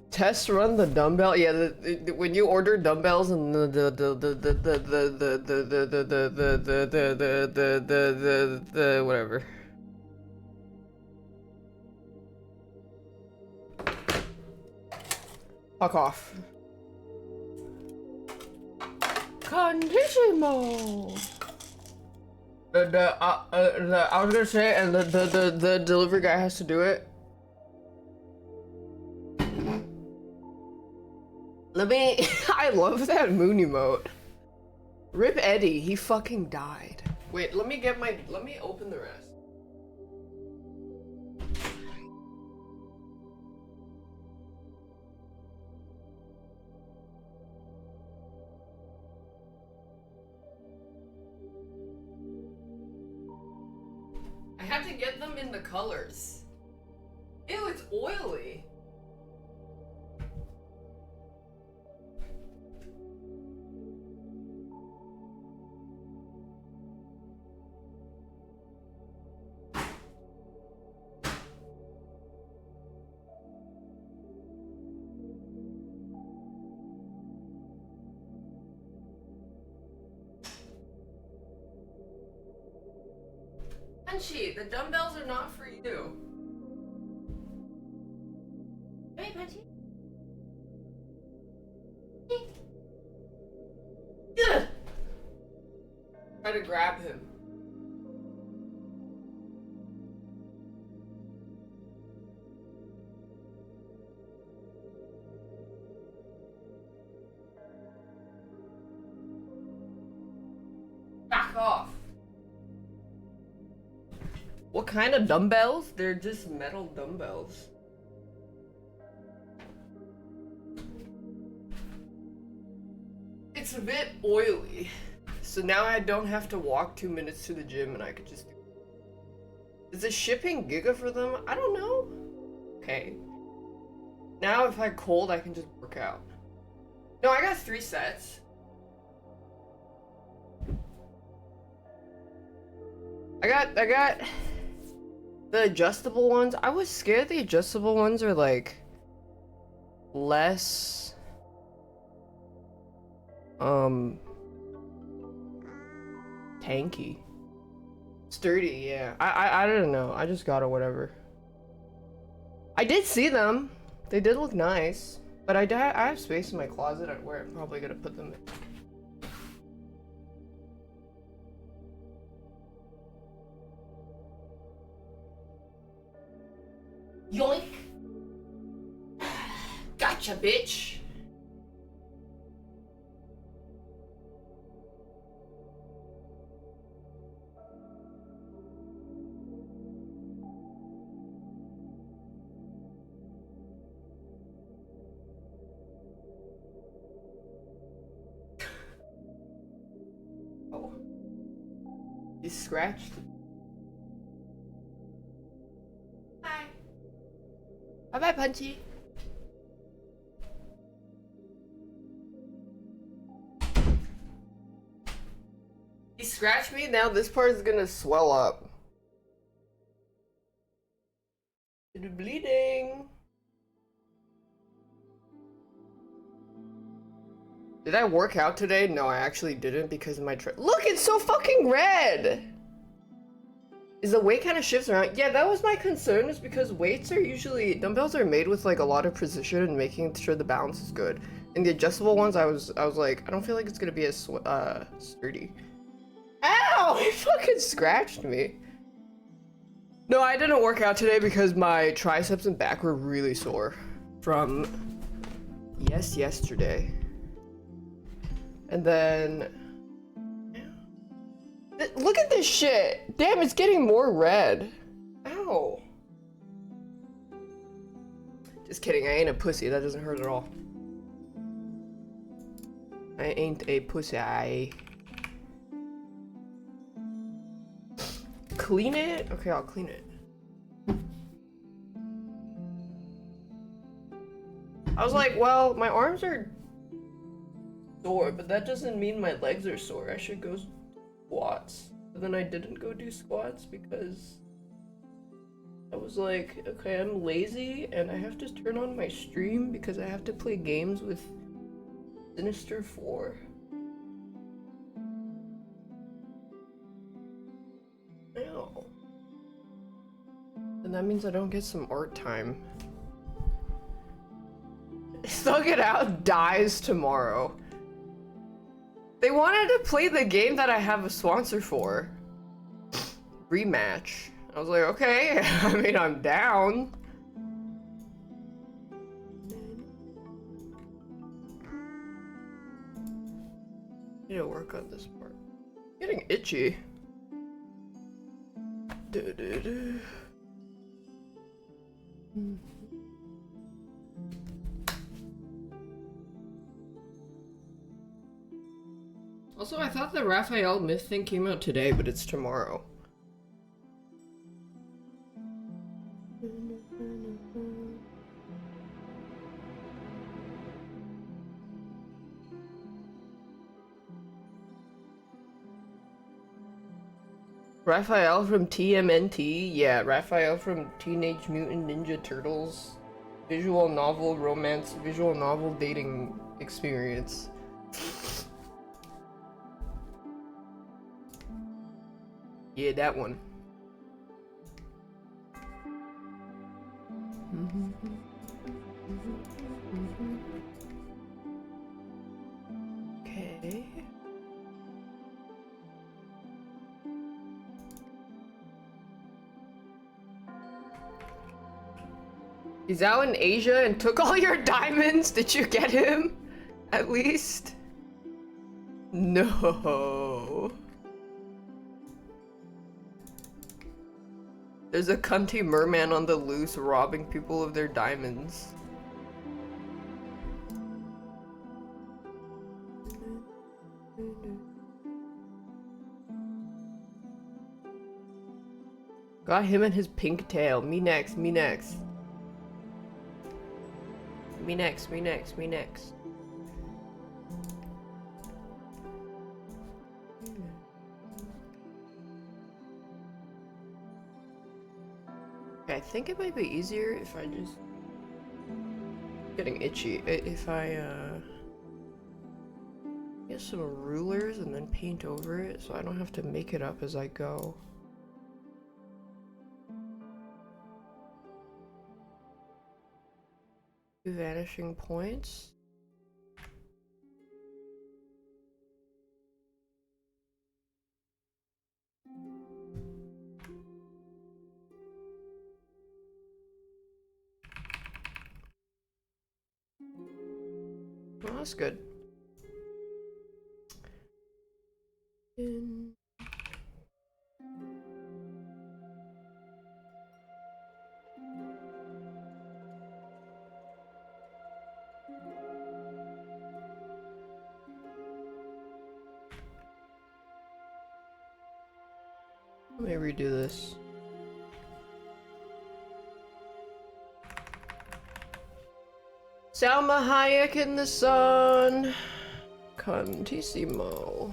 Test run the dumbbell. Yeah, when you order dumbbells and the whatever. Fuck off. Condissimo. I was gonna say, and the delivery guy has to do it. Let me. I love that moon emote. Rip Eddie, he fucking died. Wait, let me open the rest. I have to get them in the colors. Ew, it's oily. Punchy, the dumbbells are not for you. Hey, Punchy. Try to grab him. Back off. What kind of dumbbells? They're just metal dumbbells. It's a bit oily. So now I don't have to walk 2 minutes to the gym and I could just do it. Is the shipping giga for them? I don't know. Okay. Now if I cold, I can just work out. No, I got 3 sets. I got the adjustable ones. I was scared the adjustable ones are like less tanky. Sturdy, yeah. I don't know. I just got it, whatever. I did see them. They did look nice. But I have space in my closet where I'm probably gonna put them in. Yoink! Gotcha, bitch! Oh. He's scratched. Bye-bye, Punchy. He scratched me, now this part is gonna swell up. It's bleeding. Did I work out today? No, I actually didn't because of my Look, it's so fucking red! Is the weight kind of shifts around? Yeah, that was my concern, is because weights are usually, dumbbells are made with like a lot of precision and making sure the balance is good. And the adjustable ones, I was like, I don't feel like it's gonna be as sturdy. Ow! He fucking scratched me. No, I didn't work out today because my triceps and back were really sore from yesterday. And then look at this shit! Damn, it's getting more red. Ow. Just kidding, I ain't a pussy. That doesn't hurt at all. I ain't a pussy. Clean it? Okay, I'll clean it. I was like, well, my arms are sore, but that doesn't mean my legs are sore. I should go squats. But then I didn't go do squats because I was like, okay, I'm lazy and I have to turn on my stream because I have to play games with Sinister 4. No. And that means I don't get some art time. Thug It Out dies tomorrow. They wanted to play the game that I have a sponsor for. Rematch. I was like, okay, I mean, I'm down. Need to work on this part. Getting itchy. Also, I thought the Raphael myth thing came out today, but it's tomorrow. Raphael from TMNT? Yeah, Raphael from Teenage Mutant Ninja Turtles. Visual novel romance, visual novel dating experience. Yeah, that one. Okay. He's out in Asia and took all your diamonds. Did you get him? At least? No. There's a cunty merman on the loose robbing people of their diamonds. Got him and his pink tail. Me next, me next. Me next, me next, me next. Okay, I think it might be easier if I just... Getting itchy. If I, get some rulers and then paint over it so I don't have to make it up as I go. Vanishing points. Oh, that's good. Let me redo this. Salma Hayek in the sun. Cantissimo.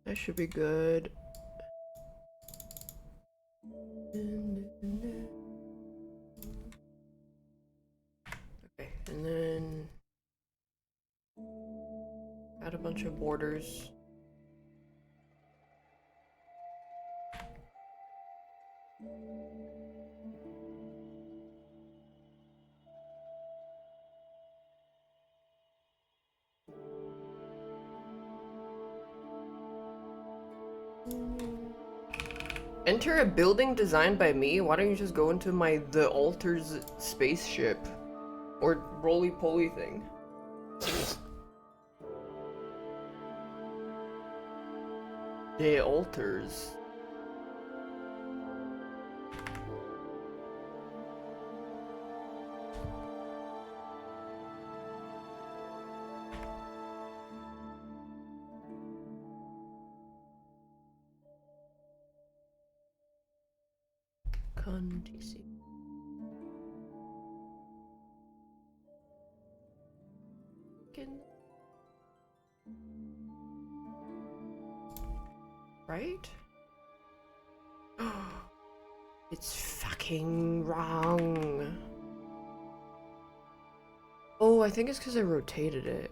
That should be good. Okay, and then add a bunch of borders. Enter a building designed by me? Why don't you just go into my The Alters spaceship? Or roly-poly thing. The Alters. Cantissimo. Right? It's fucking wrong. Oh, I think it's because I rotated it.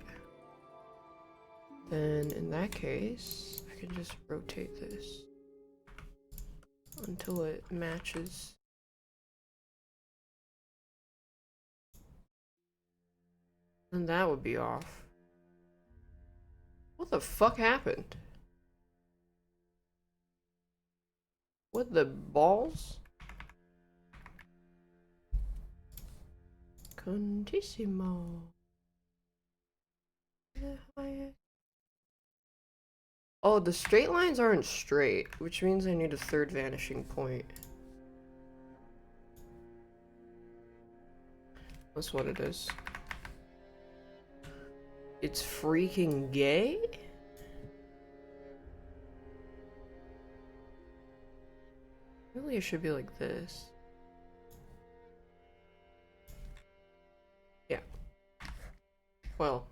Then in that case, I can just rotate this until it matches. And that would be off. What the fuck happened? What the balls? Contissimo. Oh, the straight lines aren't straight, which means I need a third vanishing point. That's what it is. It's freaking gay? Really, it should be like this. Yeah. Well.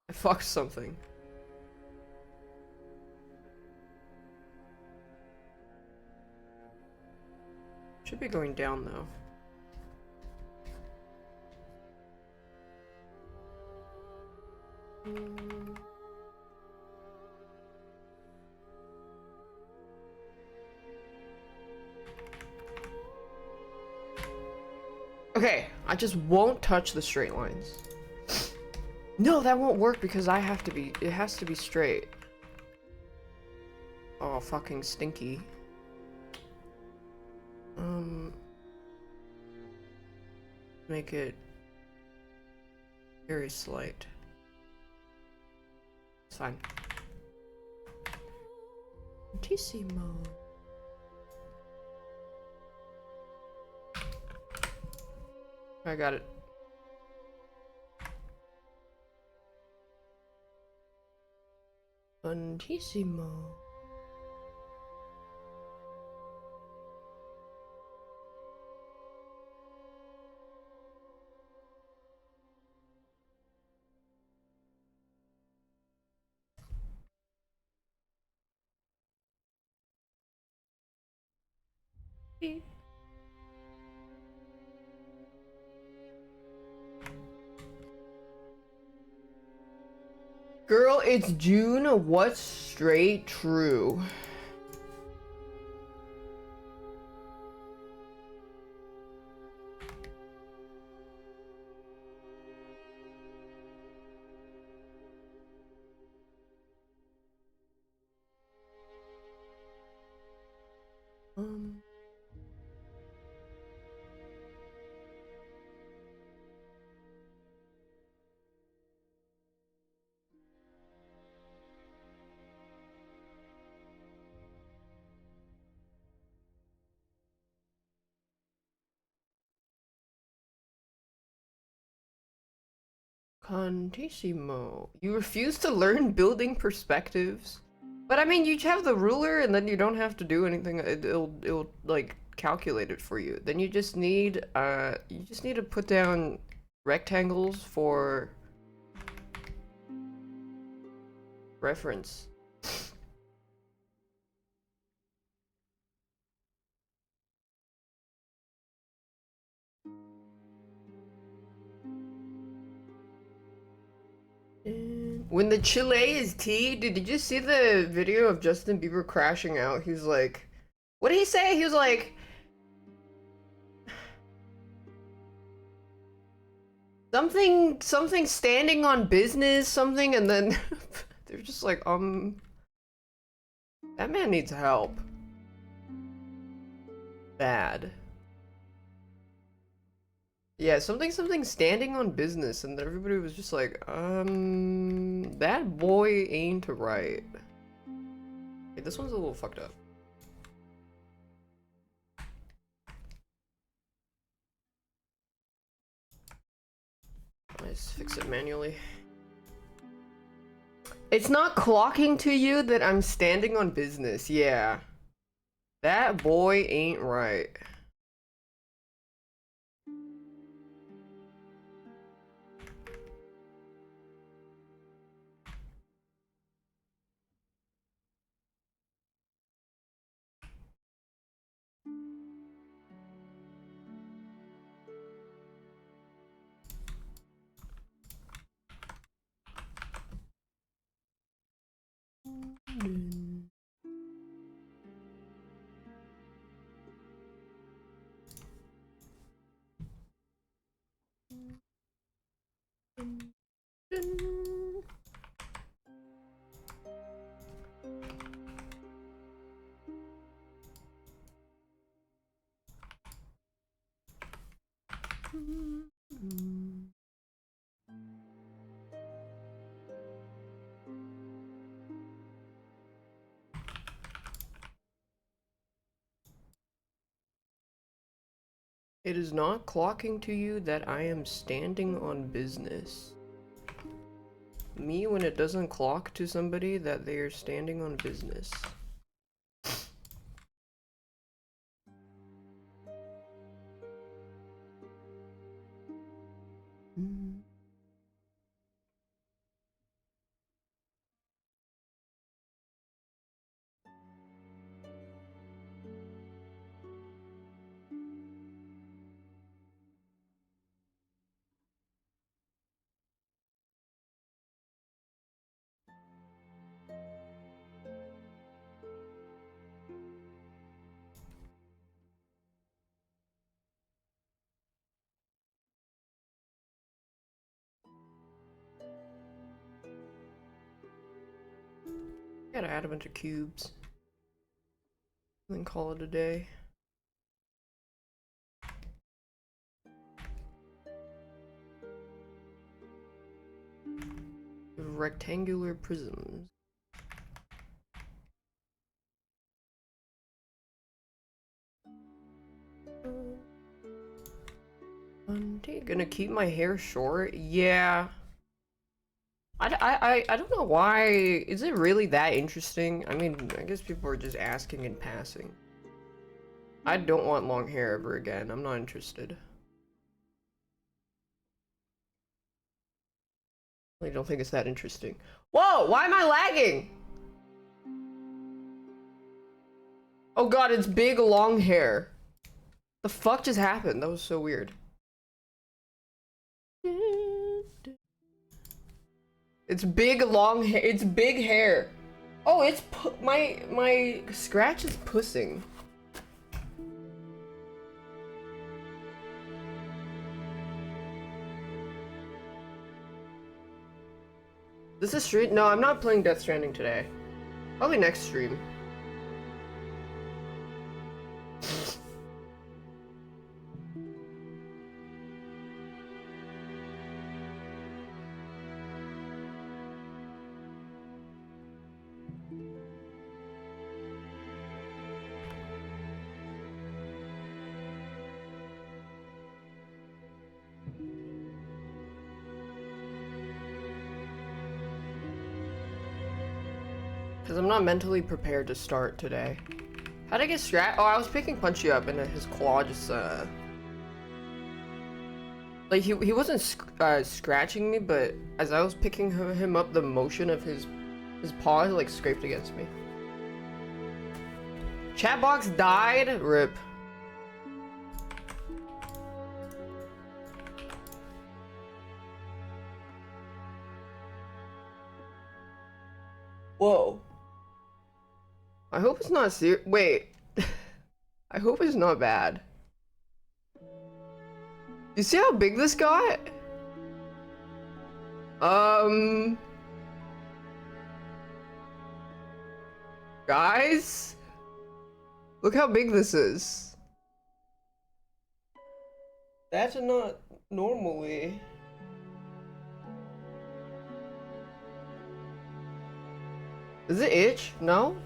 I fucked something. Should be going down though. Okay, I just won't touch the straight lines. No, that won't work because it has to be straight. Oh, fucking stinky. Make it very slight. It's fine. Tissimo. I got it. Tantissimo. Girl, it's June. What's straight true? Contissimo. You refuse to learn building perspectives? But I mean, you have the ruler and then you don't have to do anything. It'll like calculate it for you. Then you just need to put down rectangles for reference. When the Chile is tea, did you see the video of Justin Bieber crashing out? He's like, what did he say? He was like, something standing on business, something, and then they're just like, that man needs help. Bad. Yeah, something standing on business, and everybody was just like, that boy ain't right. Okay, this one's a little fucked up. Let's fix it manually. It's not clocking to you that I'm standing on business, yeah. That boy ain't right. It is not clocking to you that I am standing on business. Me when it doesn't clock to somebody that they are standing on business. Gotta add a bunch of cubes. Then call it a day. Rectangular prisms. Gonna keep my hair short? Yeah. I don't know why. Is it really that interesting? I mean, I guess people are just asking in passing. I don't want long hair ever again. I'm not interested. I don't think it's that interesting. Whoa! Why am I lagging? Oh god, it's big long hair. The fuck just happened? That was so weird. It's big long hair. It's big hair. Oh, it's my scratch is pussing. This is stream? No, I'm not playing Death Stranding today. Probably next stream. Because I'm not mentally prepared to start today. How'd I get scratched? Oh, I was picking Punchy up and his claw just, like, he wasn't scratching me, but as I was picking him up, the motion of his paw, like, scraped against me. Chatbox died? RIP. Whoa. I hope it's not serious. Wait. I hope it's not bad. You see how big this got? Guys? Look how big this is. That's not normally. Does it itch? No?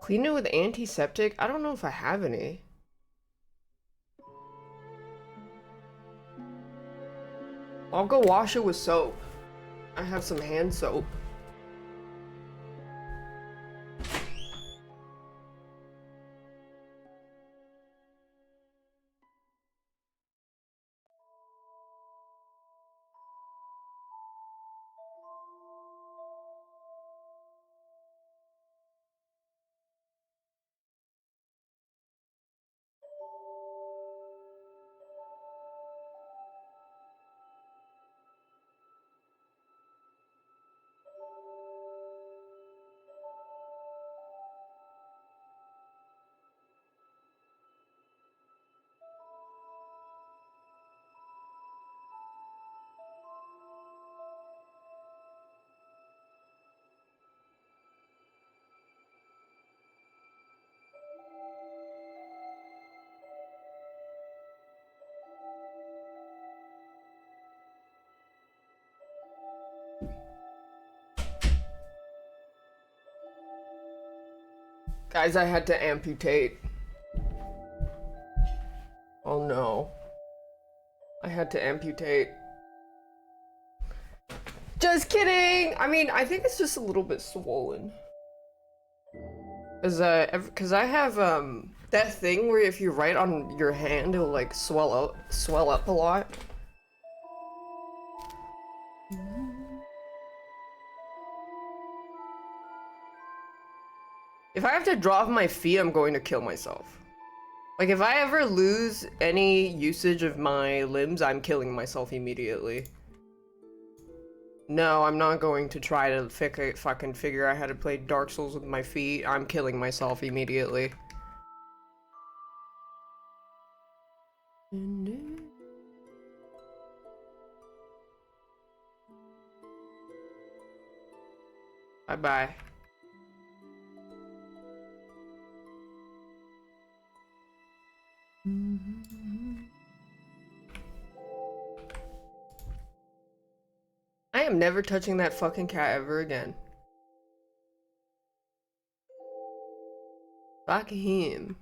Clean it with antiseptic? I don't know if I have any. I'll go wash it with soap. I have some hand soap. Guys, I had to amputate. Oh no. I had to amputate. Just kidding! I mean, I think it's just a little bit swollen. Cause I have, that thing where if you write on your hand, it'll like swell up a lot. If I have to draw off my feet, I'm going to kill myself. Like, if I ever lose any usage of my limbs, I'm killing myself immediately. No, I'm not going to try to fucking figure out how to play Dark Souls with my feet. I'm killing myself immediately. Bye-bye. I am never touching that fucking cat ever again. Fuck him.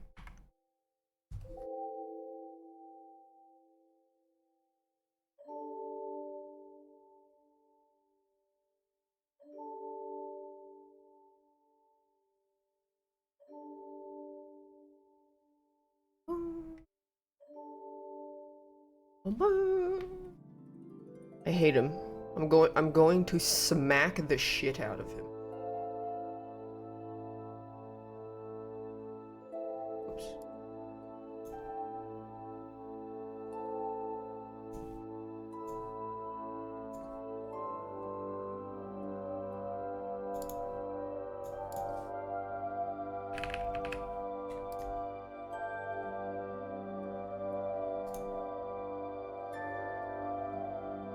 I hate him. I'm going to smack the shit out of him. Oops.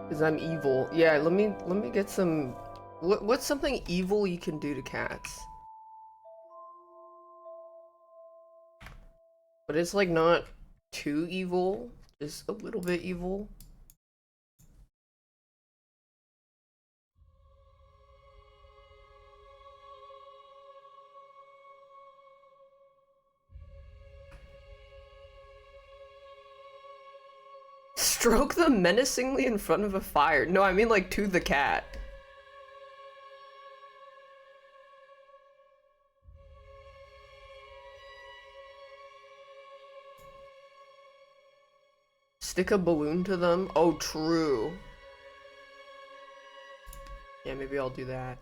Cause I'm evil. Yeah, let me get some. What's something evil you can do to cats? But it's like not too evil, just a little bit evil. Stroke them menacingly in front of a fire. No, I mean like to the cat. Stick a balloon to them? Oh, true. Yeah, maybe I'll do that.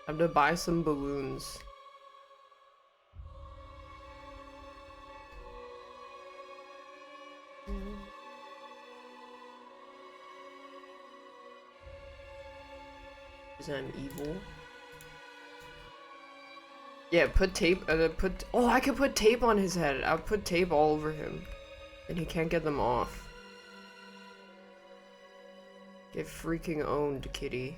I have to buy some balloons. Because I'm evil. Yeah, put tape, oh, I could put tape on his head. I'll put tape all over him. And he can't get them off. Get freaking owned, kitty.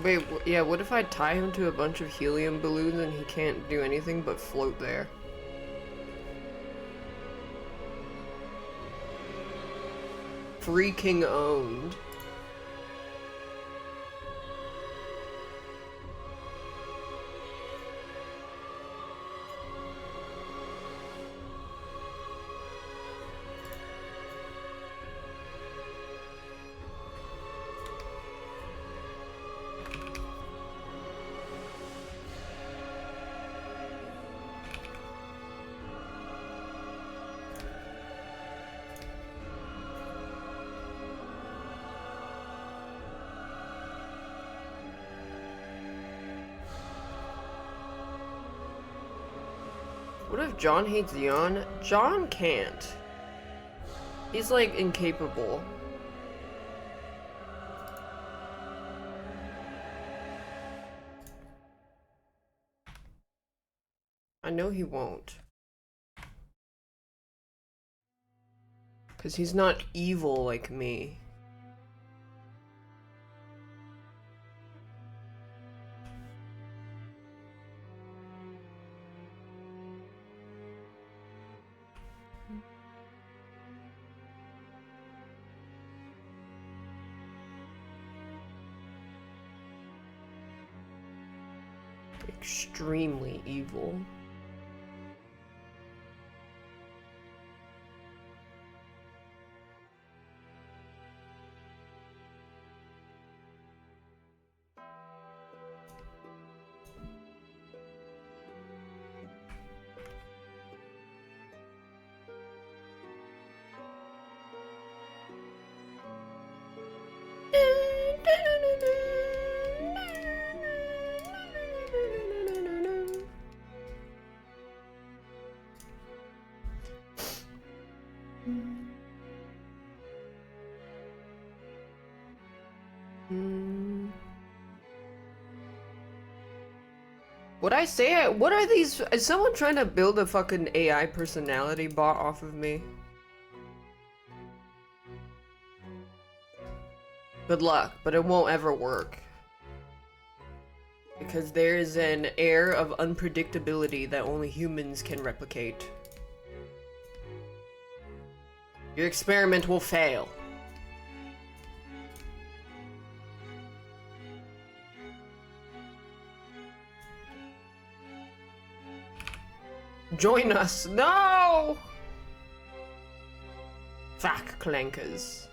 Wait, yeah, what if I tie him to a bunch of helium balloons and he can't do anything but float there? Freaking owned. What if John hates Yon? John can't. He's like incapable. I know he won't. Because he's not evil like me. Extremely evil. Would I say what are these? Is someone trying to build a fucking AI personality bot off of me? Good luck, but it won't ever work. Because there is an air of unpredictability that only humans can replicate. Your experiment will fail. Join us! No! Fuck, clankers.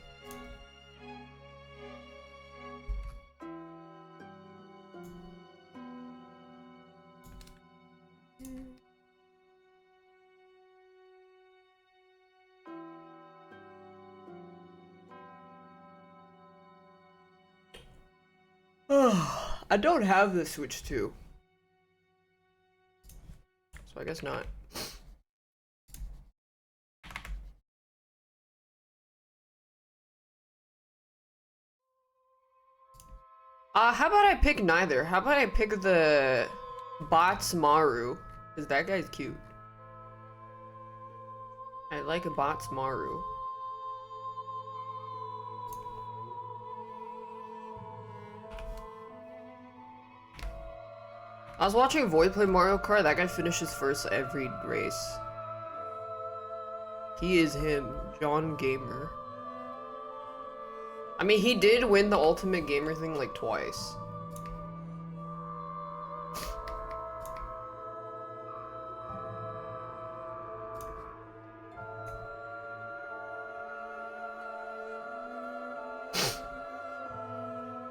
I don't have the Switch 2. So I guess not. How about I pick neither? How about I pick the Bots Maru? Because that guy's cute. I like a Bots Maru. I was watching Void play Mario Kart. That guy finishes first every race. He is him, John Gamer. I mean, he did win the Ultimate Gamer thing like twice.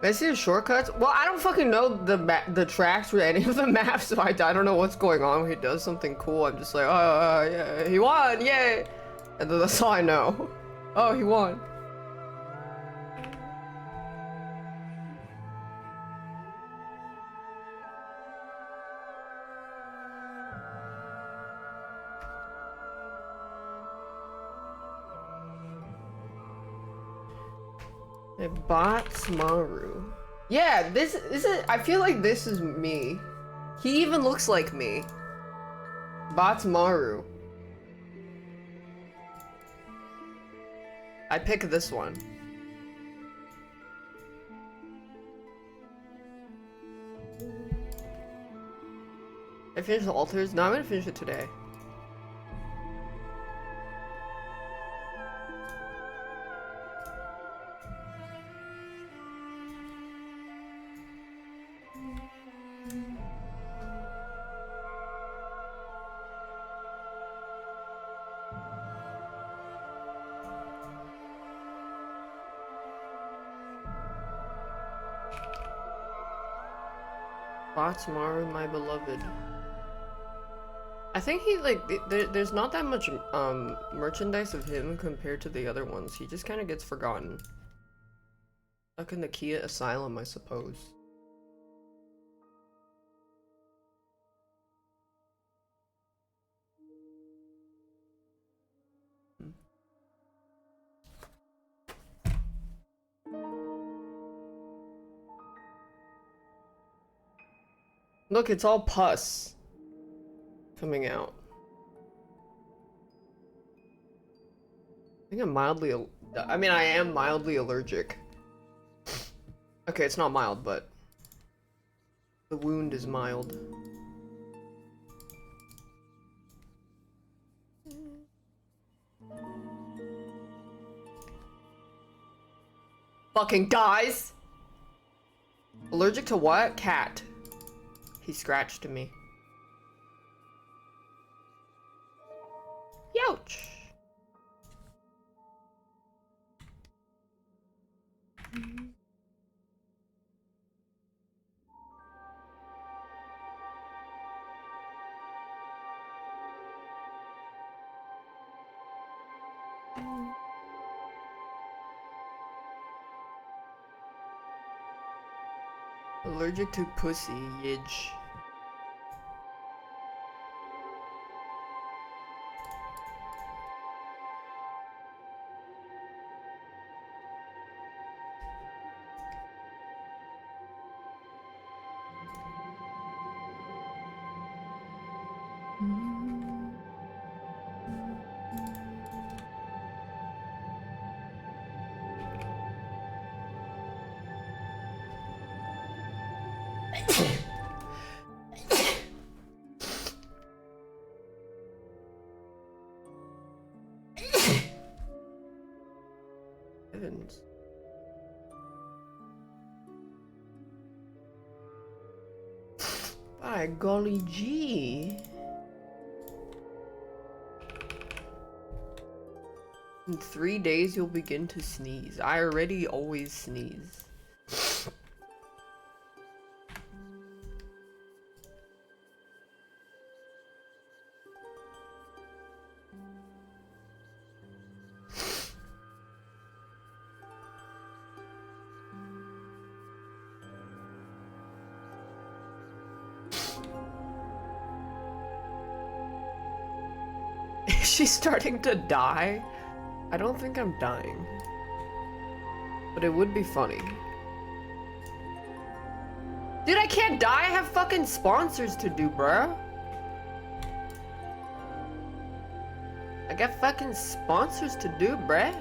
I see the shortcuts. Well, I don't fucking know the tracks for any of the maps, so I don't know what's going on when he does something cool. I'm just like, oh, yeah, he won, yay! And then that's all I know. Oh, he won. Bots Maru. Yeah, this is. I feel like this is me. He even looks like me. Bots Maru. I pick this one. I finished the altars. No, I'm gonna finish it today. Bots Maru, my beloved. I think he like there's not that much merchandise of him compared to the other ones. He just kind of gets forgotten. Stuck in the Kia Asylum, I suppose. Look, it's all pus coming out. I think I'm mildly, I mean, I am mildly allergic. Okay, it's not mild, but the wound is mild. Fucking guys! Allergic to what? Cat. He scratched me. Youch! Allergic to pussy, yidge. Heavens. By golly gee. In 3 days you'll begin to sneeze. I already always sneeze. Is she starting to die? I don't think I'm dying. But it would be funny. Dude, I can't die. I have fucking sponsors to do, bruh. I got fucking sponsors to do, bruh.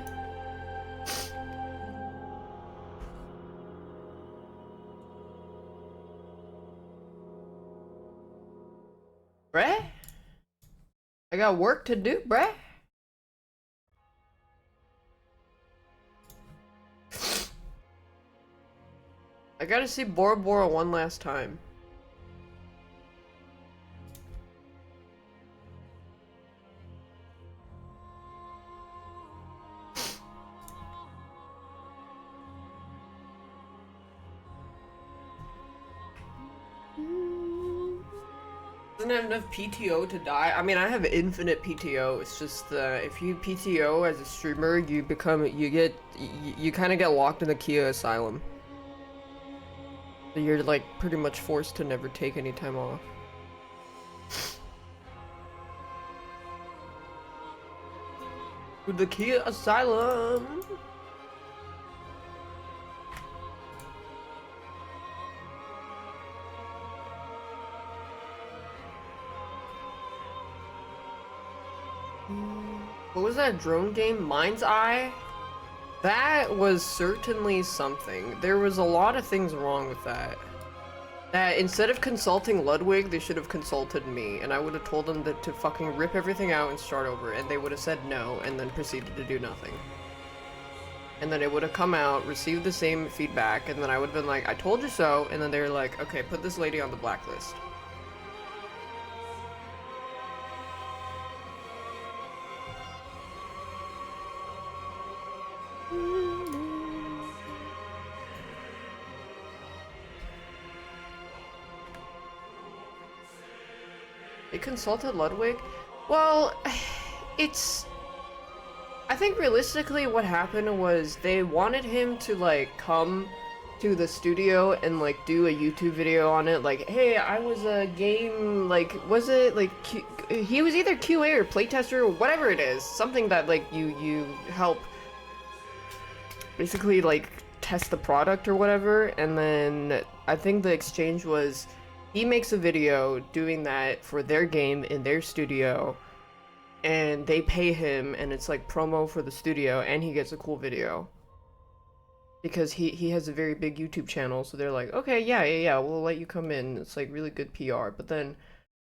Bruh? I got work to do, bruh. I gotta see Bora Bora one last time. Doesn't have enough PTO to die. I mean, I have infinite PTO. It's just if you PTO as a streamer, you kind of get locked in the Kia asylum. So you're like pretty much forced to never take any time off. To the Kia asylum. What was that drone game? Mind's Eye? That was certainly something. There was a lot of things wrong with that. That instead of consulting Ludwig, they should have consulted me, and I would have told them to fucking rip everything out and start over, and they would have said no, and then proceeded to do nothing. And then it would have come out, received the same feedback, and then I would have been like, I told you so, and then they were like, okay, put this lady on the blacklist. They consulted Ludwig? Well, I think realistically what happened was they wanted him to like come to the studio and like do a YouTube video on it, like, hey, I was a game, like, was it like he was either QA or playtester or whatever it is, something that like you help basically like test the product or whatever. And then I think the exchange was he makes a video doing that for their game in their studio, and they pay him, and it's like promo for the studio, and he gets a cool video. Because he has a very big YouTube channel, so they're like, okay, yeah, we'll let you come in. It's like really good PR. But then,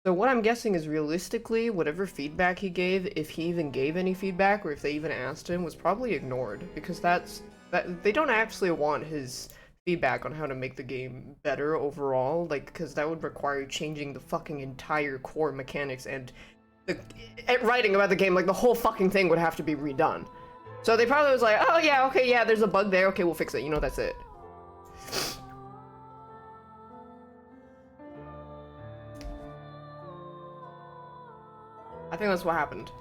so what I'm guessing is realistically, whatever feedback he gave, if he even gave any feedback, or if they even asked him, was probably ignored. Because that they don't actually want his feedback on how to make the game better overall, like, because that would require changing the fucking entire core mechanics and the writing about the game, like the whole fucking thing would have to be redone. So they probably was like, oh yeah, okay, yeah, there's a bug there, okay, we'll fix it, you know, that's it. I think that's what happened.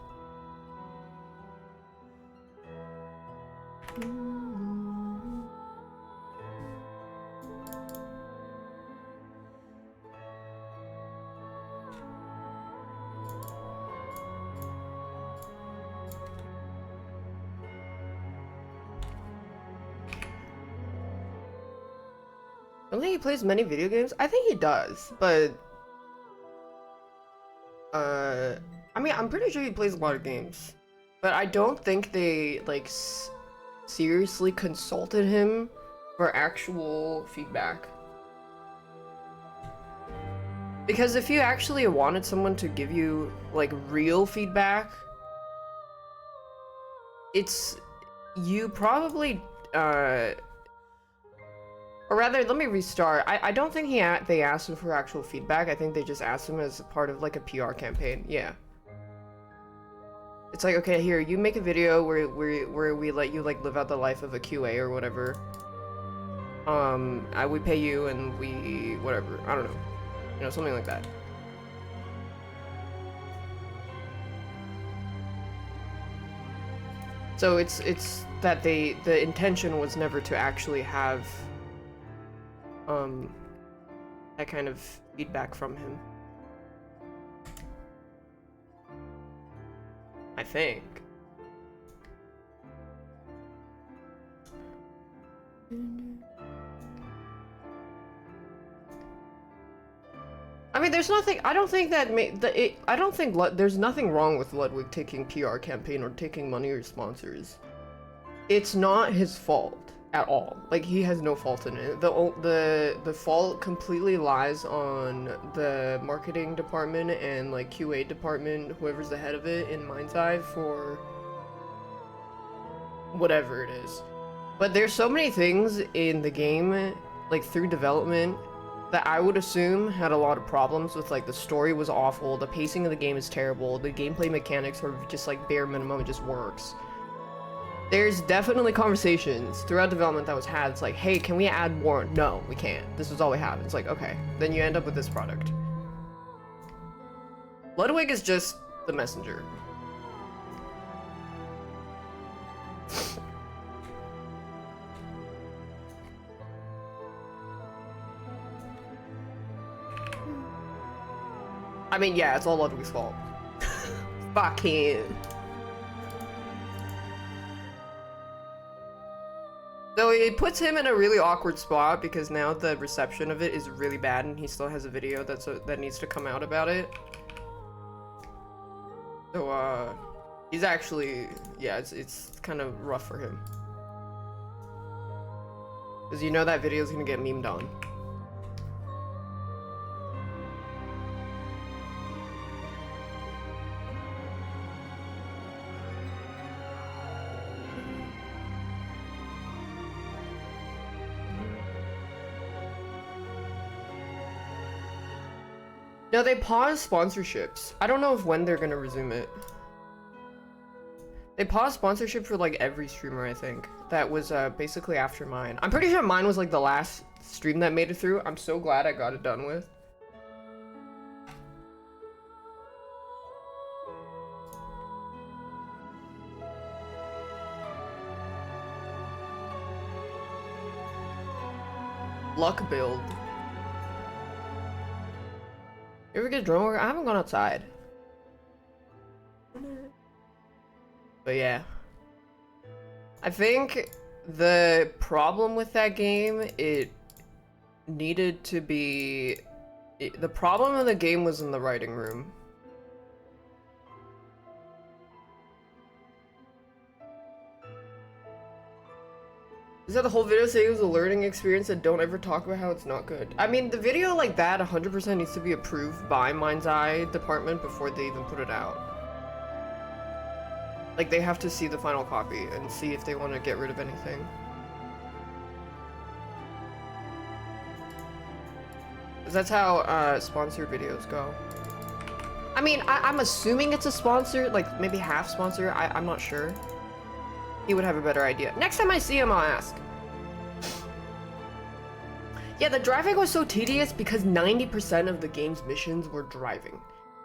I don't think he plays many video games. I think he does, but I mean, I'm pretty sure he plays a lot of games, but I don't think they like seriously consulted him for actual feedback. Because if you actually wanted someone to give you like real feedback, it's you probably or rather, let me restart. I don't think they asked him for actual feedback. I think they just asked him as part of like a PR campaign. Yeah. It's like, okay, here, you make a video where we let you like live out the life of a QA or whatever. We pay you and we whatever. I don't know. You know, something like that. So it's that the intention was never to actually have that kind of feedback from him. I think. I mean, there's nothing. I don't think that. I don't think there's nothing wrong with Ludwig taking PR campaign or taking money or sponsors. It's not his fault at all. Like, he has no fault in it. The fault completely lies on the marketing department and like QA department, whoever's the head of it in Mind's Eye for whatever it is. But there's so many things in the game, like through development, that I would assume had a lot of problems with. Like, the story was awful, the pacing of the game is terrible, the gameplay mechanics are just like bare minimum, it just works. There's definitely conversations throughout development that was had. It's like, hey, can we add more? No, we can't. This is all we have. It's like, okay, then you end up with this product. Ludwig is just the messenger. I mean, yeah, it's all Ludwig's fault. Fuck him. So it puts him in a really awkward spot because now the reception of it is really bad, and he still has a video that needs to come out about it. So he's actually, yeah, it's kind of rough for him. Because you know that video is gonna get memed on. No, they paused sponsorships. I don't know when they're gonna resume it. They paused sponsorship for like every streamer, I think. That was basically after mine. I'm pretty sure mine was like the last stream that made it through. I'm so glad I got it done with. Luck build. You ever get drone work? I haven't gone outside. But yeah. I think the problem with that game, it needed to be The problem of the game was in the writing room. Is that the whole video saying it was a learning experience and don't ever talk about how it's not good? I mean, the video like that 100% needs to be approved by Mind's Eye department before they even put it out. Like, they have to see the final copy and see if they want to get rid of anything. That's how sponsored videos go. I mean, I'm assuming it's a sponsor, like maybe half sponsor. I'm not sure. He would have a better idea. Next time I see him, I'll ask. Yeah, the driving was so tedious because 90% of the game's missions were driving,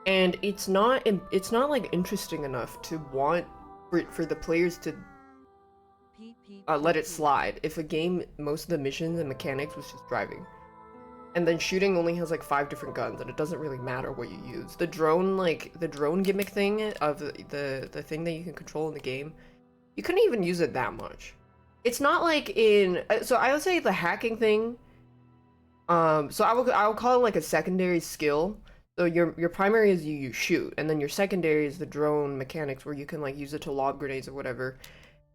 and it's not like interesting enough to want for the players to let it slide. If a game, most of the missions and mechanics was just driving. And then shooting only has like 5 different guns, and it doesn't really matter what you use. The drone gimmick thing of the thing that you can control in the game, you couldn't even use it that much. It's not like in, so I would say the hacking thing, so I would call it like a secondary skill. So your primary is you shoot, and then your secondary is the drone mechanics where you can like use it to lob grenades or whatever.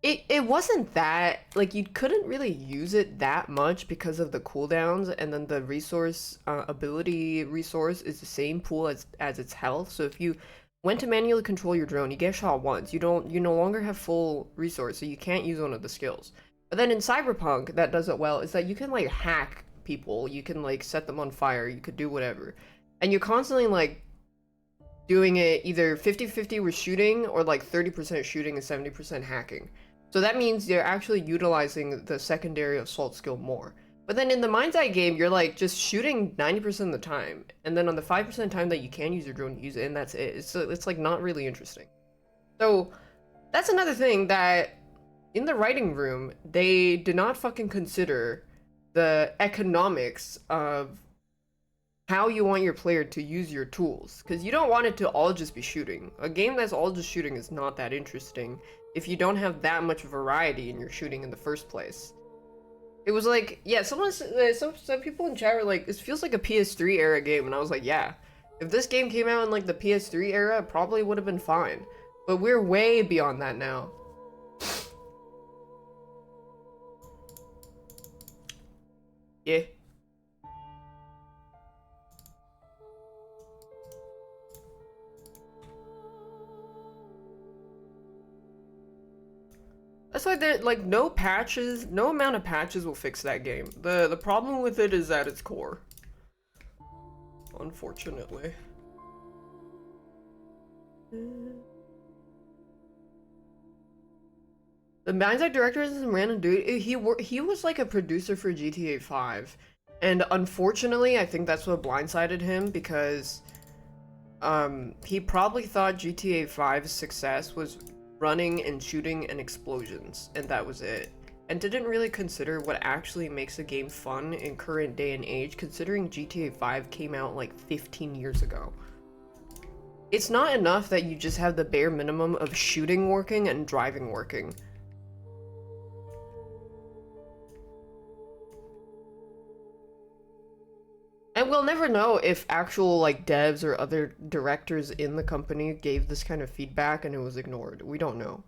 It wasn't that, like, you couldn't really use it that much because of the cooldowns, and then the resource, ability resource is the same pool as its health. So if you went to manually control your drone, you get shot once. You no longer have full resource, so you can't use one of the skills. But then in Cyberpunk, that does it well, is that you can, like, hack people. You can, like, set them on fire. You could do whatever. And you're constantly, like, doing it either 50-50 with shooting, or, like, 30% shooting and 70% hacking. So that means you're actually utilizing the secondary assault skill more. But then in the Mind's Eye game, you're like just shooting 90% of the time. And then on the 5% of the time that you can use your drone, you use it, and that's it. It's like not really interesting. So that's another thing that in the writing room, they did not fucking consider the economics of how you want your player to use your tools. Because you don't want it to all just be shooting. A game that's all just shooting is not that interesting if you don't have that much variety in your shooting in the first place. It was like, yeah, some people in chat were like, this feels like a PS3 era game, and I was like, yeah. If this game came out in like the PS3 era, it probably would have been fine. But we're way beyond that now. Yeah. That's why there, like, no patches, no amount of patches will fix that game. The problem with it is at its core. Unfortunately. The Mind's Eye director is some random dude. He was like a producer for GTA 5. And unfortunately, I think that's what blindsided him, because he probably thought GTA 5's success was running and shooting and explosions, and that was it, and didn't really consider what actually makes a game fun in current day and age, considering GTA 5 came out like 15 years ago. It's not enough that you just have the bare minimum of shooting working and driving working. And we'll never know if actual, like, devs or other directors in the company gave this kind of feedback and it was ignored. We don't know.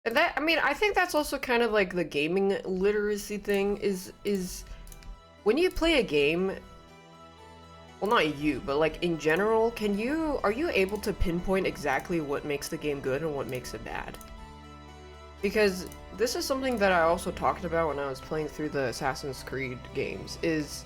And that, I mean, I think that's also kind of like the gaming literacy thing is when you play a game, well, not you, but like in general, are you able to pinpoint exactly what makes the game good and what makes it bad? Because this is something that I also talked about when I was playing through the Assassin's Creed games, is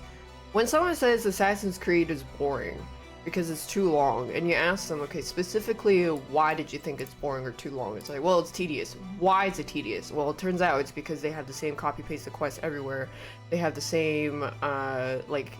when someone says Assassin's Creed is boring because it's too long, and you ask them, okay, specifically, why did you think it's boring or too long? It's like, well, it's tedious. Why is it tedious? Well, it turns out it's because they have the same copy-paste the quests everywhere. They have the same, like,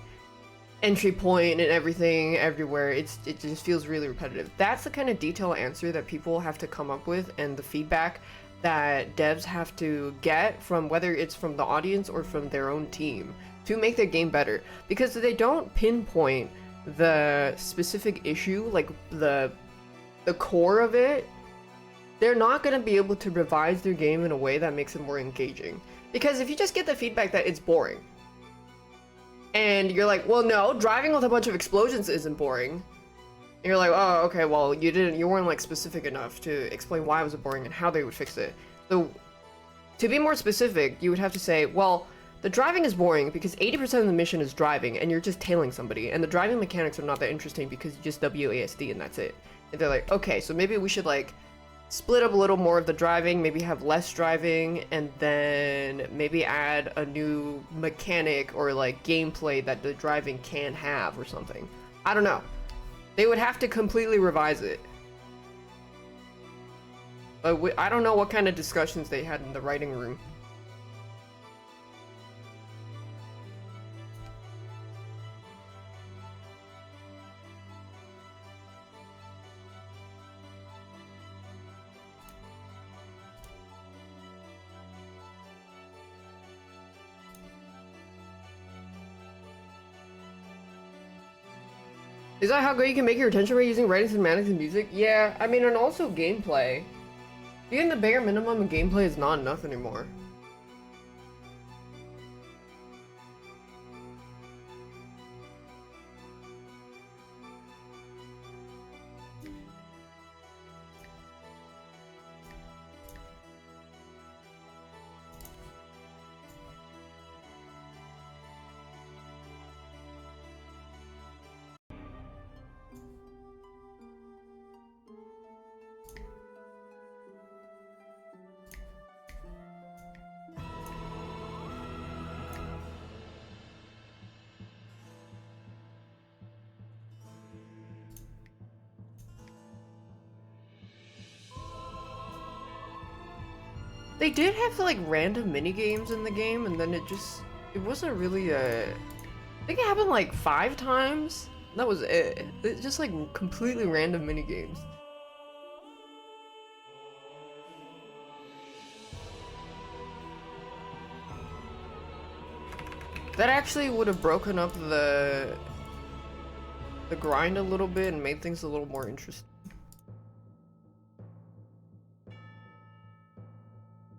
entry point and everything everywhere. It just feels really repetitive. That's the kind of detailed answer that people have to come up with, and the feedback that devs have to get from, whether it's from the audience or from their own team, to make their game better, because if they don't pinpoint the specific issue, like the core of it, they're not going to be able to revise their game in a way that makes it more engaging. Because if you just get the feedback that it's boring, and you're like, well, no, driving with a bunch of explosions isn't boring, and you're like, oh, okay, well, you weren't like specific enough to explain why it was boring and how they would fix it. So to be more specific, you would have to say, well, the driving is boring because 80% of the mission is driving and you're just tailing somebody, and the driving mechanics are not that interesting because you just WASD and that's it. And they're like, okay, so maybe we should like split up a little more of the driving, maybe have less driving, and then maybe add a new mechanic or like gameplay that the driving can have or something. I don't know. They would have to completely revise it. But I don't know what kind of discussions they had in the writing room. Is that how great you can make your retention rate using writing cinematics and music? Yeah, I mean, and also gameplay. Being the bare minimum in gameplay is not enough anymore. They did have like random mini games in the game, and then it wasn't really I think it happened like 5 times. That was it. It's just like completely random mini games. That actually would have broken up the grind a little bit and made things a little more interesting.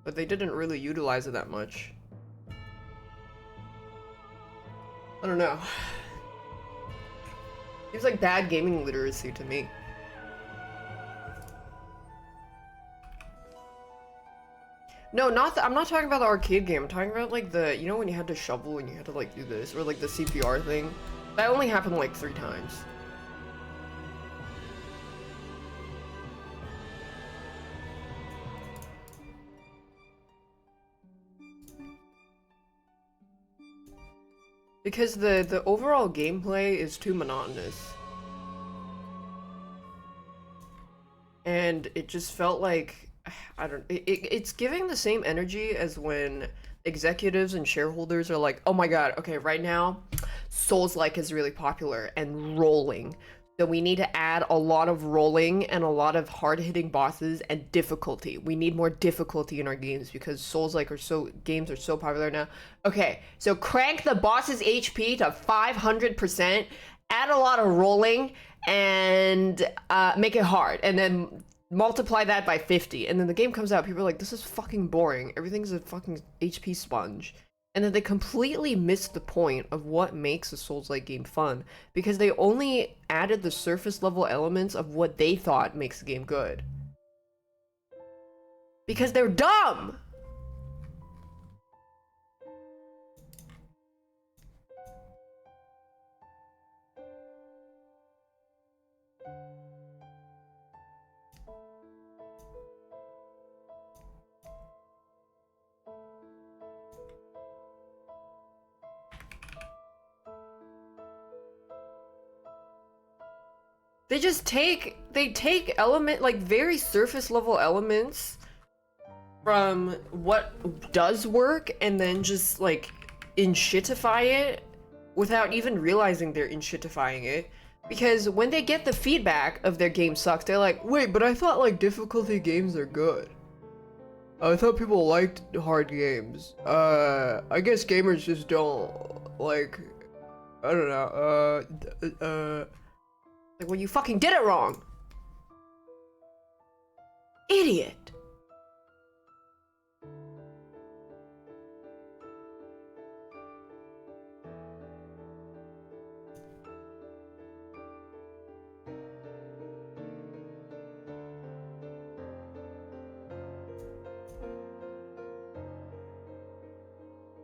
But they didn't really utilize it that much. I don't know. Seems like bad gaming literacy to me. No, I'm not talking about the arcade game. I'm talking about like the, you know, when you had to shovel and you had to like do this, or like the CPR thing. That only happened like 3 times. Because the overall gameplay is too monotonous. And it just felt like, I don't, it's giving the same energy as when executives and shareholders are like, oh my god, okay, right now, Souls-like is really popular and rolling. So we need to add a lot of rolling and a lot of hard-hitting bosses and difficulty. We need more difficulty in our games because Souls-like games are so popular now. Okay, so crank the boss's HP to 500%, add a lot of rolling, and make it hard, and then multiply that by 50. And then the game comes out, people are like, this is fucking boring. Everything's a fucking HP sponge. And then they completely missed the point of what makes a Souls-like game fun, because they only added the surface level elements of what they thought makes the game good. Because they're dumb! They take like very surface level elements from what does work and then just like inshitify it without even realizing they're inshitifying it. Because when they get the feedback of their game sucks, they're like, wait, but I thought like difficulty games are good. I thought people liked hard games. I guess gamers just don't Like, I don't know, like when you fucking did it wrong. Idiot.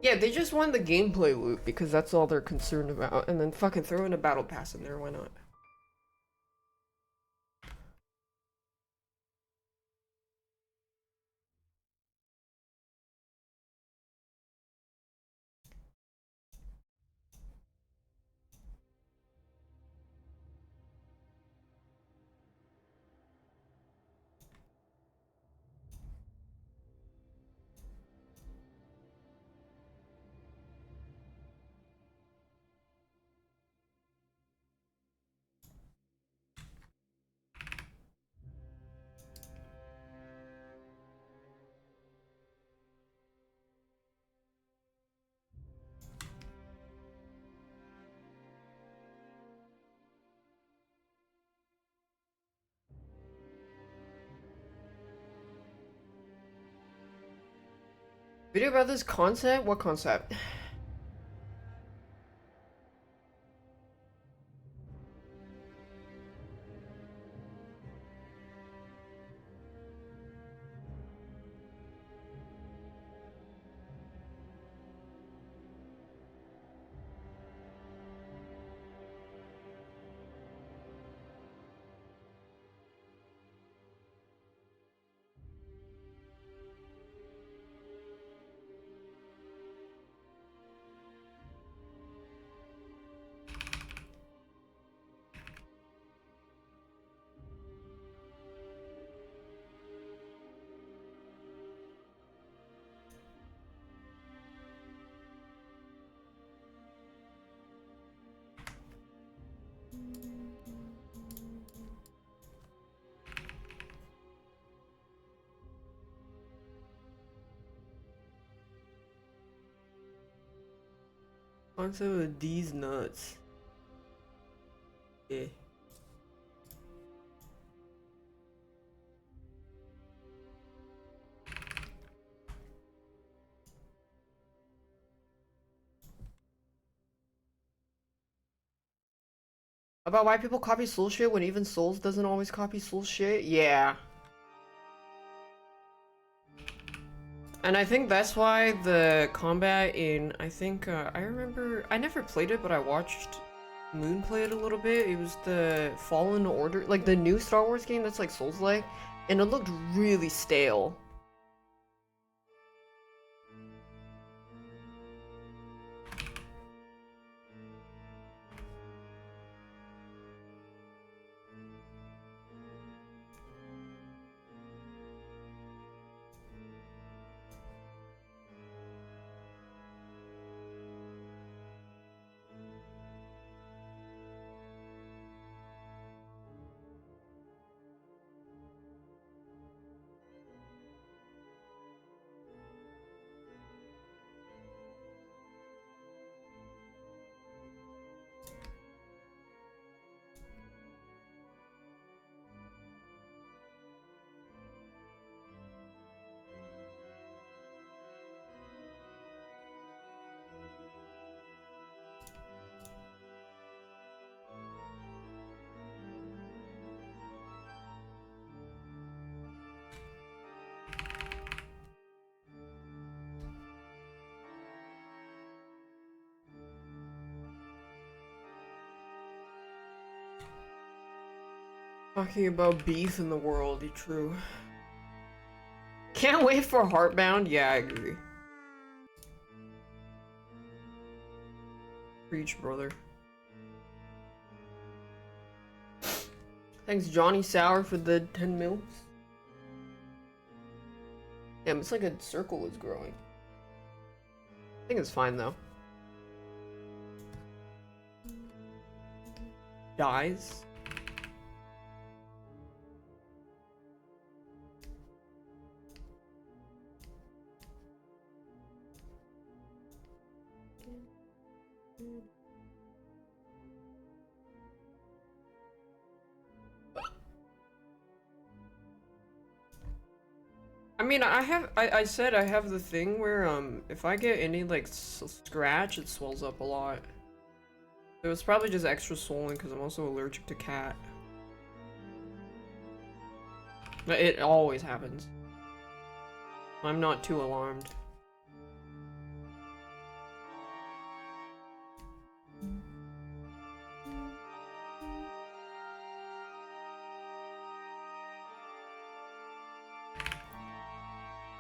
Yeah, they just want the gameplay loop because that's all they're concerned about, and then fucking throw in a battle pass in there, why not? Video about this concept? What concept? Concept of these nuts. Yeah. About why people copy Soul shit when even Souls doesn't always copy Soul shit? Yeah. And I think that's why the combat in, I think, I remember, I never played it, but I watched Moon play it a little bit. It was the Fallen Order, like the new Star Wars game that's like Souls-like, and it looked really stale. Talking about beef in the world, true. Can't wait for Heartbound. Yeah, I agree. Preach, brother. Thanks, Johnny Sour, for the 10 mils. Damn, it's like a circle is growing. I think it's fine, though. Dies. I mean, I said I have the thing where, if I get any, like, scratch, it swells up a lot. So it's probably just extra swollen because I'm also allergic to cat. But it always happens. I'm not too alarmed.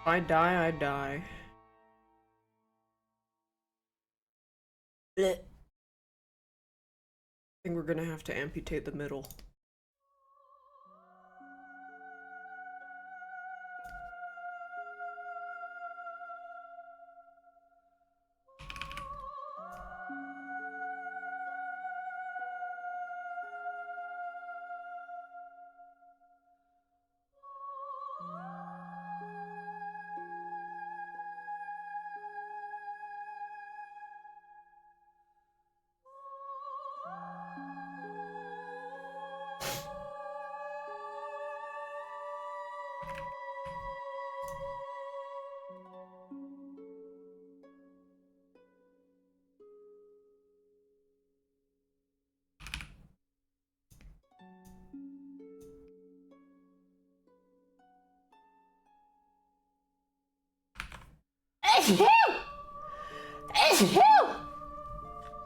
If I die, I die. Blech. I think we're gonna have to amputate the middle.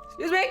Excuse me.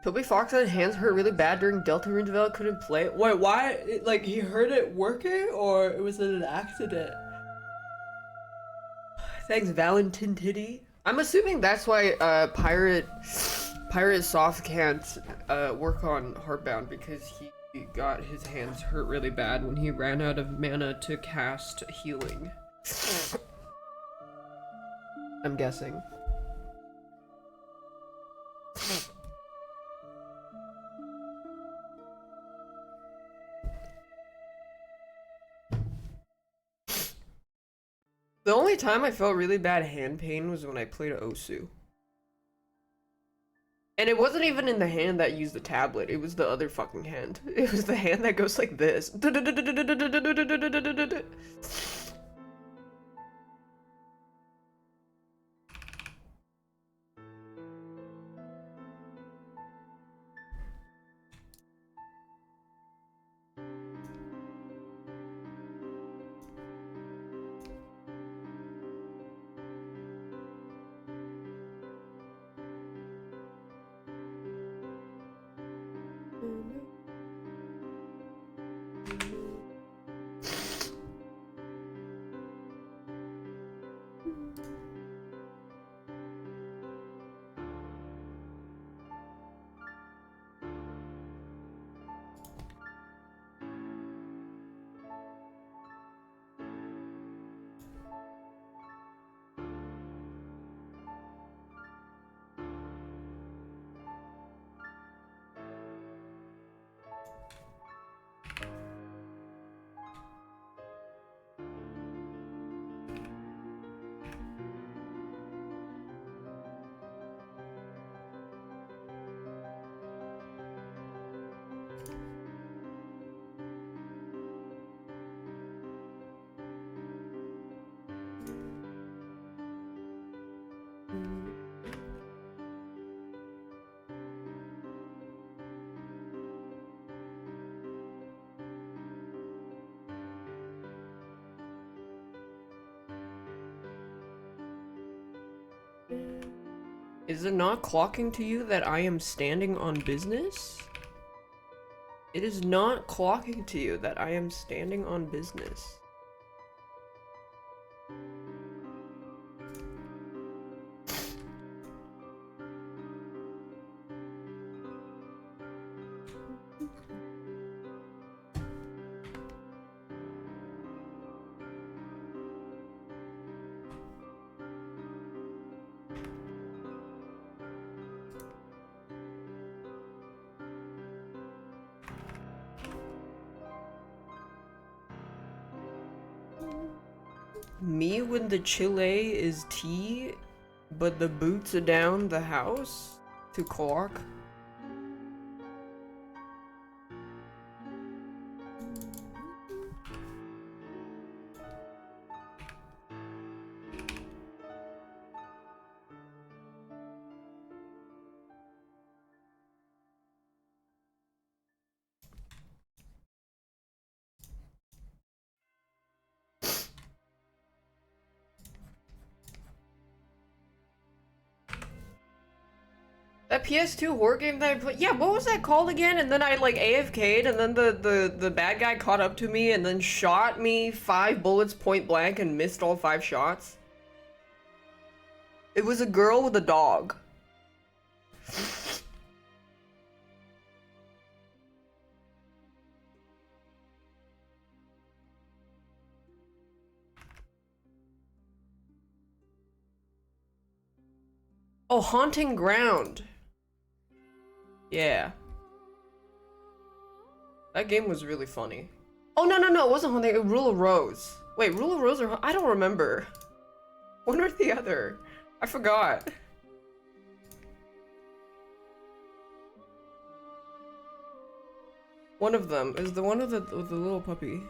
Toby Fox's hands hurt really bad during Delta Rune development, couldn't play. Wait, why? Like, he heard it working, or it was an accident? Thanks, Valentin Titty. I'm assuming that's why, Pirate Soft can't, work on Heartbound, because he got his hands hurt really bad when he ran out of mana to cast healing. I'm guessing. The only time I felt really bad hand pain was when I played Osu. And it wasn't even in the hand that used the tablet, it was the other fucking hand. It was the hand that goes like this. Is it not clocking to you that I am standing on business? It is not clocking to you that I am standing on business. Me when the chile is tea, but the boots are down the house to clock. That PS2 horror game that I played, yeah, what was that called again? And then I like AFK'd, and then the bad guy caught up to me and then shot me 5 bullets point blank and missed all 5 shots. It was a girl with a dog. Oh, Haunting Ground. Yeah. That game was really funny. Oh, no, it wasn't Haunting, Rule of Rose. Wait, Rule of Rose or... I don't remember. One or the other. I forgot. One of them is the one with the little puppy.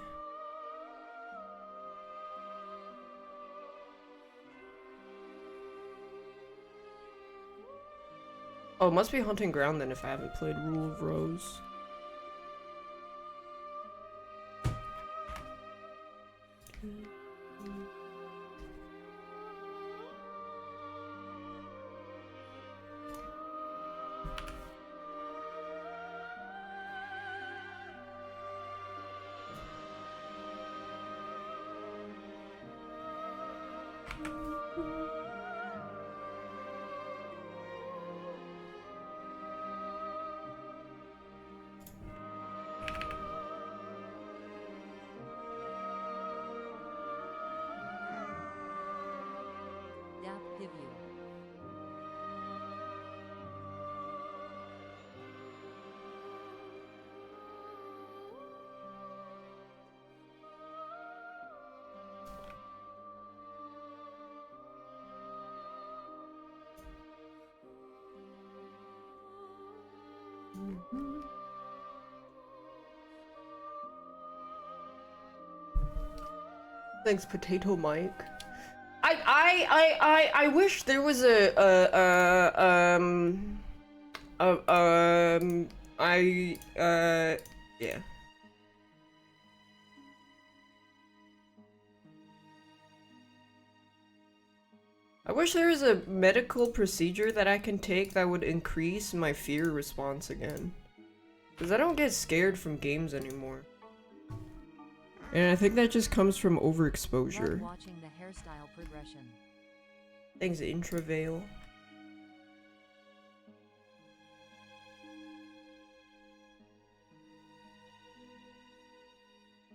Oh, it must be Haunting Ground then if I haven't played Rule of Rose. Thanks, Potato Mike. I wish there was yeah. I wish there was a medical procedure that I can take that would increase my fear response again. Because I don't get scared from games anymore. And I think that just comes from overexposure. Watching the hairstyle progression. Thanks, Intravale.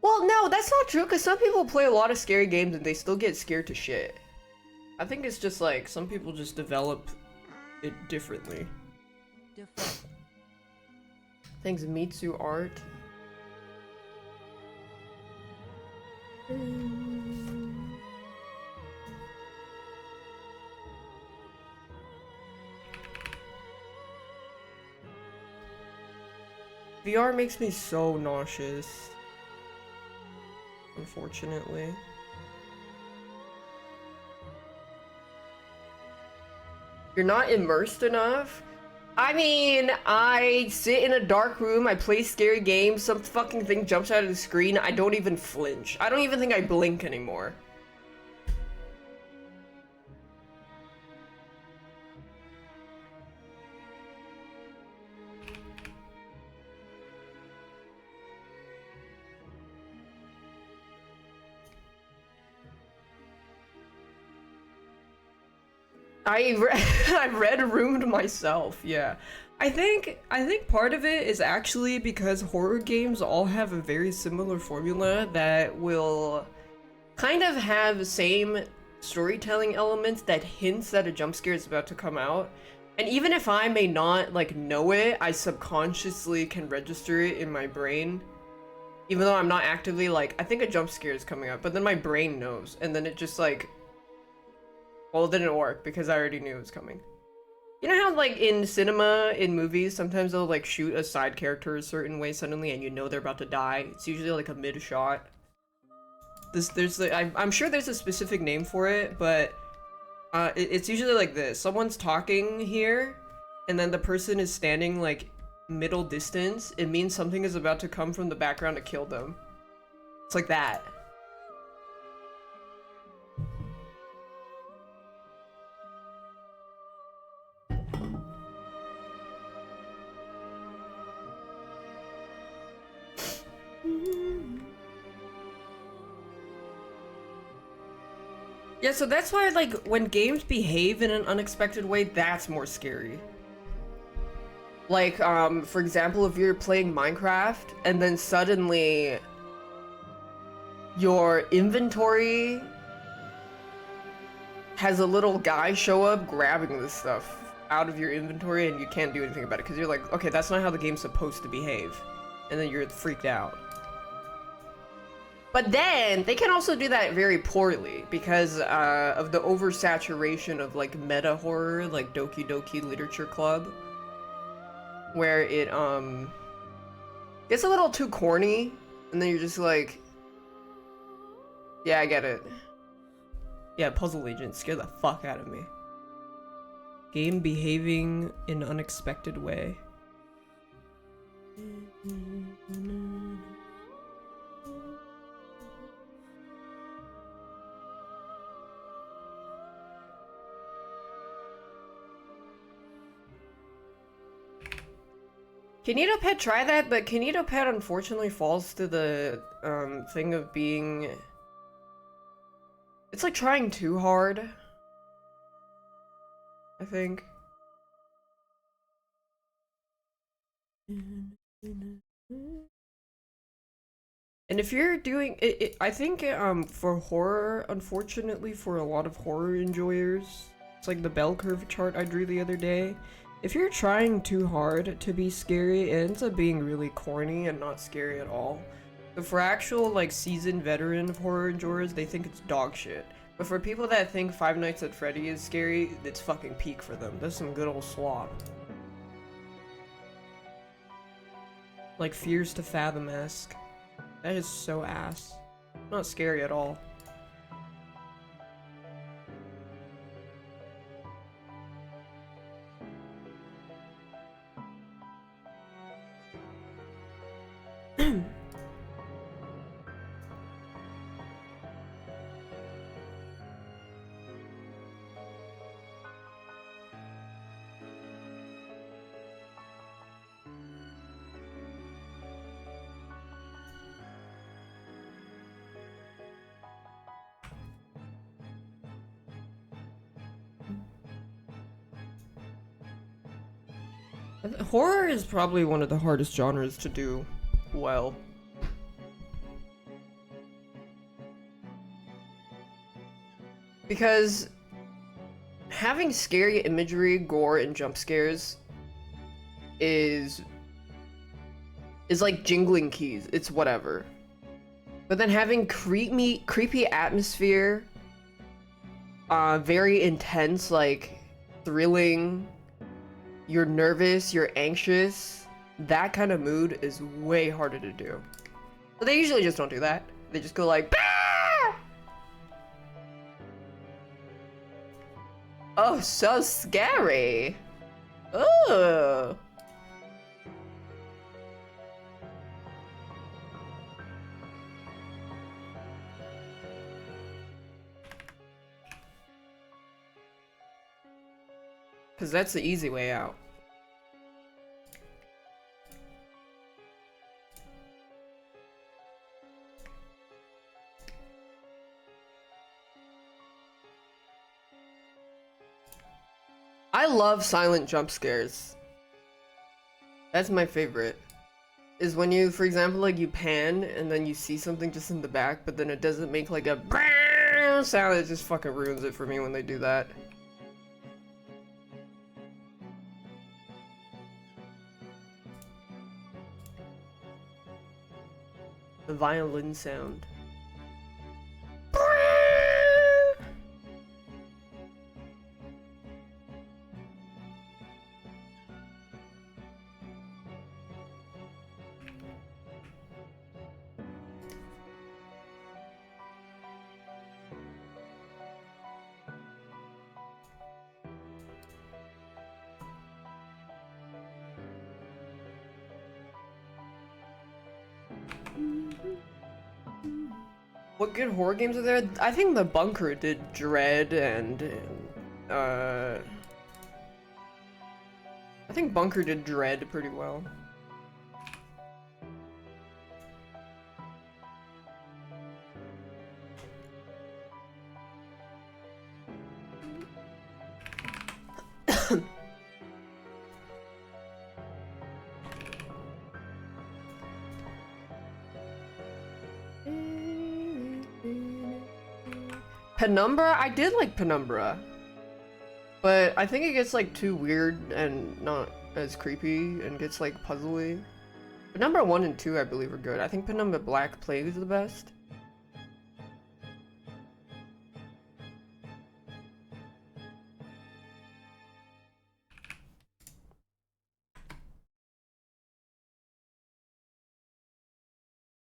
Well, no, that's not true, because some people play a lot of scary games and they still get scared to shit. I think it's just like, some people just develop it differently. Thanks, Mitsu Art. VR makes me so nauseous. Unfortunately. You're not immersed enough? I mean, I sit in a dark room, I play scary games, some fucking thing jumps out of the screen, I don't even flinch. I don't even think I blink anymore. I read Roomed myself, yeah. I think part of it is actually because horror games all have a very similar formula that will kind of have the same storytelling elements that hints that a jump scare is about to come out. And even if I may not like know it, I subconsciously can register it in my brain. Even though I'm not actively like, I think a jump scare is coming up, but then my brain knows, and then it just like, well, it didn't work because I already knew it was coming. You know how like in cinema, in movies, sometimes they'll like shoot a side character a certain way suddenly and you know they're about to die? It's usually like a mid-shot. I'm sure there's a specific name for it, but it's usually like this. Someone's talking here, and then the person is standing like middle distance. It means something is about to come from the background to kill them. It's like that. Yeah, so that's why, like, when games behave in an unexpected way, that's more scary. Like, for example, if you're playing Minecraft, and then suddenly your inventory has a little guy show up grabbing this stuff out of your inventory, and you can't do anything about it, because you're like, okay, that's not how the game's supposed to behave. And then you're freaked out. But then, they can also do that very poorly because of the oversaturation of like meta horror, like Doki Doki Literature Club, where it gets a little too corny, and then you're just like, yeah, I get it. Yeah, Puzzle Agent scared the fuck out of me. Game behaving in an unexpected way. Kinetopet try that, but Kinetopet unfortunately falls to the thing of being, it's like trying too hard, I think. And if you're doing it, I think for horror, unfortunately for a lot of horror enjoyers, it's like the bell curve chart I drew the other day. If you're trying too hard to be scary, it ends up being really corny and not scary at all. So for actual like seasoned veteran of horror enjoyers, they think it's dog shit. But for people that think Five Nights at Freddy is scary, it's fucking peak for them. That's some good old slop. Like Fears to Fathom-esque. That is so ass. Not scary at all. Horror is probably one of the hardest genres to do well. Because having scary imagery, gore, and jump scares is like jingling keys. It's whatever. But then having creepy atmosphere, very intense, like thrilling, you're nervous, you're anxious, that kind of mood is way harder to do. But they usually just don't do that. They just go like, bah! Oh, so scary. Ugh. Because that's the easy way out. love silent jump scares. That's my favorite. Is when you, for example, like you pan and then you see something just in the back, but then it doesn't make like a sound. It just fucking ruins it for me when they do that. The violin sound. What good horror games are there? I think The Bunker did Dread and I think Bunker did Dread pretty well. Penumbra? I did like Penumbra. But I think it gets like too weird and not as creepy and gets like puzzly. Penumbra 1 and 2 I believe are good. I think Penumbra Black Plague is the best.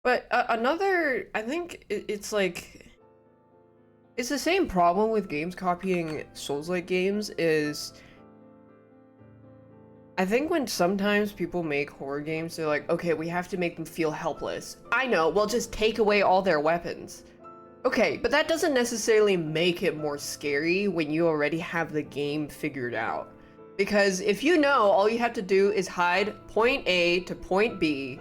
But another, I think it's like, it's the same problem with games copying Souls-like games is, I think when sometimes people make horror games, they're like, okay, we have to make them feel helpless. I know, well just take away all their weapons. Okay, but that doesn't necessarily make it more scary when you already have the game figured out. Because if you know, all you have to do is hide point A to point B,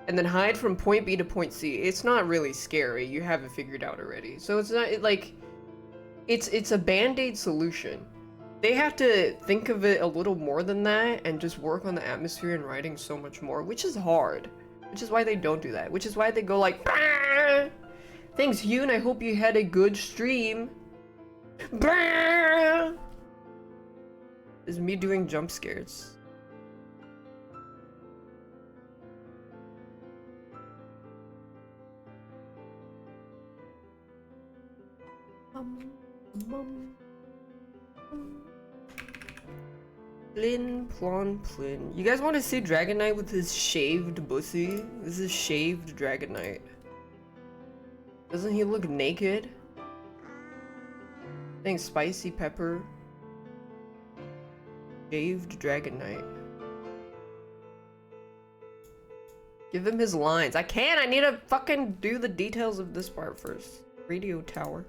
and then hide from point B to point C. It's not really scary. You have it figured out already. So it's not like it's a band-aid solution. They have to think of it a little more than that and just work on the atmosphere and writing so much more, which is hard. Which is why they don't do that. Which is why they go like, bah! Thanks, Yoon. I hope you had a good stream. Bah! This is me doing jump scares. Plin, plon, plin. You guys want to see Dragon Knight with his shaved pussy? This is shaved Dragon Knight. Doesn't he look naked? Thanks, Spicy Pepper. Shaved Dragon Knight. Give him his lines. I can't! I need to fucking do the details of this part first. Radio tower.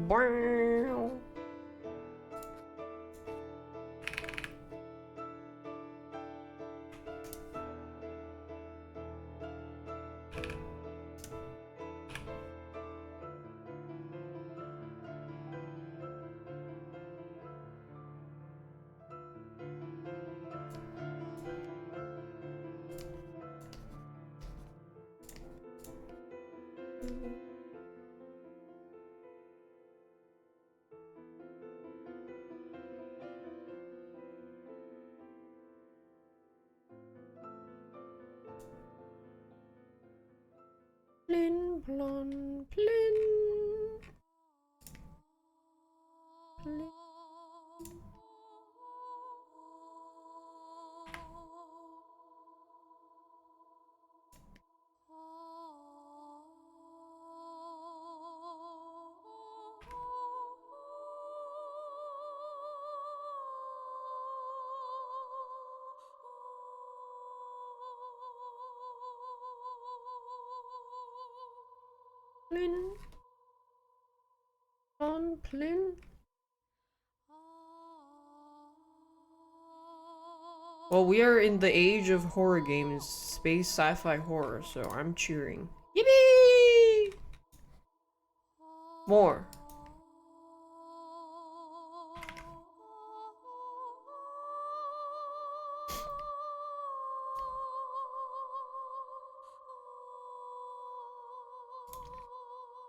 Wow. Plin, plon, plin. Plin. Plin. On plin. Well, we are in the age of horror games, space sci-fi horror, so I'm cheering. Yippee! More.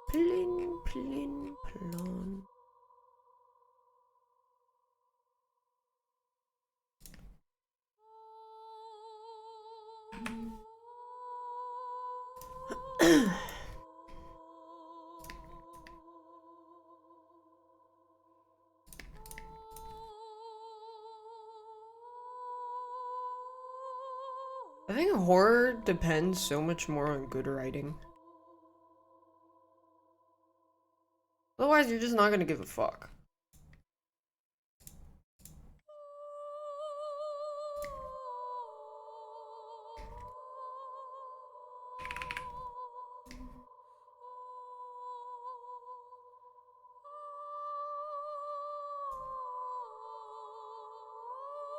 Plin, plin, plon. I think horror depends so much more on good writing. Otherwise, you're just not gonna give a fuck.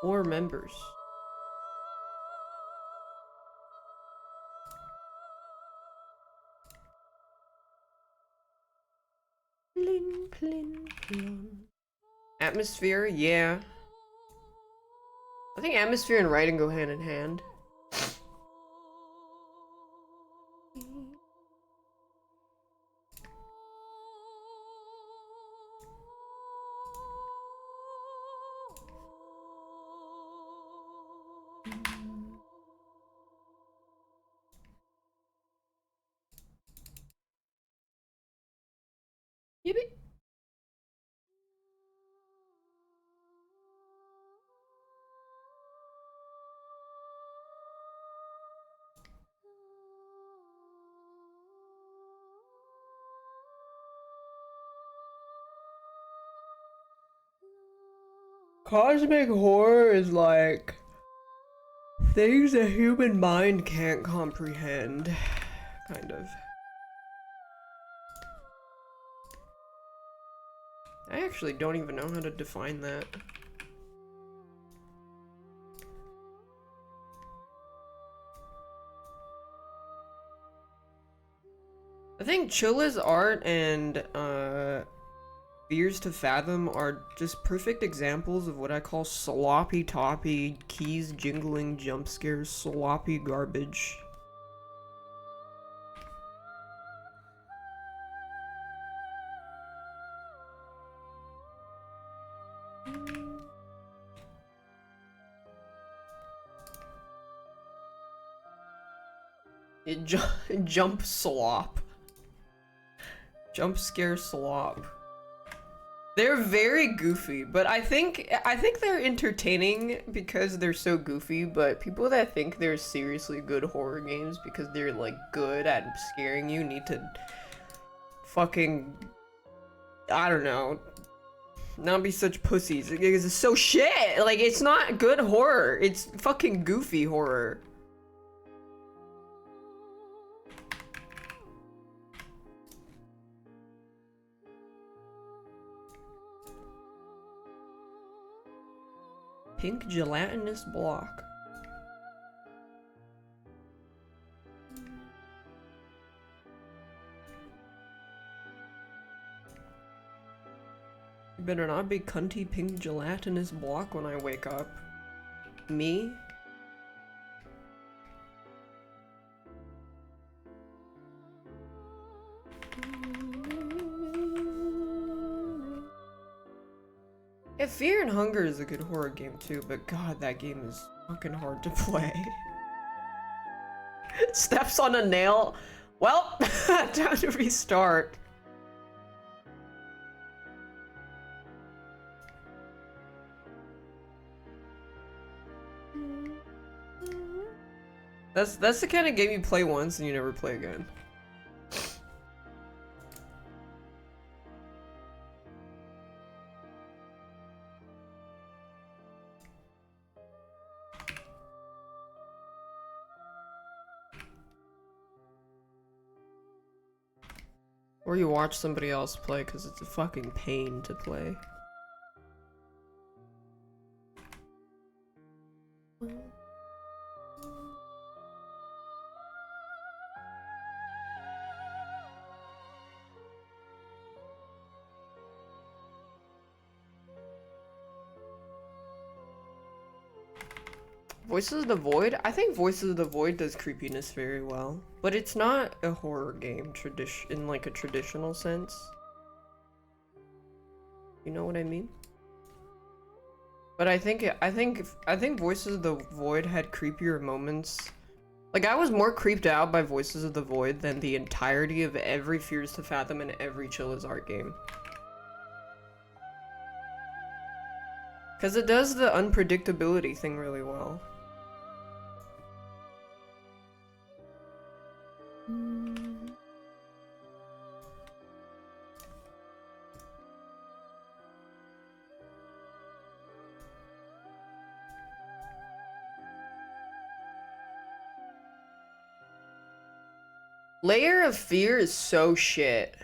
Or members. Plin, plin, plon. Atmosphere, yeah. I think atmosphere and writing go hand in hand. Yippee! Cosmic horror is like things the human mind can't comprehend, kind of. I actually don't even know how to define that. I think Chilla's art and Fears to Fathom are just perfect examples of what I call sloppy toppy, keys jingling jump scares, sloppy garbage. Jump slop. Jump scare slop. They're very goofy, but I think they're entertaining because they're so goofy, but people that think they're seriously good horror games because they're like good at scaring you need to fucking, I don't know, not be such pussies. Because it's so shit. Like, it's not good horror. It's fucking goofy horror. Pink gelatinous block. You better not be cunty pink gelatinous block when I wake up. Me? Yeah, Fear and Hunger is a good horror game too, but god, that game is fucking hard to play. Steps on a nail. Well, time to restart. That's the kind of game you play once and you never play again. Or you watch somebody else play because it's a fucking pain to play. Voices of the Void? I think Voices of the Void does creepiness very well. But it's not a horror game in like a traditional sense. You know what I mean? But I think Voices of the Void had creepier moments. Like, I was more creeped out by Voices of the Void than the entirety of every Fears to Fathom and every Chilla's art game. Because it does the unpredictability thing really well. Layer of Fear is so shit.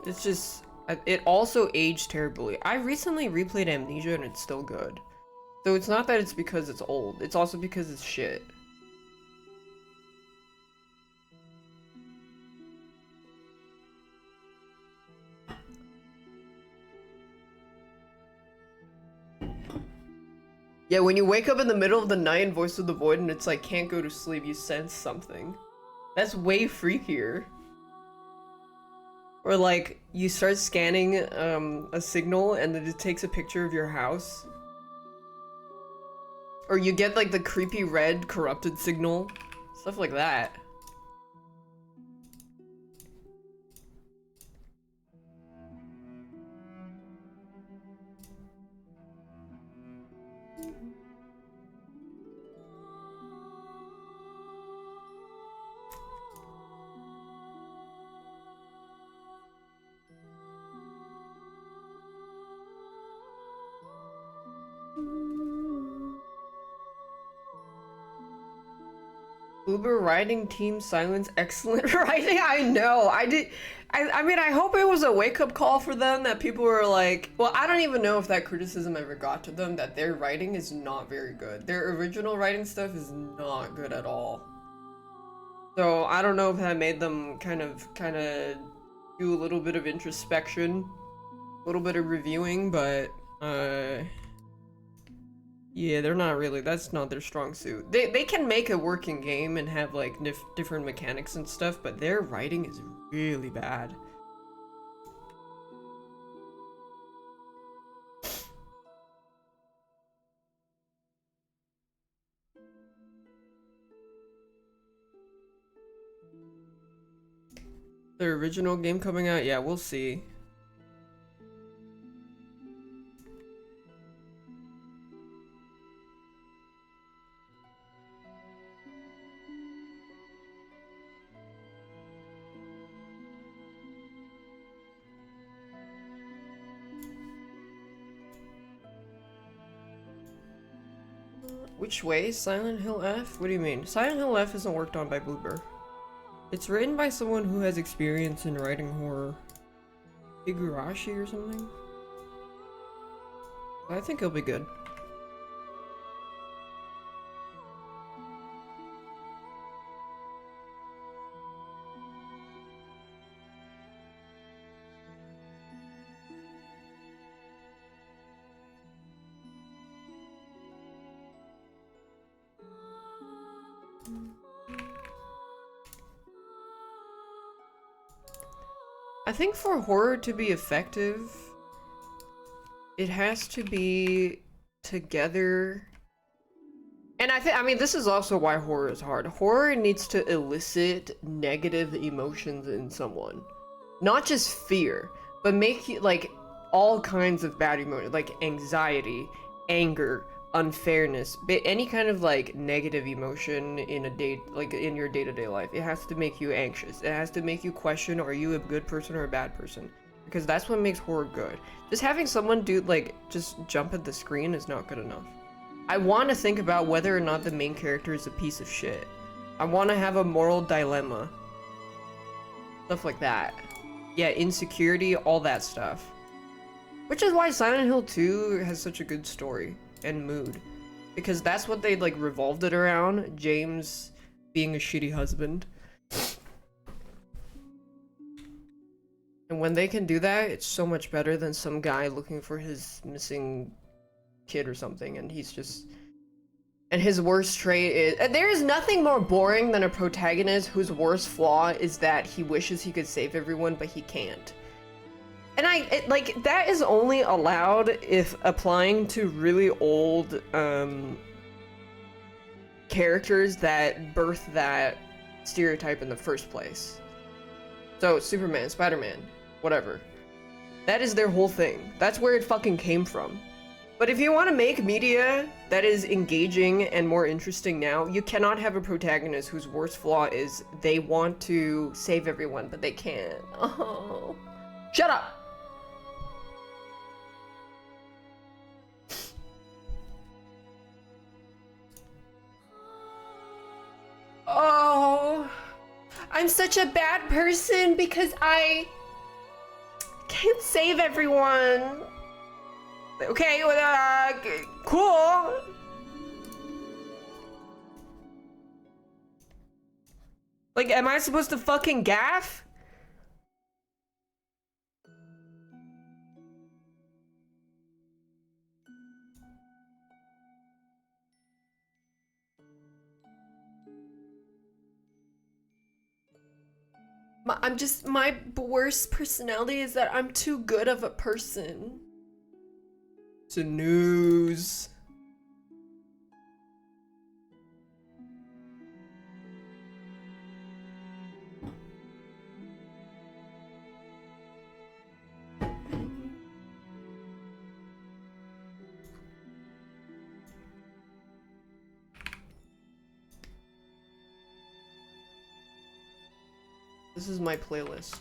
It's just, it also aged terribly. I recently replayed Amnesia and it's still good. So it's not that it's because it's old, it's also because it's shit. Yeah, when you wake up in the middle of the night in Voice of the Void and it's like, can't go to sleep, you sense something. That's way freakier. Or like, you start scanning a signal and then it takes a picture of your house. Or you get like the creepy red corrupted signal. Stuff like that. Uber writing team silence, excellent writing. I know. I mean, I hope it was a wake-up call for them that people were like, well, I don't even know if that criticism ever got to them, that their writing is not very good. Their original writing stuff is not good at all. So I don't know if that made them kind of do a little bit of introspection, a little bit of reviewing, but yeah, they're not really, that's not their strong suit. They can make a working game and have like different mechanics and stuff, but their writing is really bad. Their original game coming out, yeah, we'll see. Which way? Silent Hill F? What do you mean? Silent Hill F isn't worked on by Bloober. It's written by someone who has experience in writing horror. Higurashi or something? I think it'll be good. I think for horror to be effective, it has to be together. And I mean, this is also why horror is hard. Horror needs to elicit negative emotions in someone. Not just fear, but make you, like, all kinds of bad emotions, like anxiety, anger, unfairness, any kind of like negative emotion in a day, like in your day-to-day life. It has to make you anxious. It has to make you question, are you a good person or a bad person? Because that's what makes horror good. Just having someone do like just jump at the screen is not good enough. I want to think about whether or not the main character is a piece of shit. I want to have a moral dilemma. Stuff like that. Yeah, insecurity, all that stuff. Which is why Silent Hill 2 has such a good story and mood. Because that's what they like revolved it around. James being a shitty husband. And when they can do that, it's so much better than some guy looking for his missing kid or something, and he's just... And his worst trait is... There is nothing more boring than a protagonist whose worst flaw is that he wishes he could save everyone, but he can't. And like, that is only allowed if applying to really old, characters that birth that stereotype in the first place. So, Superman, Spider-Man, whatever. That is their whole thing. That's where it fucking came from. But if you want to make media that is engaging and more interesting now, you cannot have a protagonist whose worst flaw is they want to save everyone, but they can't. Oh. Shut up! Oh. I'm such a bad person because I can't save everyone. Okay, well, cool. Like, am I supposed to fucking gaff? My worst personality is that I'm too good of a person. Snooze. This is my playlist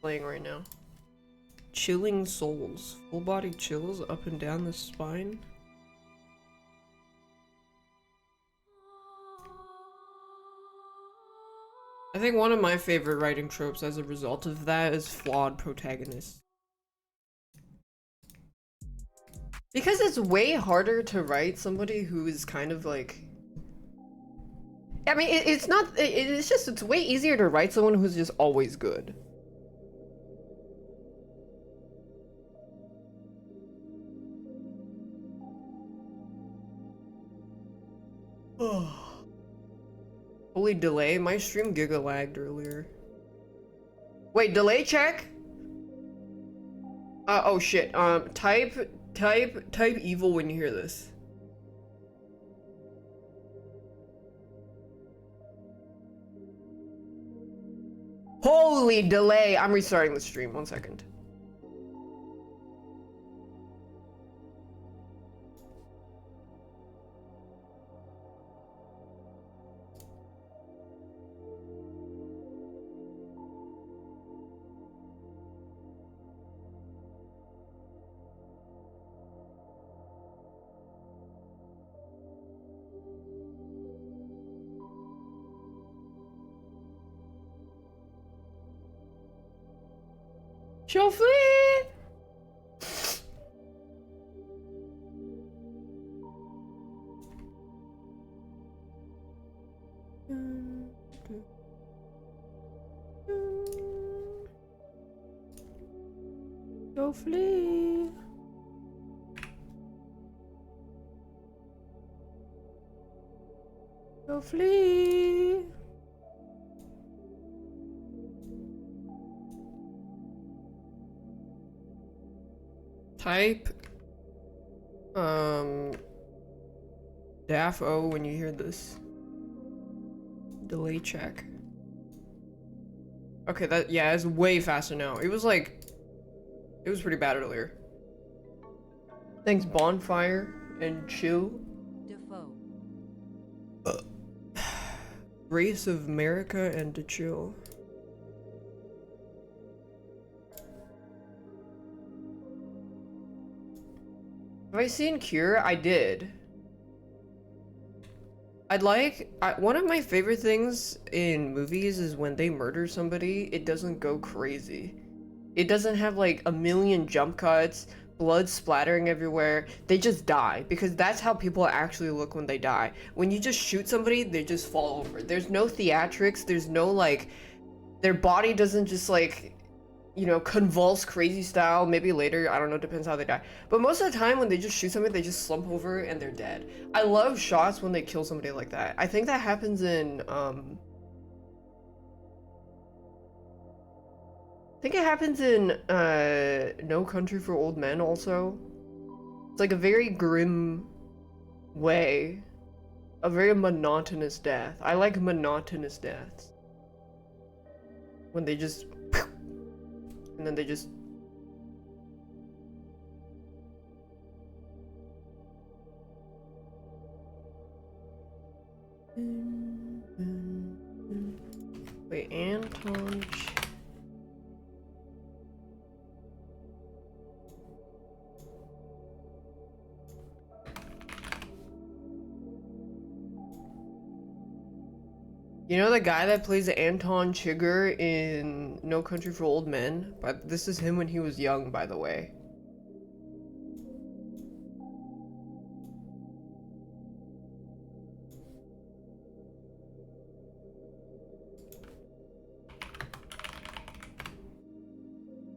playing right now. Chilling souls. Full body chills up and down the spine. I think one of my favorite writing tropes as a result of that is flawed protagonists. Because it's way harder to write somebody who is kind of like... I mean, it's not... It's just, it's way easier to write someone who's just always good. Holy delay, my stream giga lagged earlier. Wait, delay check? Oh shit, type evil when you hear this. Holy delay, I'm restarting the stream, 1 second. She'll flee! She'll flee! She'll flee! Type daph O when you hear this. Delay check. Okay, that, yeah, it's way faster now. It was like It was pretty bad earlier. Thanks, Bonfire and Chill. Defoe. Race of America and to Chill. Have I seen Cure? I did. One of my favorite things in movies is when they murder somebody, it doesn't go crazy. It doesn't have like a million jump cuts, blood splattering everywhere. They just die, because that's how people actually look when they die. When you just shoot somebody, they just fall over. There's no theatrics, there's no like, their body doesn't just like, you know, convulse crazy style. Maybe later, I don't know, depends how they die. But most of the time when they just shoot somebody, they just slump over and they're dead. I love shots when they kill somebody like that. I think that happens in, I think it happens in, No Country for Old Men also. It's like a very grim way. A very monotonous death. I like monotonous deaths. When they just... and then they just... Wait, Anton... You know the guy that plays Anton Chigurh in No Country for Old Men? But this is him when he was young, by the way.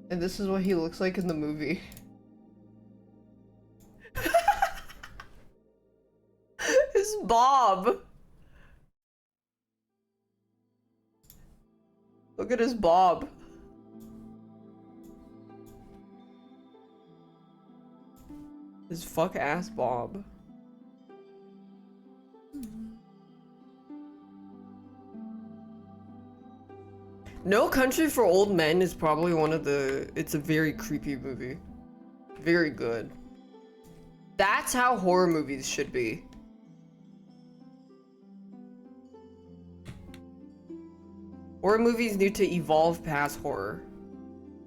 And this is what he looks like in the movie. It's Bob! Look at his bob. His fuck ass bob. No Country for Old Men is probably one of the... It's a very creepy movie. Very good. That's how horror movies should be. Horror movies need to evolve past horror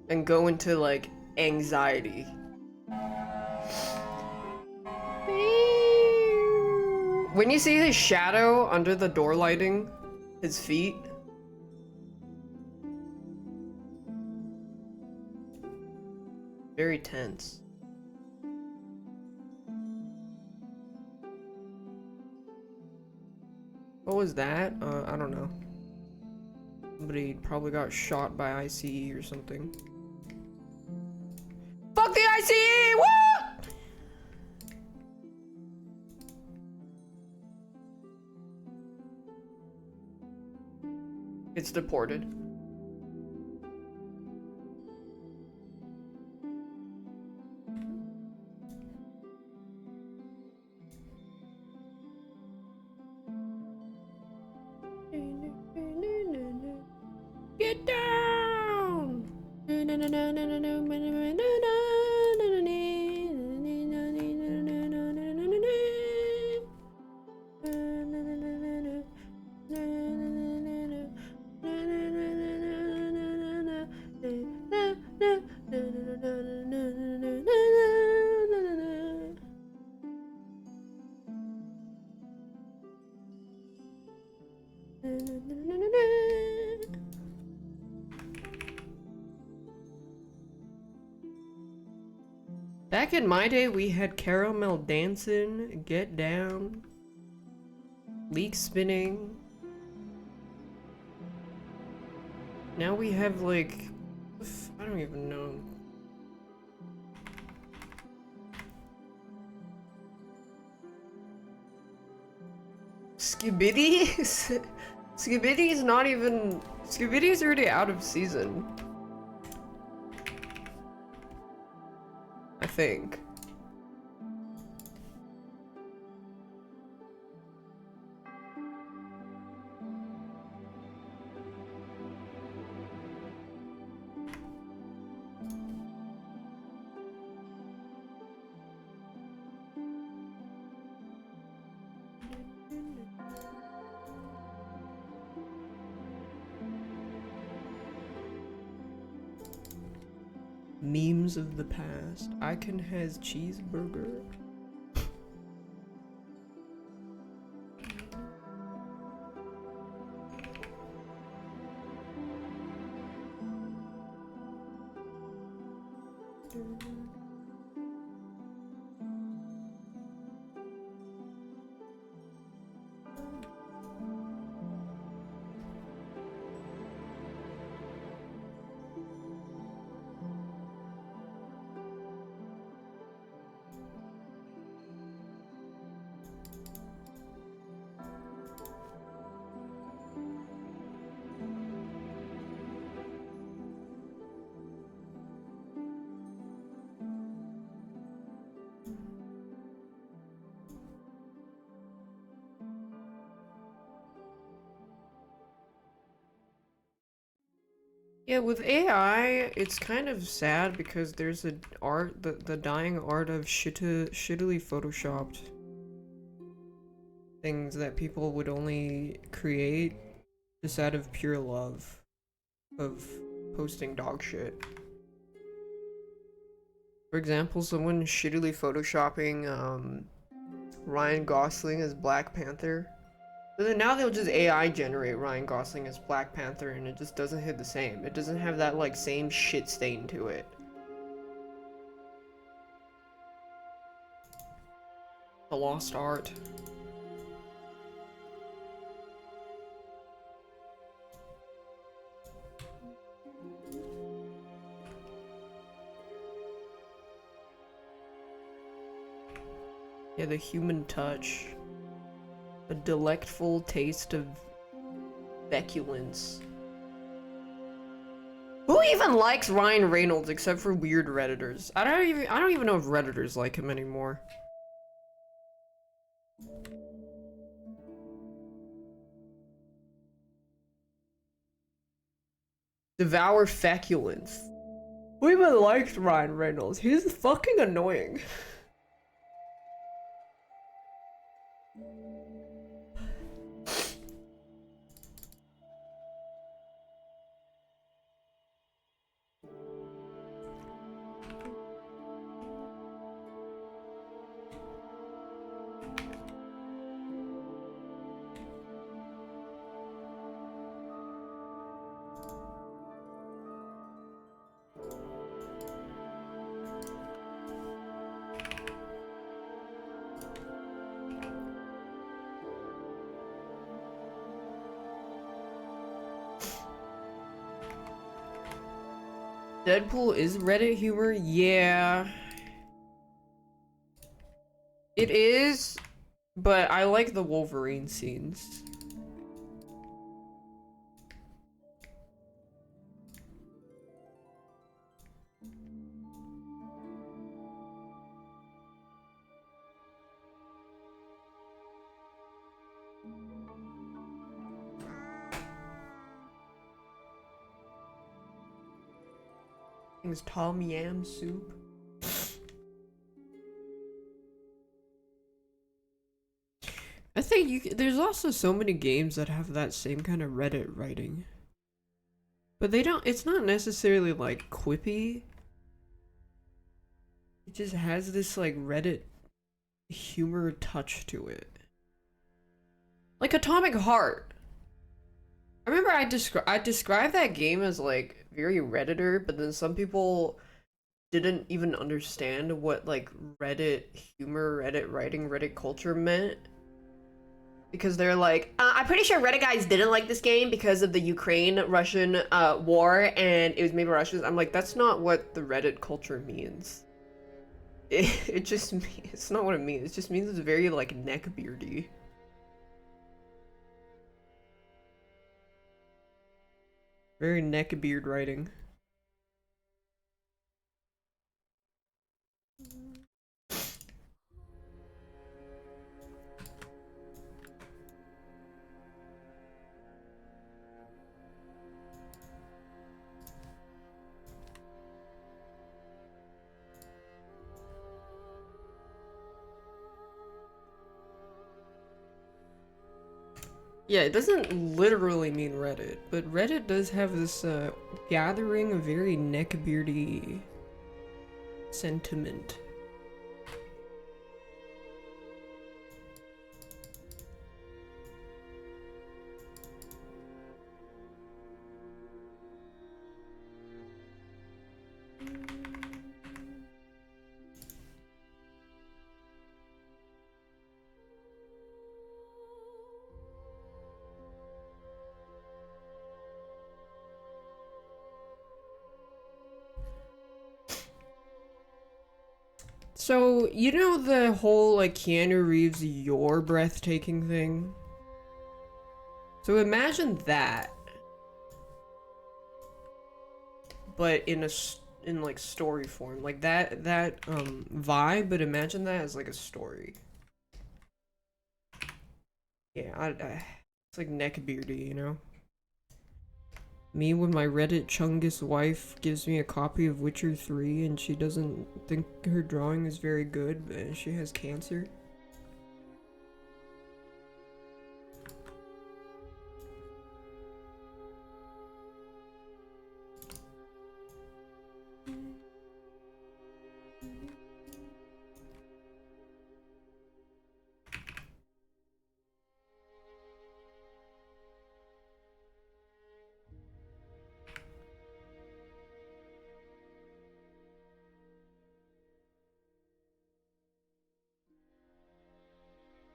and go into like anxiety. When you see his shadow under the door lighting, his feet. Very tense. What was that? I don't know. Somebody probably got shot by ICE or something. Fuck the ICE! What? It's deported. Get down! Back in my day, we had caramel dancing, get down, leak spinning. Now we have like, I don't even know. Skibidi? Skibidi is not even, Skibidi is already out of season. I think. Memes of the past. Icon has cheeseburger. Yeah, with AI, it's kind of sad because there's a art, the dying art of shittily photoshopped things that people would only create just out of pure love of posting dog shit. For example, someone shittily photoshopping Ryan Gosling as Black Panther. But then now they'll just AI generate Ryan Gosling as Black Panther and it just doesn't hit the same. It doesn't have that like same shit stain to it. The lost art. Yeah, the human touch. A delectful taste of feculence. Who even likes Ryan Reynolds except for weird Redditors? I don't even know if Redditors like him anymore. Devour feculence. Who even likes Ryan Reynolds? He's fucking annoying. Deadpool is Reddit humor? Yeah. It is, but I like the Wolverine scenes. Things Tom Yam soup. I think there's also so many games that have that same kind of Reddit writing. But they don't, it's not necessarily like quippy. It just has this like Reddit humor touch to it. Like Atomic Heart. I remember I described that game as like very Redditor, but then some people didn't even understand what like Reddit humor, Reddit writing, Reddit culture meant. Because they're like, I'm pretty sure Reddit guys didn't like this game because of the Ukraine-Russian war and it was made by Russians. I'm like, that's not what the Reddit culture means. It just, it's not what it means. It just means it's very like neckbeardy. Very neckbeard writing. Yeah, it doesn't literally mean Reddit, but Reddit does have this gathering of very neckbeardy sentiment. So, you know the whole, like, Keanu Reeves, you're breathtaking thing? So imagine that, but in like story form, like that vibe, but imagine that as like a story. Yeah, it's like neckbeardy, you know? Me when my Reddit Chungus wife gives me a copy of Witcher 3 and she doesn't think her drawing is very good, but she has cancer.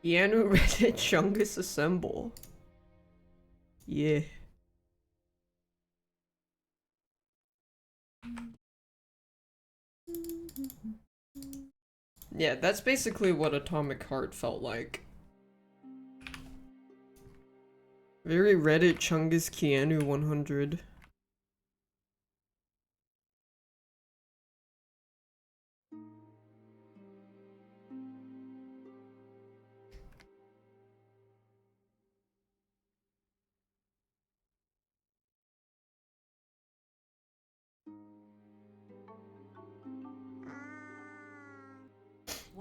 Keanu Reddit Chungus assemble. Yeah. Yeah, that's basically what Atomic Heart felt like. Very Reddit Chungus Keanu 100.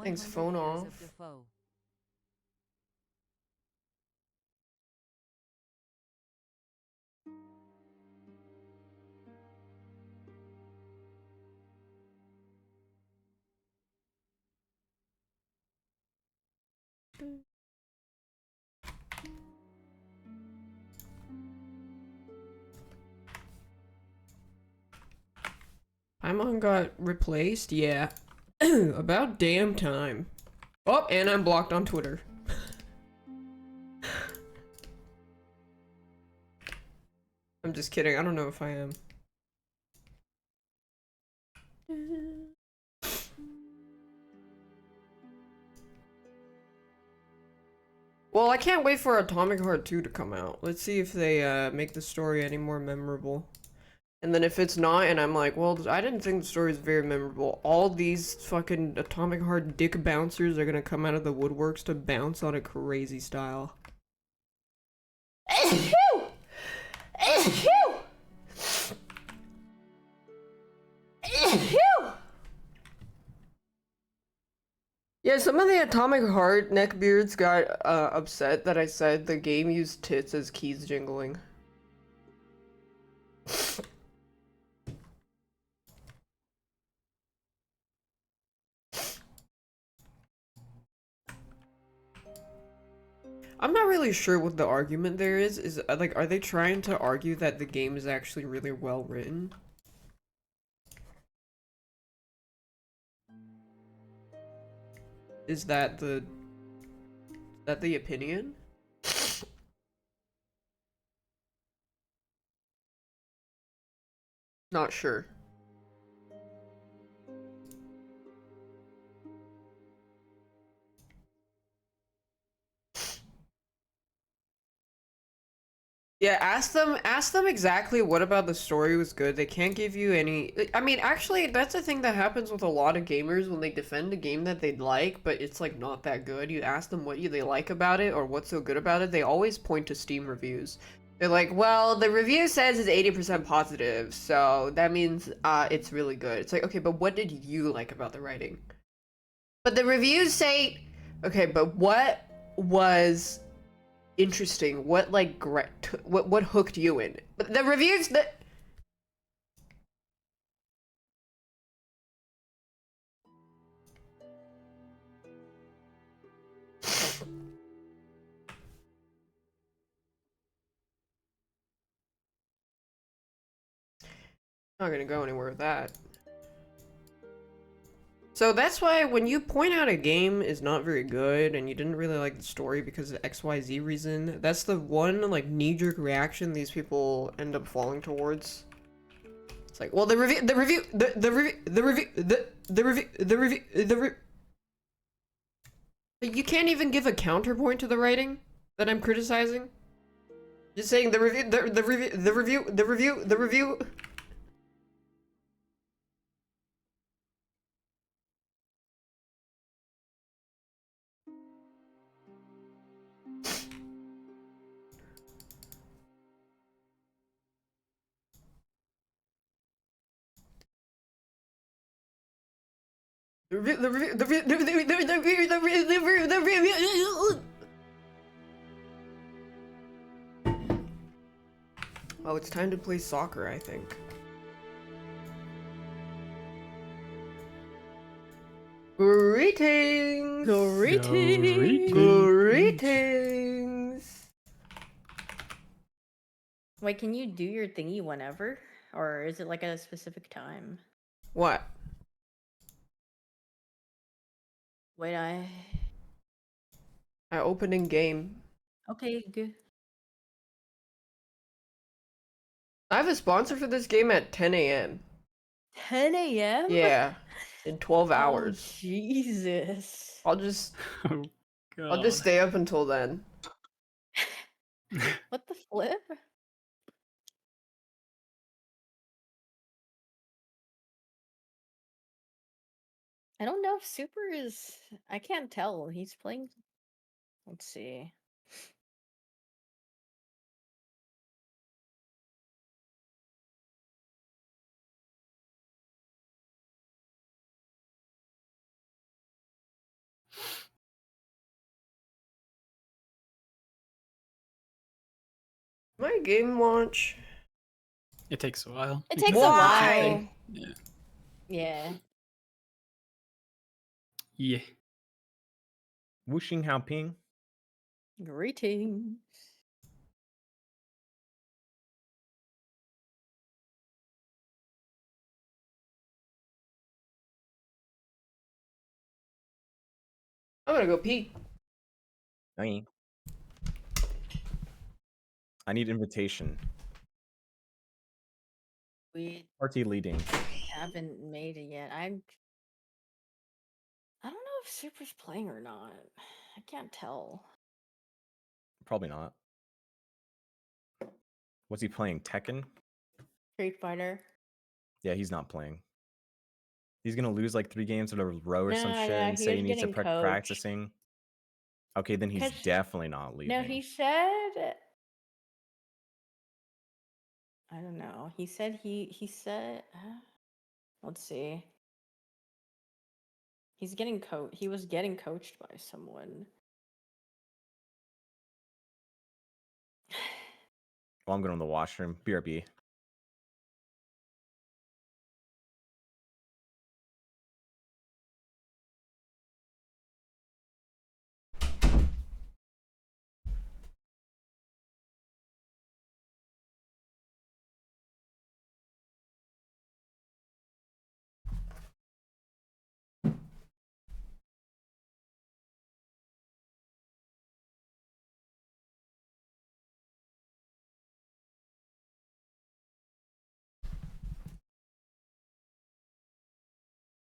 Thanks, 100 phone years off. of Defoe. Paimon got replaced? Yeah. About damn time. Oh, and I'm blocked on Twitter. I'm just kidding, I don't know if I am. Well, I can't wait for Atomic Heart 2 to come out. Let's see if they make the story any more memorable. And then if it's not, and I'm like, well, I didn't think the story is very memorable, all these fucking Atomic Heart dick bouncers are gonna come out of the woodworks to bounce on a crazy style. Yeah, some of the Atomic Heart neckbeards got upset that I said the game used tits as keys jingling. I'm not really sure what the argument there is. Is like, are they trying to argue that the game is actually really well written? Is that the opinion? Not sure. Yeah, ask them exactly what about the story was good. They can't give you any. I mean, actually, that's a thing that happens with a lot of gamers when they defend a game that they'd like, but it's like not that good. You ask them what they like about it or what's so good about it, they always point to Steam reviews. They're like, well, the review says it's 80% positive, so that means it's really good. It's like, okay, but what did you like about the writing? But the reviews say, okay, but what was interesting? What like what hooked you in? But the reviews that. Not gonna go anywhere with that. So that's why when you point out a game is not very good and you didn't really like the story because of XYZ reason, that's the one like knee-jerk reaction these people end up falling towards. It's like, well, the review. You can't even give a counterpoint to the writing that I'm criticizing. Just saying the review. Oh, it's time to play soccer, I think. Greetings! Greetings! Wait, can you do your thingy whenever? Or is it like at a specific time? What? Wait, I open in game. Okay, good. I have a sponsor for this game at 10 a.m. 10 a.m.? Yeah. In 12 hours. Oh, Jesus. I'll just Oh, God. I'll just stay up until then. What the flip? I don't know if Super is... I can't tell. He's playing... Let's see. My game launch. It takes a while. It takes a Why? while. Yeah. Yeah. Yeah. Wuxing Hao Ping. Greetings. I'm gonna go pee. I need invitation. We Party leading. haven't made it yet. I don't know if Super's playing or not. I can't tell. Probably not. What's he playing? Tekken? Street Fighter. Yeah, he's not playing. He's gonna lose like 3 games in a row or some No, shit no, and he say was he needs to getting coached. practicing. Okay, then he's 'Cause- definitely not leaving. No, he said. I don't know. He said he said. Let's see. He's getting He was getting coached by someone. Well, I'm going to the washroom. BRB.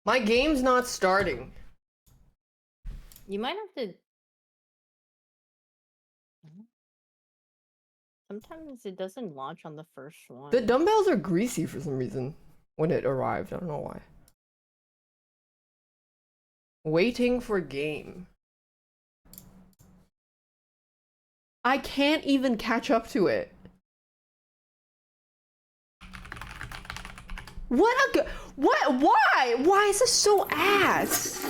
My game's not starting. You might have to. Sometimes it doesn't launch on the first one. The dumbbells are greasy for some reason when it arrived. I don't know why. Waiting for game. I can't even catch up to it. What a what? Why? Why is this so ass?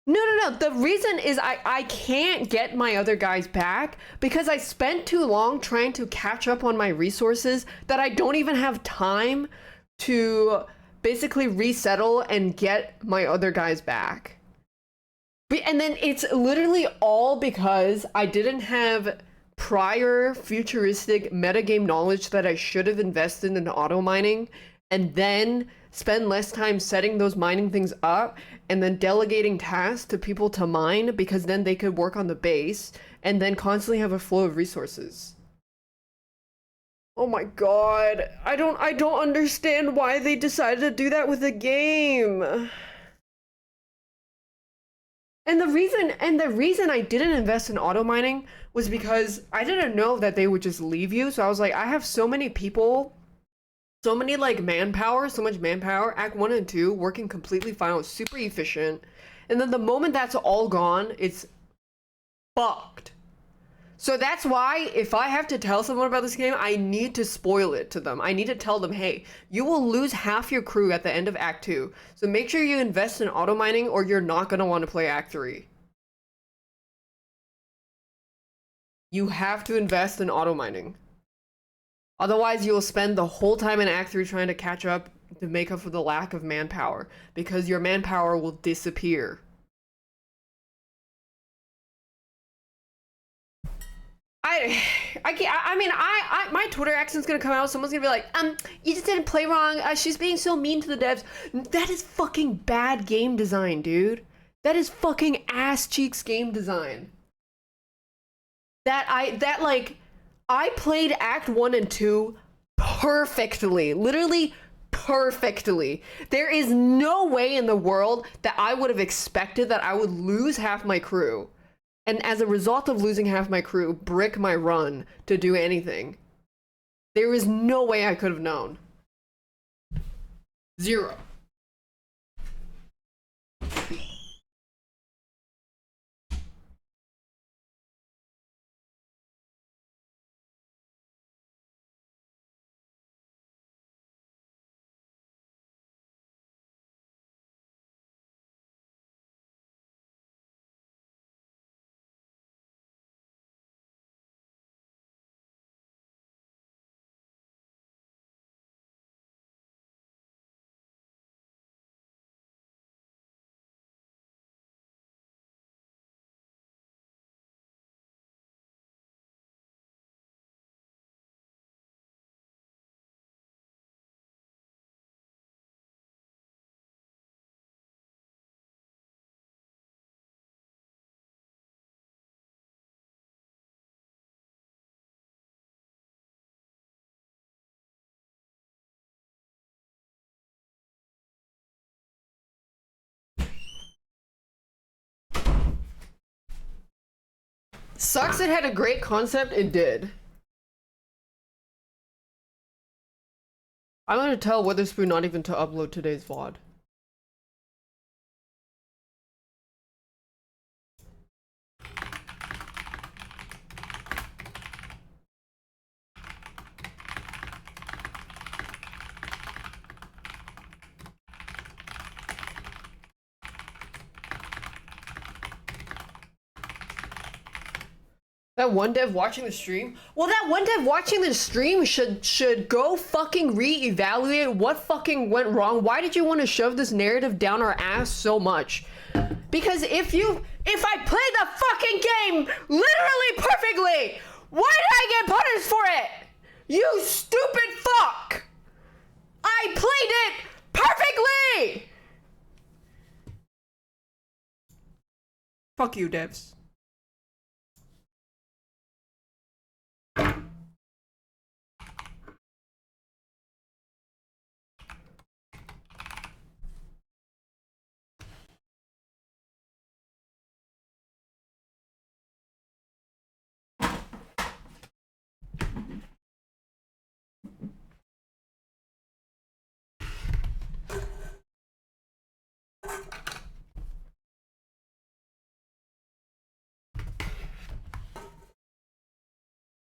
No, no, no. The reason is I can't get my other guys back because I spent too long trying to catch up on my resources that I don't even have time to basically resettle and get my other guys back. And then it's literally all because I didn't have prior futuristic metagame knowledge that I should have invested in auto mining, and then spend less time setting those mining things up and then delegating tasks to people to mine, because then they could work on the base and then constantly have a flow of resources. Oh my god, I don't understand why they decided to do that with the game. And the reason I didn't invest in auto mining was because I didn't know that they would just leave you. So I was like, I have so many people, so many like manpower, so much manpower, Act 1 and 2, working completely fine, it was super efficient. And then the moment that's all gone, it's fucked. So that's why if I have to tell someone about this game, I need to spoil it to them. I need to tell them, hey, you will lose half your crew at the end of Act 2. So make sure you invest in auto mining or you're not going to want to play Act 3. You have to invest in auto mining. Otherwise, you'll spend the whole time in Act 3 trying to catch up to make up for the lack of manpower, because your manpower will disappear. My Twitter accent's gonna come out. Someone's gonna be like, you just didn't play wrong. She's being so mean to the devs. That is fucking bad game design, dude. That is fucking ass cheeks game design. I played Act 1 and 2 perfectly, literally perfectly. There is no way in the world that I would have expected that I would lose half my crew. And as a result of losing half my crew, brick my run to do anything. There is no way I could have known. Zero. Sucks it had a great concept, it did. I'm gonna tell Witherspoon not even to upload today's VOD. That one dev watching the stream? Well, that one dev watching the stream should go fucking reevaluate what fucking went wrong. Why did you want to shove this narrative down our ass so much? Because if I played the fucking game literally perfectly, why did I get punished for it? You stupid fuck! I played it perfectly! Fuck you, devs.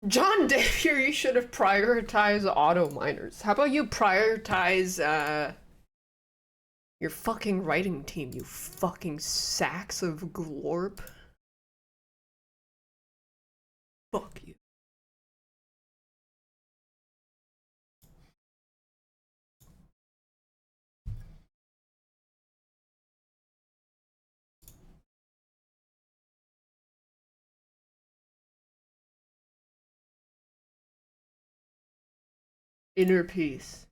John Deere, you should have prioritized auto miners. How about you prioritize Your fucking writing team, you fucking sacks of glorp. Fuck you. Inner peace.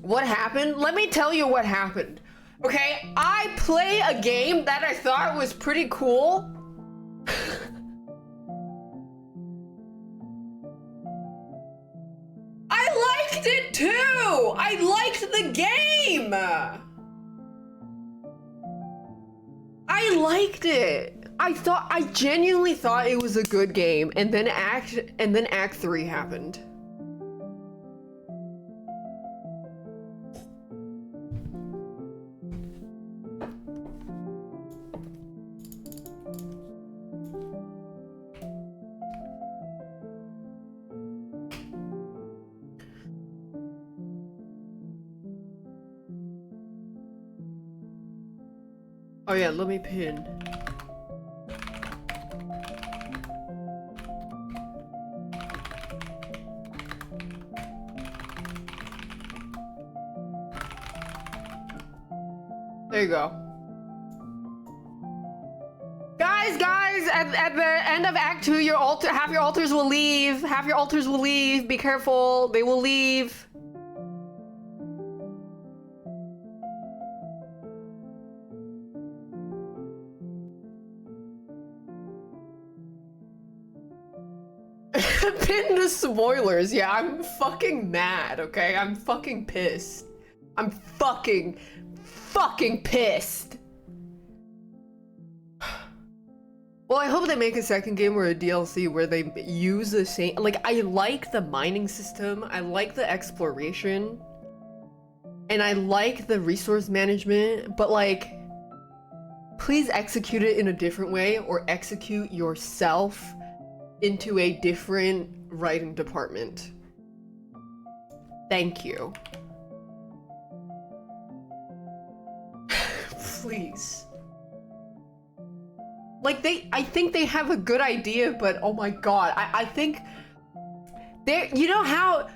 What happened? Let me tell you what happened. Okay, I play a game that I thought was pretty cool. I liked it too! I liked the game! I liked it. I genuinely thought it was a good game, and then Act 3 happened. Oh yeah, let me pin. There you go. Guys, at the end of Act 2, half your altars will leave. Half your altars will leave. Be careful, they will leave. Pin the spoilers. Yeah, I'm fucking mad, okay? I'm fucking pissed. I'm fucking pissed. Well, I hope they make a second game or a DLC where they use the same, like, I like the mining system, I like the exploration, and I like the resource management, but like, please execute it in a different way, or execute yourself into a different writing department. Thank you. Please. Like, I think they have a good idea, but oh my god, I think you know how,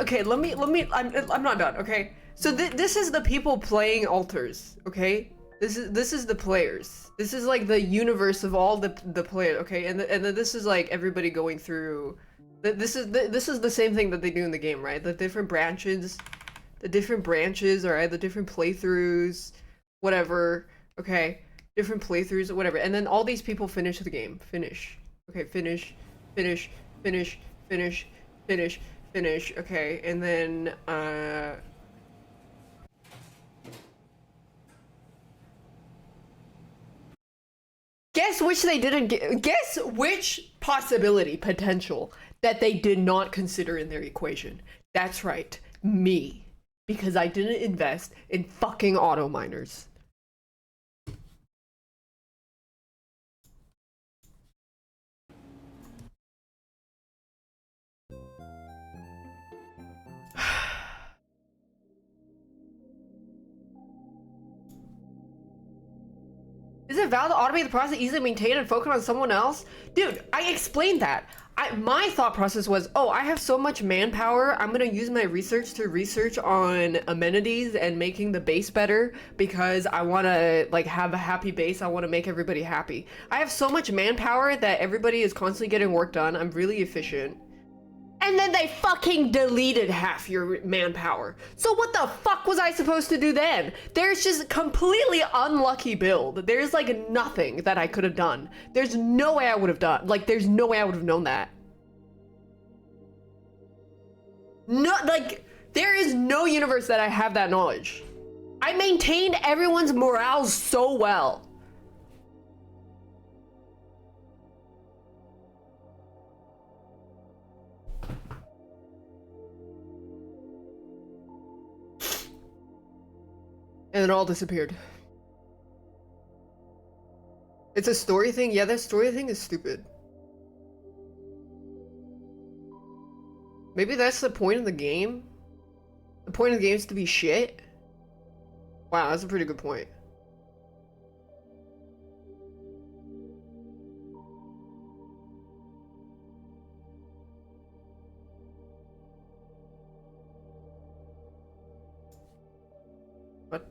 okay, I'm not done, okay? So this is the people playing altars, okay? This is the players. This is like the universe of all the players, okay? And then this is like everybody going through, this is the same thing that they do in the game, right? The different branches, all right? The different playthroughs, whatever, okay? Different playthroughs, whatever, and then all these people finish the game. Finish. Okay, finish, okay, and then, guess which they didn't get, guess which potential that they did not consider in their equation. That's right, me. Because I didn't invest in fucking auto miners. Is it valid to automate the process, easily maintain and focus on someone else? Dude, I explained that. My thought process was, oh, I have so much manpower, I'm gonna use my research to research on amenities and making the base better because I wanna like have a happy base, I wanna make everybody happy. I have so much manpower that everybody is constantly getting work done, I'm really efficient. And then they fucking deleted half your manpower. So what the fuck was I supposed to do then? There's just completely unlucky build. There's like nothing that I could have done. There's no way I would have done, like there's no way I would have known that. No, like there is no universe that I have that knowledge. I maintained everyone's morale so well. And it all disappeared. It's a story thing? Yeah, that story thing is stupid. Maybe that's the point of the game? The point of the game is to be shit? Wow, that's a pretty good point. What?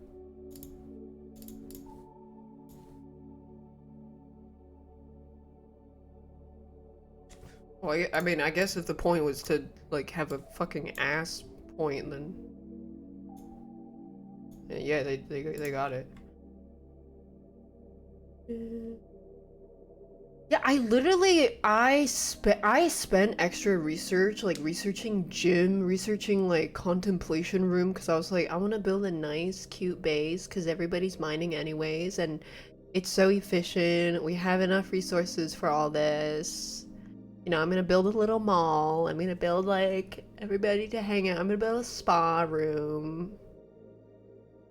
Well, I mean, I guess if the point was to, like, have a fucking ass point, then... Yeah, they got it. Yeah, I spent extra research, like, researching gym, researching, like, contemplation room, because I was like, I want to build a nice, cute base, because everybody's mining anyways, and it's so efficient, we have enough resources for all this. You know, I'm gonna build a little mall, I'm gonna build, like, everybody to hang out, I'm gonna build a spa room.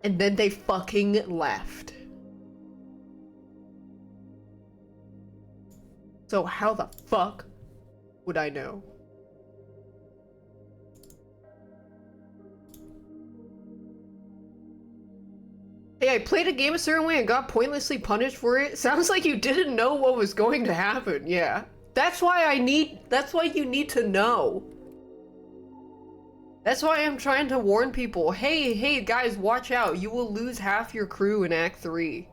And then they fucking left. So how the fuck would I know? Hey, I played a game a certain way and got pointlessly punished for it. Sounds like you didn't know what was going to happen. Yeah. That's why you need to know. That's why I'm trying to warn people. Hey, guys, watch out. You will lose half your crew in Act 3.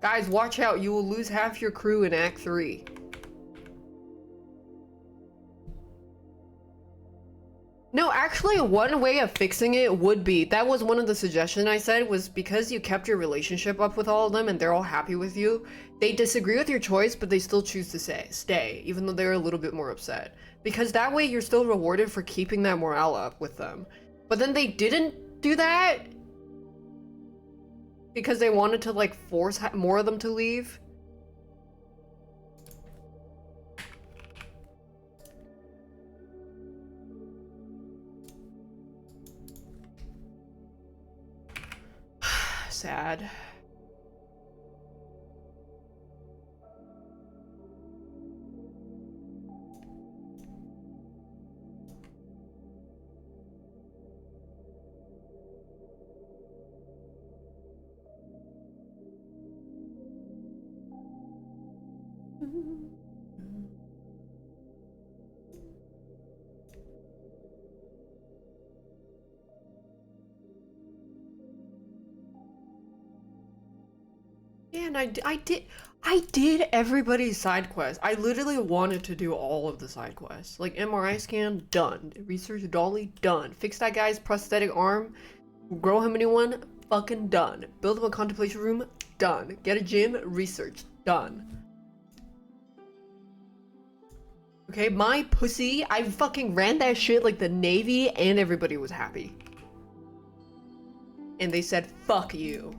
Guys, watch out. You will lose half your crew in Act 3. No, actually, one way of fixing it would be, that was one of the suggestions I said, was because you kept your relationship up with all of them and they're all happy with you, they disagree with your choice, but they still choose to stay, even though they're a little bit more upset. Because that way you're still rewarded for keeping that morale up with them. But then they didn't do that because they wanted to, like, force more of them to leave. Sad. Yeah, and I did everybody's side quest. I literally wanted to do all of the side quests. Like, MRI scan, done. Research Dolly, done. Fix that guy's prosthetic arm, grow him a new one, fucking done. Build him a contemplation room, done. Get a gym, research, done. Okay, my pussy, I fucking ran that shit like the Navy and everybody was happy. And they said, fuck you.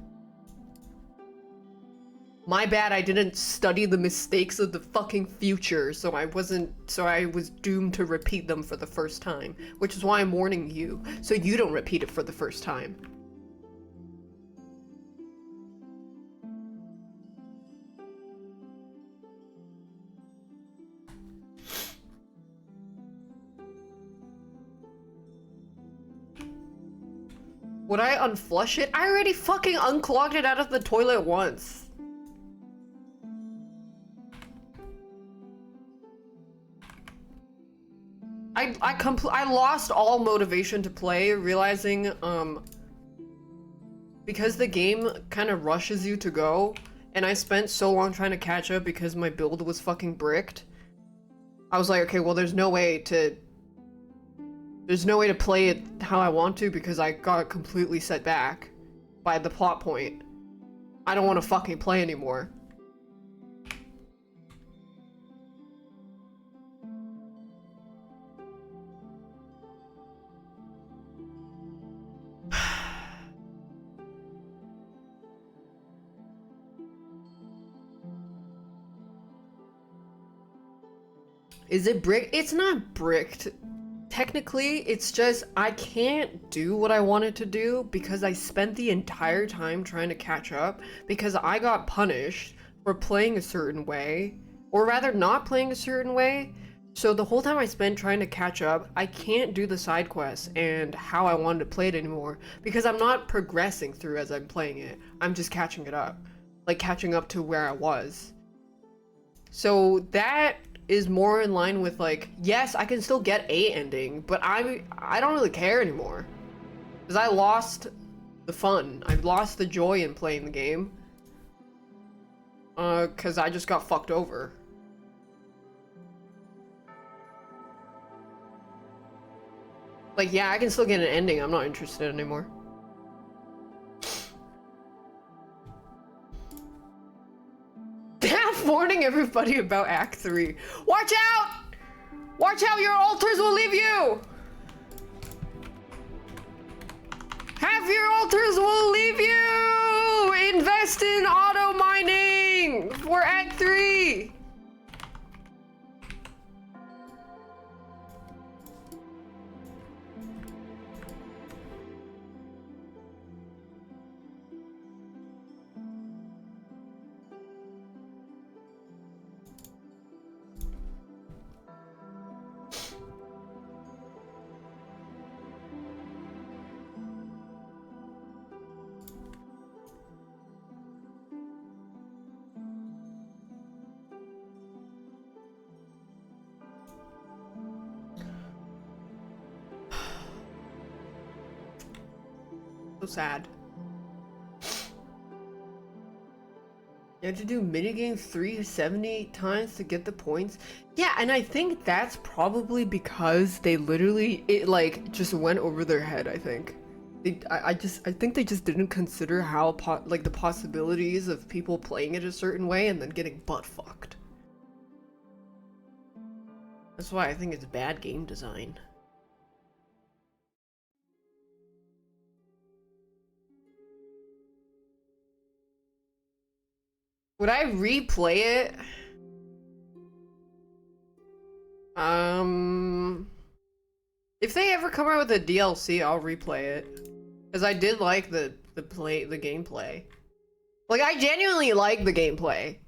My bad, I didn't study the mistakes of the fucking future, so I was doomed to repeat them for the first time. Which is why I'm warning you, so you don't repeat it for the first time. Would I unflush it? I already fucking unclogged it out of the toilet once. I lost all motivation to play, realizing, because the game kind of rushes you to go, and I spent so long trying to catch up because my build was fucking bricked. I was like, okay, well, there's no way to play it how I want to because I got completely set back by the plot point. I don't want to fucking play anymore. Is it brick? It's not bricked. technically, it's just I can't do what I wanted to do because I spent the entire time trying to catch up because I got punished for playing a certain way, or rather not playing a certain way. So the whole time I spent trying to catch up, I can't do the side quests and how I wanted to play it anymore because I'm not progressing through as I'm playing it. I'm just catching it up, like catching up to where I was. So that is more in line with like, yes, I can still get a ending, but I don't really care anymore. Because I lost the fun. I've lost the joy in playing the game. Because I just got fucked over. Like, yeah, I can still get an ending. I'm not interested anymore. Daph warning everybody about Act 3. Watch out! Watch out, your altars will leave you! Half your altars will leave you! Invest in auto mining for Act 3! So sad. You have to do minigame 370 times to get the points. Yeah, and I think that's probably because they literally, it like just went over their head, I think. I think they just didn't consider how like the possibilities of people playing it a certain way and then getting butt fucked. That's why I think it's bad game design. Would I replay it? If they ever come out with a DLC, I'll replay it. Cause I did like the gameplay. Like, I genuinely like the gameplay.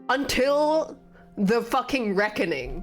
Until the fucking reckoning.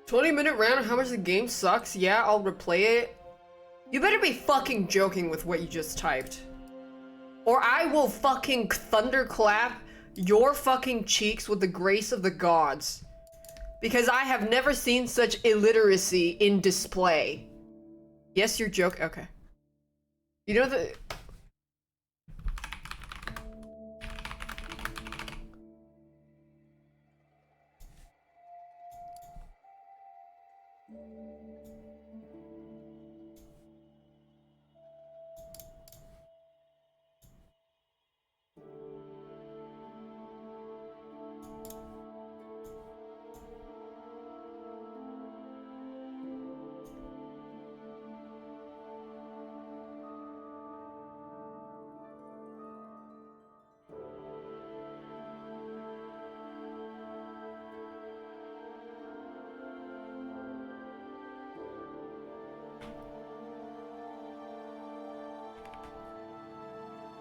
$20-minute round of how much the game sucks? Yeah, I'll replay it. You better be fucking joking with what you just typed. Or I will fucking thunderclap your fucking cheeks with the grace of the gods. Because I have never seen such illiteracy in display. Yes, you're joking. Okay. You know the...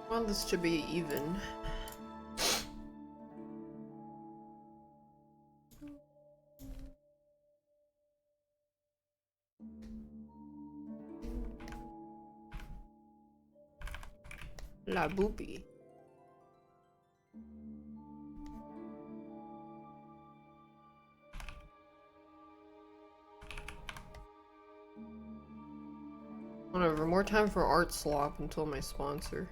I want this to be even. La boopy. Whatever, more time for art slop until my sponsor.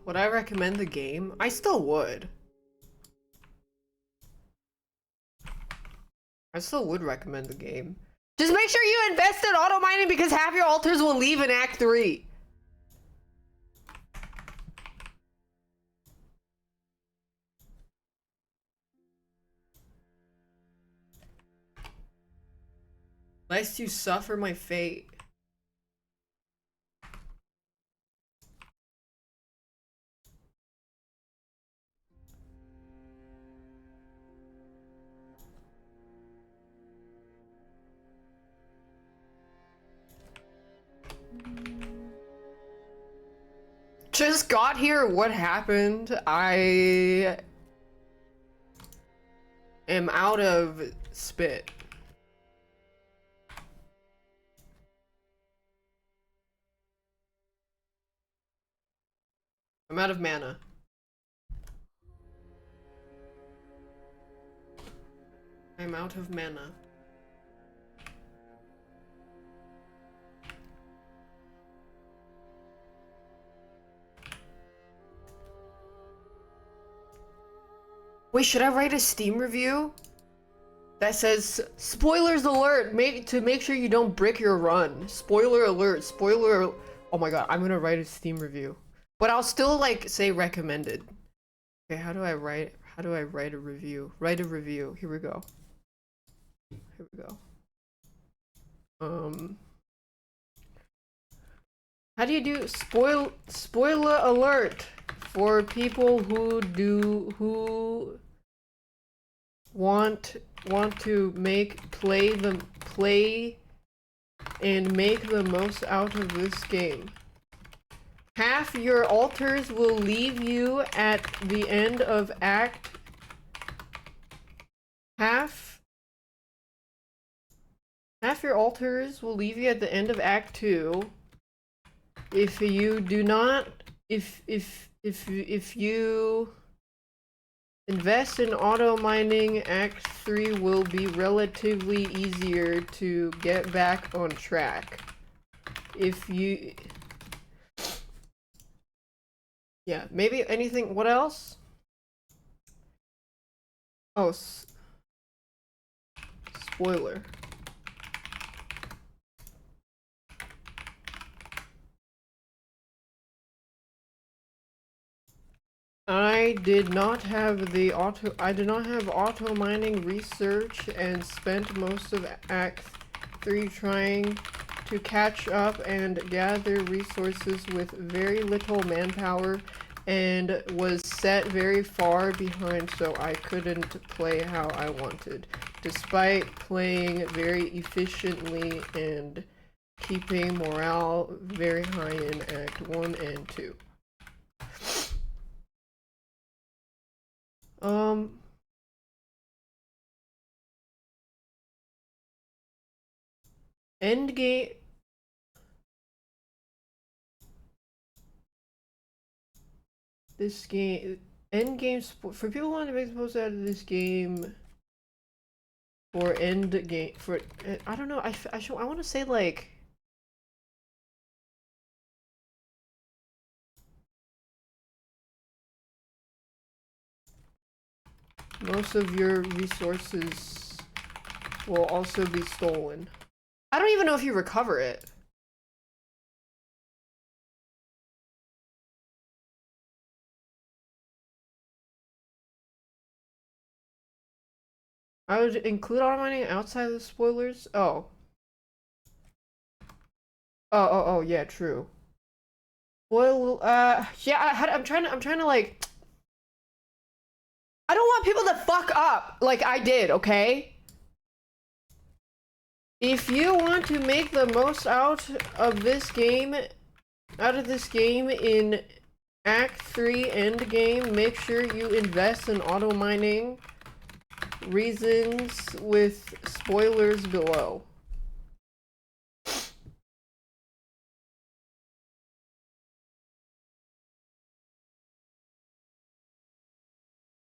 Would I recommend the game? I still would. I still would recommend the game. Just make sure you invest in auto mining because half your altars will leave in Act 3. Lest you suffer my fate. Just got here. What happened? I am out of spit. I'm out of mana. I'm out of mana. Wait, should I write a Steam review that says spoilers alert, to make sure you don't brick your run? Spoiler alert, oh my god, I'm gonna write a Steam review. But I'll still like say recommended. Okay, how do I write a review? Write a review. Here we go. Here we go. How do you do spoiler alert for people who want to play and make the most out of this game. Half your altars will leave you at the end of half your altars will leave you at the end of Act 2. If you do not if you invest in auto mining, Act 3 will be relatively easier to get back on track. If you... Yeah, maybe anything... What else? Oh, spoiler. I did not have auto mining research and spent most of Act 3 trying to catch up and gather resources with very little manpower and was set very far behind, so I couldn't play how I wanted, despite playing very efficiently and keeping morale very high in Act 1 and 2. Endgame. This game, endgame for people who want to make the most out of this game. For endgame, for I don't know. I want to say like. Most of your resources will also be stolen. I don't even know if you recover it. I would include auto mining outside of the spoilers. Oh. Oh, yeah, true. Well, yeah, I'm trying to like... I don't want people to fuck up like I did, okay? If you want to make the most out of this game in Act 3 endgame, make sure you invest in auto mining. Reasons with spoilers below.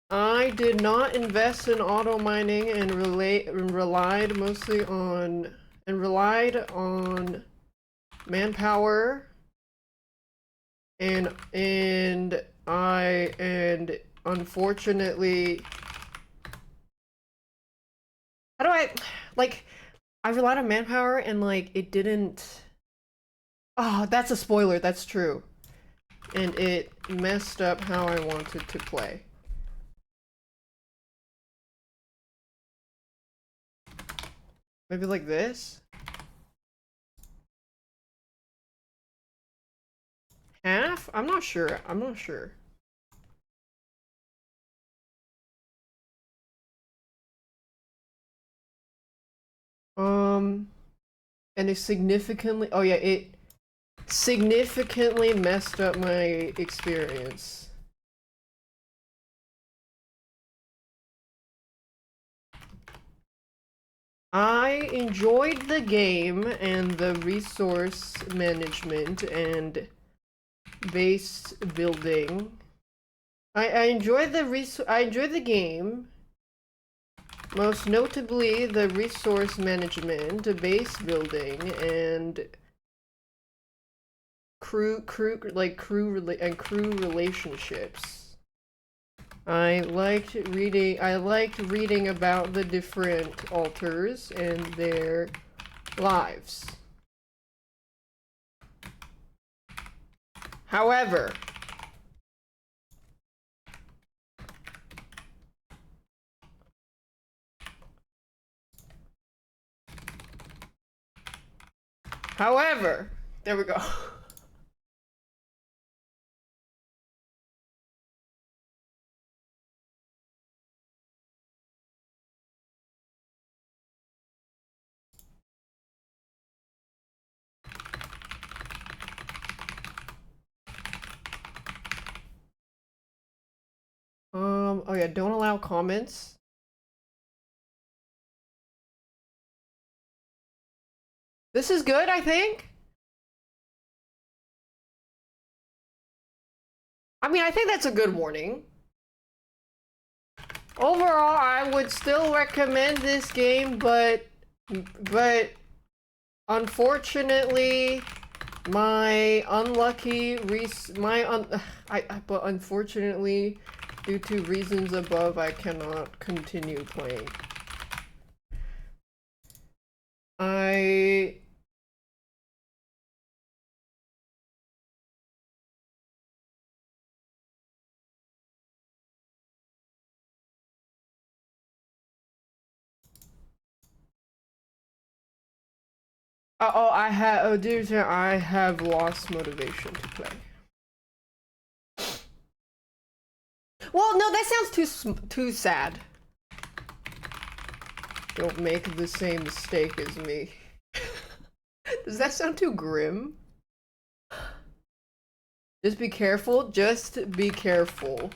I did not invest in auto mining and relied on manpower and unfortunately, how do I, like, I relied on manpower and like it didn't. Oh, that's a spoiler. That's true. And it messed up how I wanted to play. Maybe like this? Half? I'm not sure. I'm not sure. And it significantly, oh yeah, it significantly messed up my experience. I enjoyed the game and the resource management and base building. I enjoyed I enjoyed the game. Most notably the resource management, base building, and crew relationships. I liked reading about the different alters and their lives. However, there we go. Oh yeah, don't allow comments. This is good, I think. I mean, I think that's a good warning. Overall, I would still recommend this game, but unfortunately, my unlucky but unfortunately, due to reasons above, I cannot continue playing. I have lost motivation to play. Well, no, that sounds too sad. Don't make the same mistake as me. Does that sound too grim? Just be careful. Just be careful.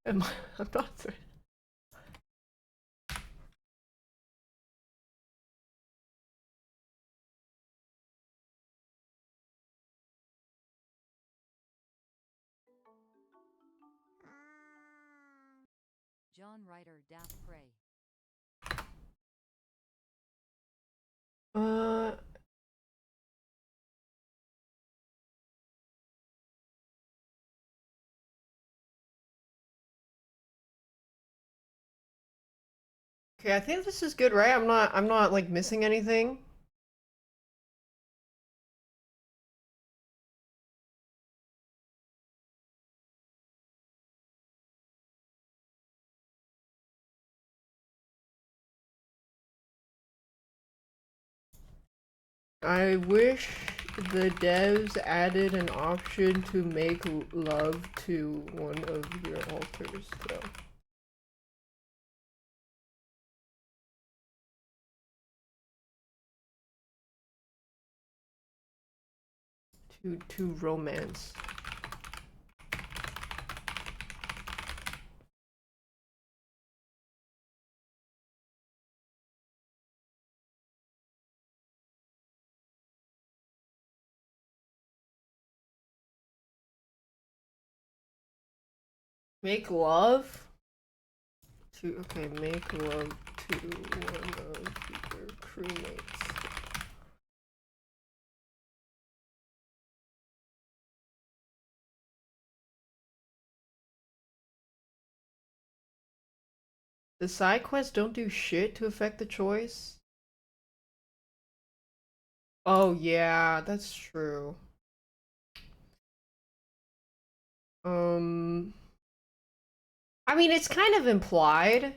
I'm not sorry. John Ryder Daph Prey. Okay, I think this is good, right? I'm not like missing anything. I wish the devs added an option to make love to one of your alters, though. To romance. Make love to, okay, make love to one of your crewmates. The side quests don't do shit to affect the choice. Oh yeah, that's true. I mean, it's kind of implied.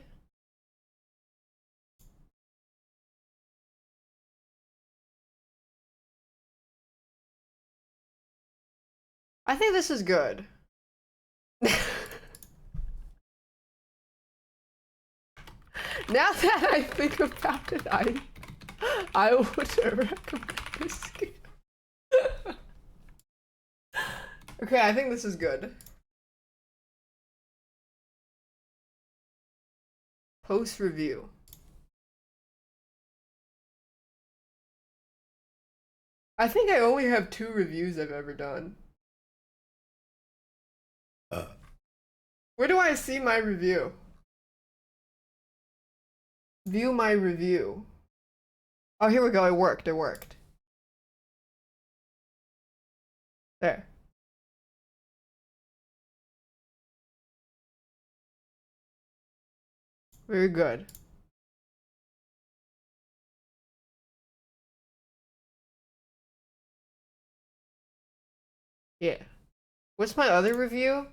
I think this is good. Now that I think about it, I would recommend this game. Okay, I think this is good. Post review. I think I only have 2 reviews I've ever done. Where do I see my review? View my review. Oh, here we go. It worked. It worked. There. Very good. Yeah. What's my other review?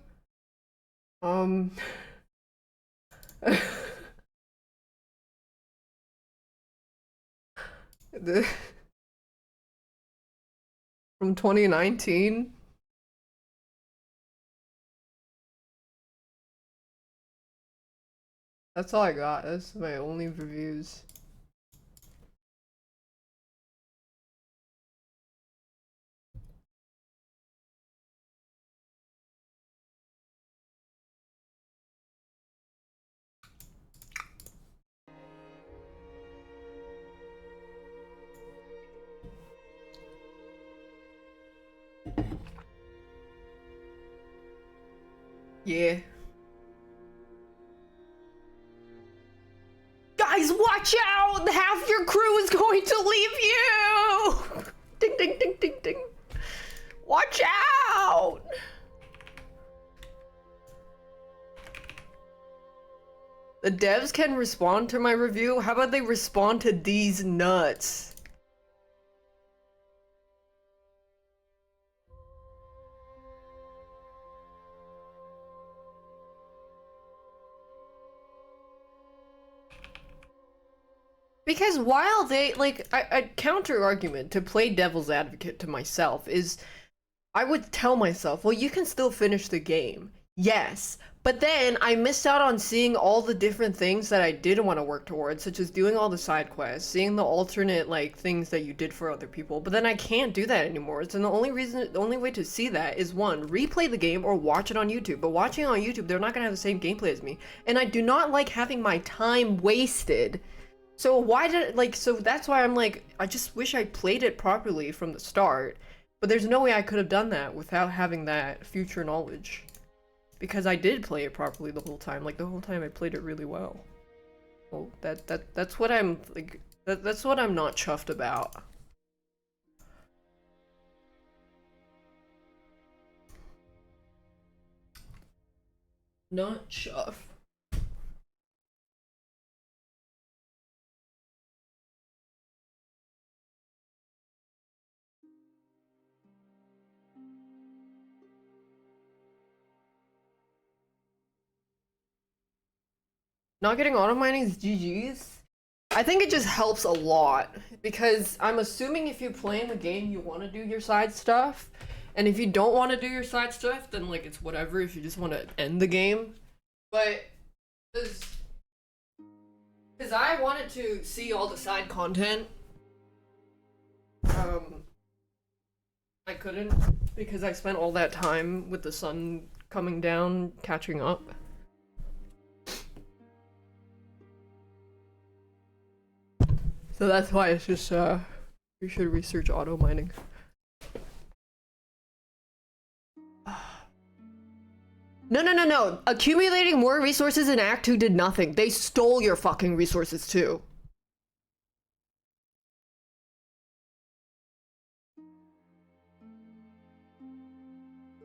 The from 2019. That's all I got. That's my only reviews. Yeah. Guys, watch out! Half your crew is going to leave you! Ding, ding, ding, ding, ding. Watch out! The devs can respond to my review. How about they respond to these nuts? Because while they, like, a counter argument to play devil's advocate to myself is, I would tell myself, well, you can still finish the game. Yes. But then I missed out on seeing all the different things that I did want to work towards, such as doing all the side quests, seeing the alternate, like, things that you did for other people. But then I can't do that anymore. So the only way to see that is, one, replay the game or watch it on YouTube. But watching it on YouTube, they're not gonna have the same gameplay as me. And I do not like having my time wasted. So why did, like, so that's why I'm like, I just wish I played it properly from the start. But there's no way I could have done that without having that future knowledge. Because I did play it properly the whole time. Like, the whole time I played it really well. Well, that's what I'm, like, that's what I'm not chuffed about. Not chuffed. Not getting auto mining is GG's. I think it just helps a lot because I'm assuming if you play in the game, you want to do your side stuff, and if you don't want to do your side stuff, then like it's whatever. If you just want to end the game, but because I wanted to see all the side content, I couldn't because I spent all that time with the sun coming down, catching up. So that's why it's just, you should research auto mining. No, no, no, no. Accumulating more resources in Act 2 did nothing. They stole your fucking resources too.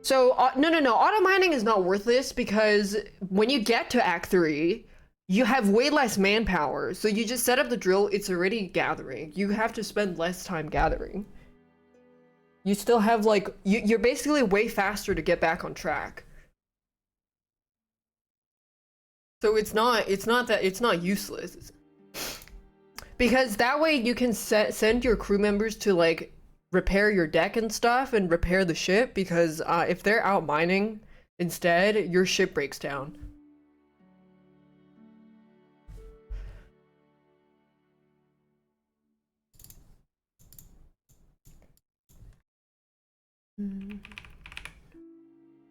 So, no, no, no. Auto mining is not worthless because when you get to Act 3, you have way less manpower. So you just set up the drill, it's already gathering. You have to spend less time gathering. You still have like, you're basically way faster to get back on track. So it's not useless. Because that way you can send your crew members to like repair your deck and stuff and repair the ship, because if they're out mining instead, your ship breaks down.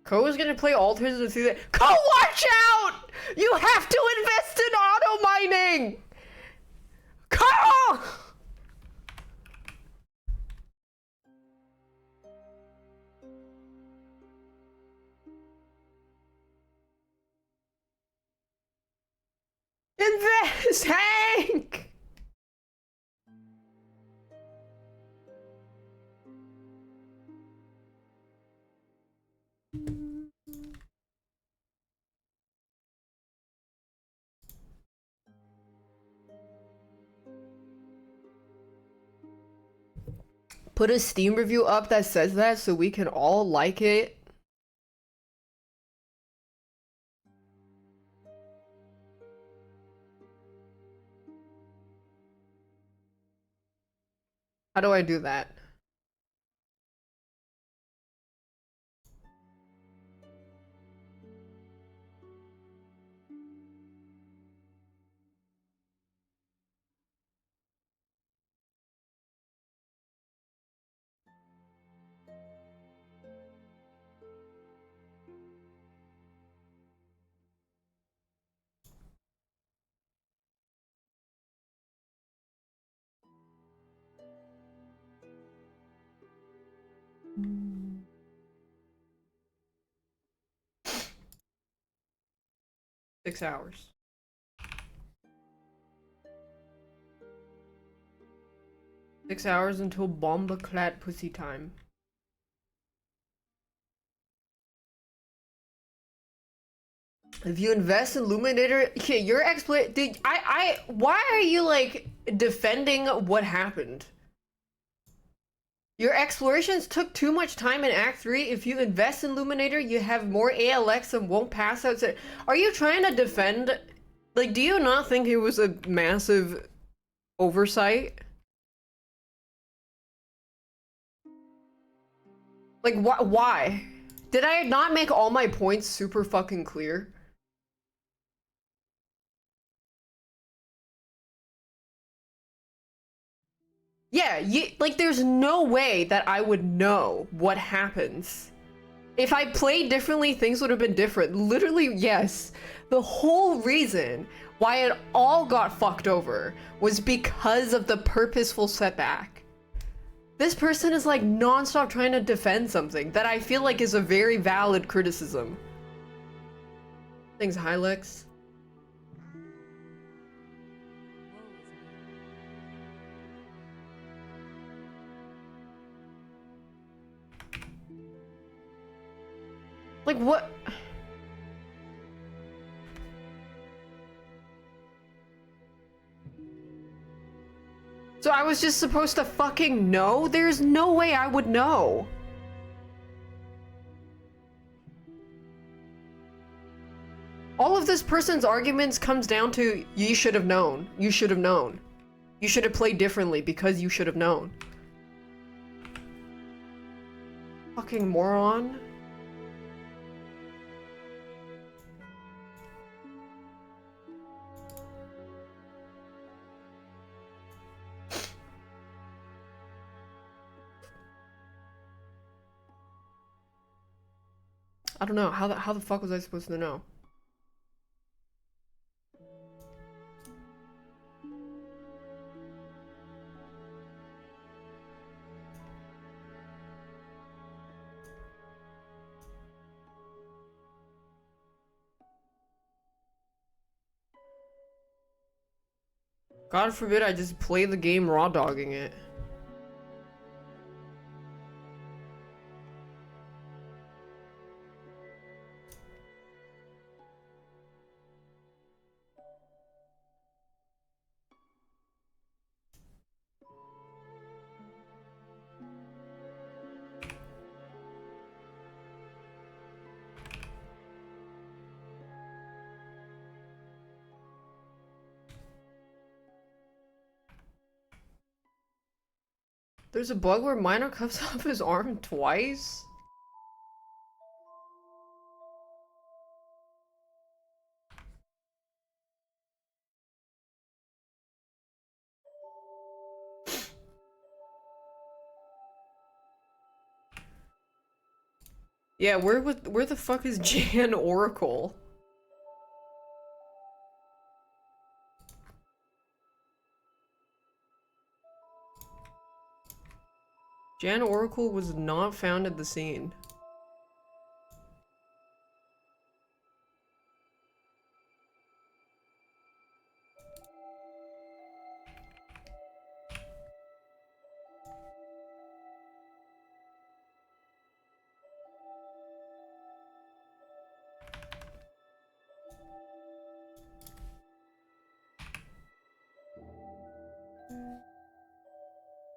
Ko is gonna play alters and see that. Ko, watch out! You have to invest in auto mining! Ko! Invest, Hank! Put a Steam review up that says that so we can all like it. How do I do that? Six hours. Six hours until bomba-clad pussy time. If you invest in Luminator, okay, your exploit, dude, why are you like defending what happened? Your explorations took too much time in Act 3. If you invest in Luminator, you have more ALX and won't pass out. Are you trying to defend? Like, do you not think it was a massive oversight? Like, why? Did I not make all my points super fucking clear? Yeah, like, there's no way that I would know what happens. If I played differently, things would have been different. Literally, yes. The whole reason why it all got fucked over was because of the purposeful setback. This person is like non-stop trying to defend something that I feel like is a very valid criticism. Thanks, Hylex. Like, what? So I was just supposed to fucking know? There's no way I would know. All of this person's arguments comes down to, you should have known. You should have known. You should have played differently because you should have known. Fucking moron. I don't know. How the fuck was I supposed to know? God forbid I just play the game raw dogging it. There's a bug where Minor cuts off his arm twice? Yeah, where the fuck is Jan Oracle? Jan Oracle was not found at the scene.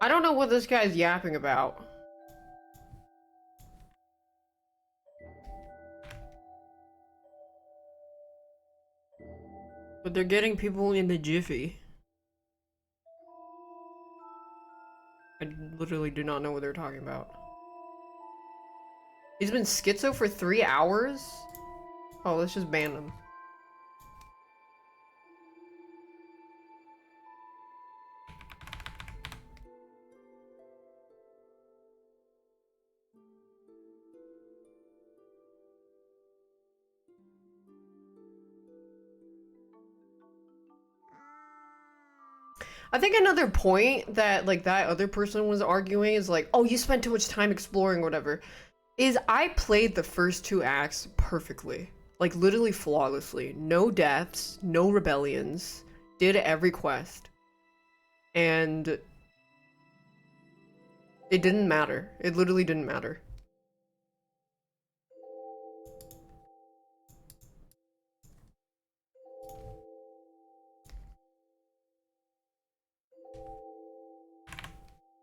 I don't know what this guy's yapping about. But they're getting people in the jiffy. I literally do not know what they're talking about. He's been schizo for 3 hours? Oh, let's just ban him. I think another point that like that other person was arguing is like, oh, you spent too much time exploring, whatever. Is I played the first 2 acts perfectly. Like literally flawlessly. No deaths, no rebellions. Did every quest. And it didn't matter. It literally didn't matter.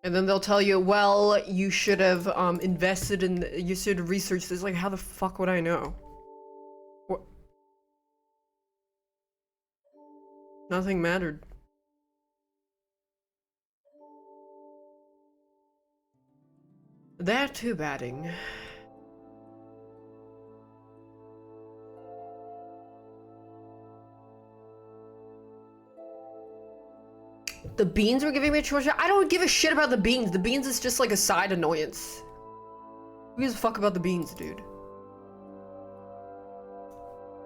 And then they'll tell you, well, you should have invested in, you should have researched this. Like, how the fuck would I know? What? Nothing mattered. They're too batting. The beans were giving me a choice. I don't give a shit about the beans. The beans is just like a side annoyance. Who gives a fuck about the beans, dude?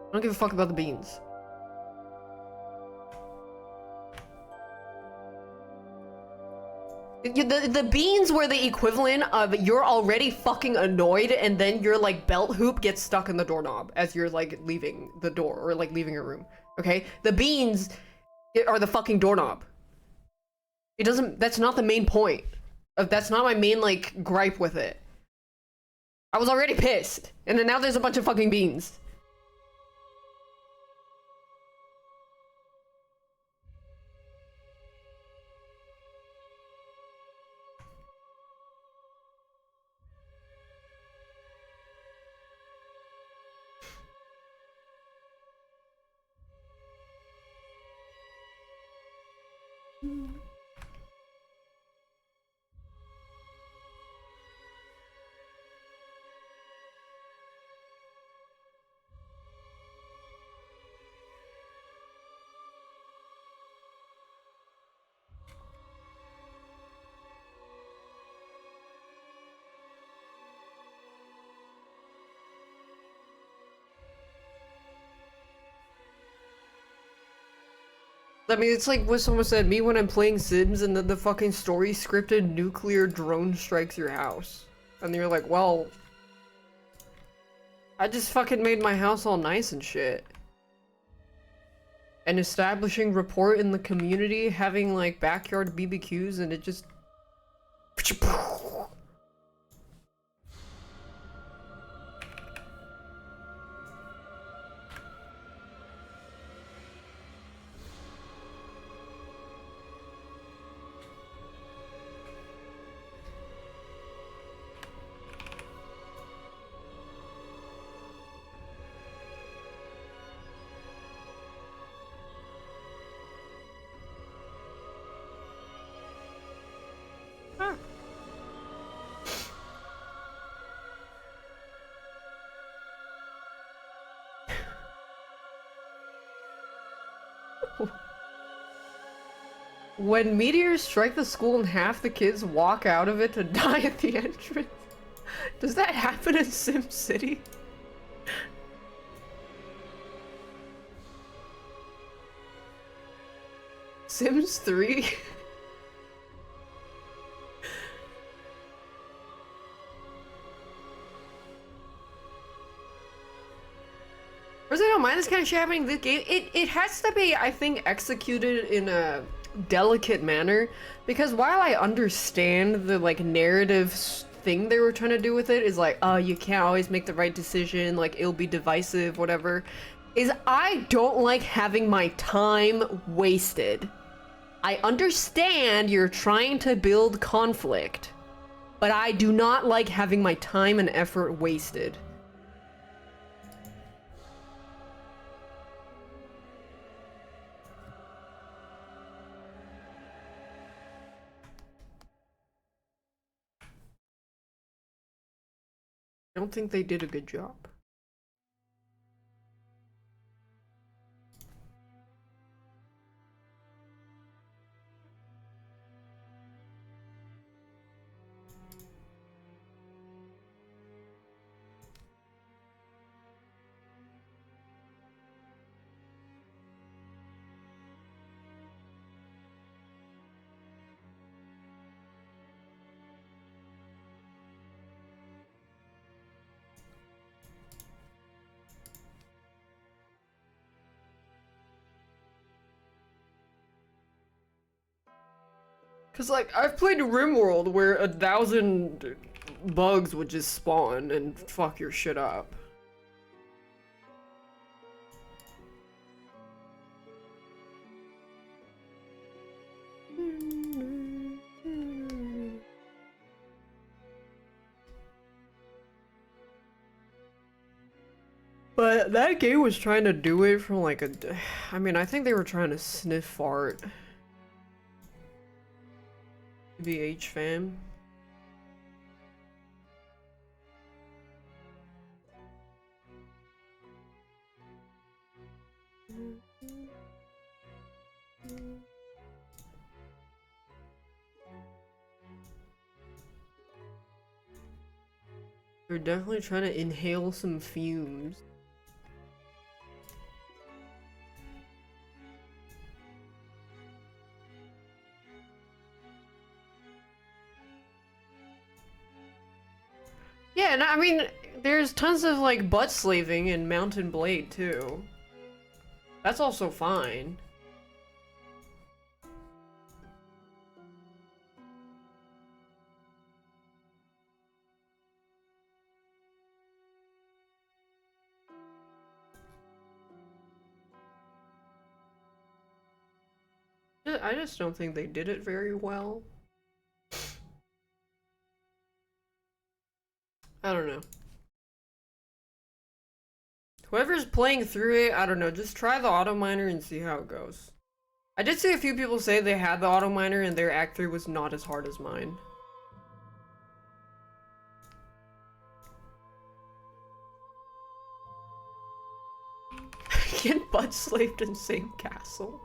I don't give a fuck about the beans. The beans were the equivalent of you're already fucking annoyed and then your like belt hoop gets stuck in the doorknob as you're like leaving the door or like leaving a room. Okay? The beans are the fucking doorknob. It doesn't, that's not the main point. That's not my main, like, gripe with it. I was already pissed. And then now there's a bunch of fucking beans. I mean, it's like what someone said, me when I'm playing Sims and then the fucking story scripted nuclear drone strikes your house. And you're like, well, I just fucking made my house all nice and shit. and establishing rapport in the community, having like backyard BBQs, and it just when meteors strike the school and half the kids walk out of it to die at the entrance. Does that happen in Sim City? Sims 3? Personally, I don't mind this kind of shit happening in this game. It has to be, I think, executed in a delicate manner, because while I understand the like narrative thing they were trying to do with it is like, oh, you can't always make the right decision, like it'll be divisive, whatever, is I don't like having my time wasted. I understand you're trying to build conflict, but I do not like having my time and effort wasted. I don't think they did a good job. Cause like, I've played RimWorld where 1,000 bugs would just spawn and fuck your shit up. But that game was trying to do it from like a... I mean, I think they were trying to sniff fart. VH fam. They're definitely trying to inhale some fumes. Yeah, and I mean, there's tons of like butt slaving in Mountain Blade too. That's also fine. I just don't think they did it very well. I don't know. Whoever's playing through it, I don't know, just try the auto miner and see how it goes. I did see a few people say they had the auto miner and their act 3 was not as hard as mine. Get butt slaved in same castle.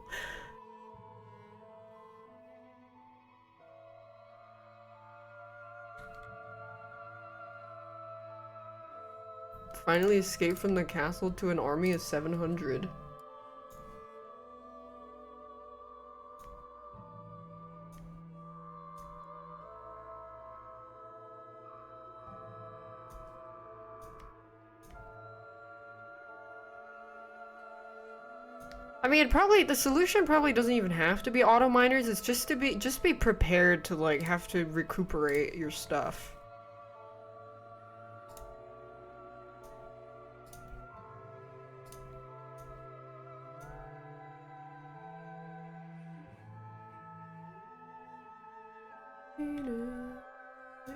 Finally escaped from the castle to an army of 700. I mean, the solution probably doesn't even have to be auto miners. It's just to be prepared to like have to recuperate your stuff.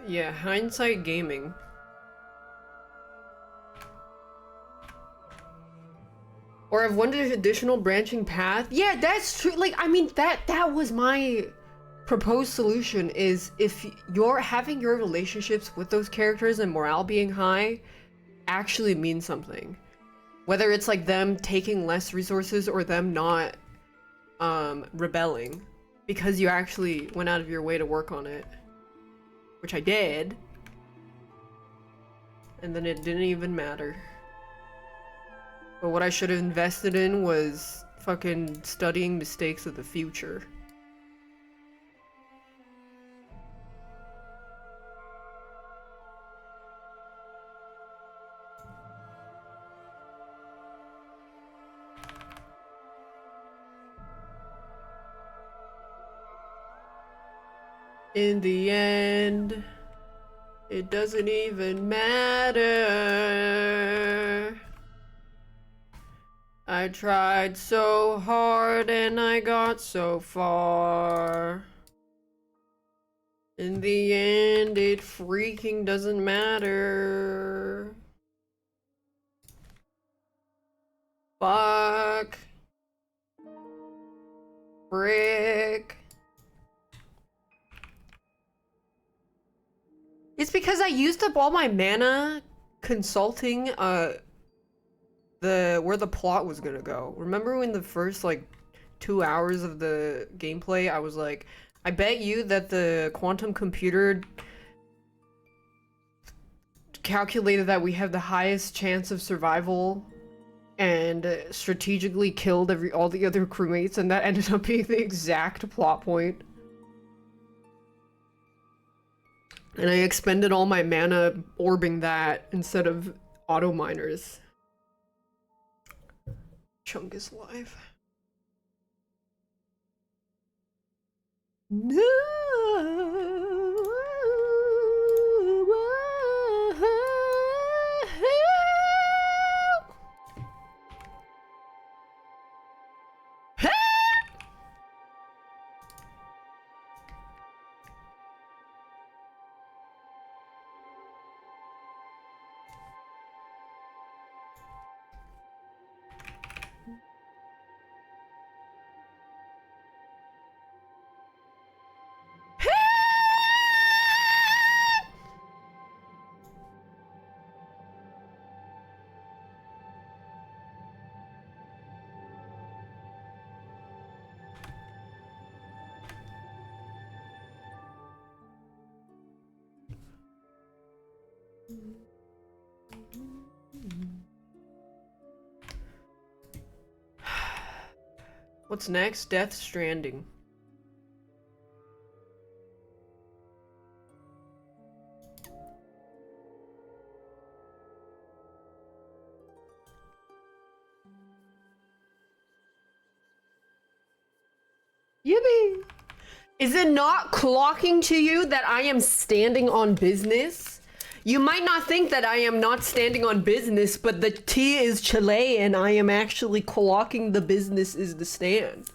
Yeah, hindsight gaming. Or I've wanted an additional branching path. Yeah, that's true. Like, I mean, that was my proposed solution, is if you're having your relationships with those characters and morale being high actually means something. Whether it's like them taking less resources or them not rebelling because you actually went out of your way to work on it. Which I did. And then it didn't even matter. But what I should have invested in was fucking studying mistakes of the future. In the end, it doesn't even matter. I tried so hard and I got so far. In the end, it freaking doesn't matter. Fuck. Frick. It's because I used up all my mana consulting where the plot was gonna go. Remember when the first like 2 hours of the gameplay I was like, I bet you that the quantum computer calculated that we have the highest chance of survival and strategically killed all the other crewmates, and that ended up being the exact plot point. And I expended all my mana orbing that instead of auto miners. Chunk is alive. No. What's next? Death Stranding. Yippee! Is it not clocking to you that I am standing on business? You might not think that I am not standing on business, but the T is Chilean. I am actually clocking the business is the stand.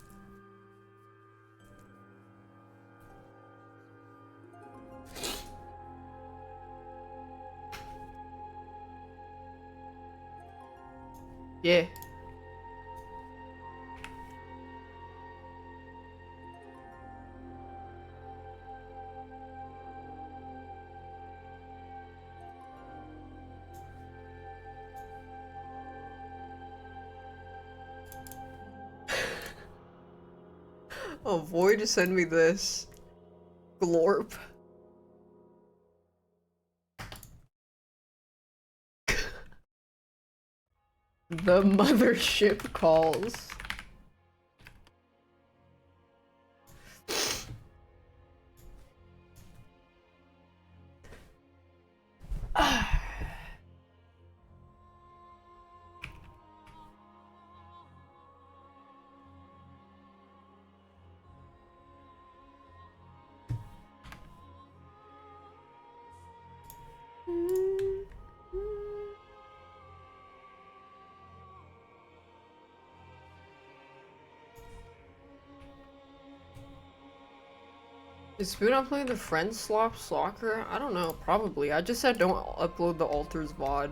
Yeah. Oh, Void send me this. Glorp. The mothership calls. Is Spoon uploading the Friends Slop Soccer? I don't know, probably. I just said don't upload the Alters VOD.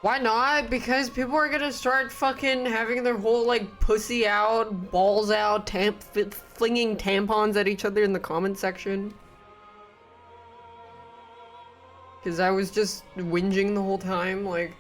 Why not? Because people are gonna start fucking having their whole like pussy out, balls out, flinging tampons at each other in the comment section. Because I was just whinging the whole time, like.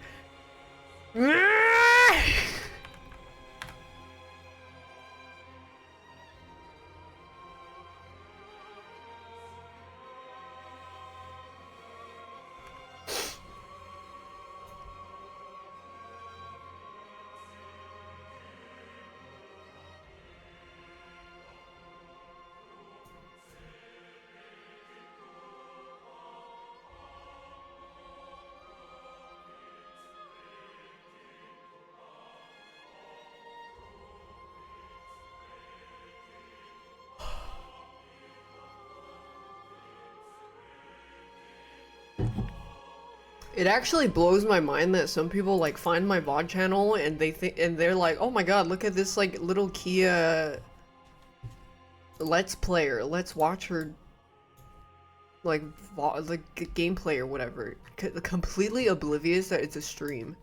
It actually blows my mind that some people like find my VOD channel and they're like, oh my god, look at this like little Kia Let's Player. Let's watch her like gameplay or whatever. Completely oblivious that it's a stream.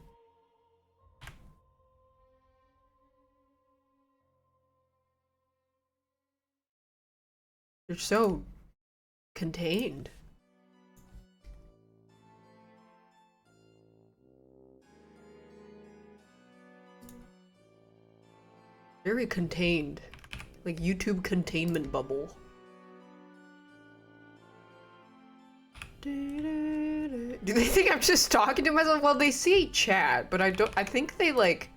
They're so contained. Very contained. Like YouTube containment bubble. Do they think I'm just talking to myself? Well, they see chat, but I think they like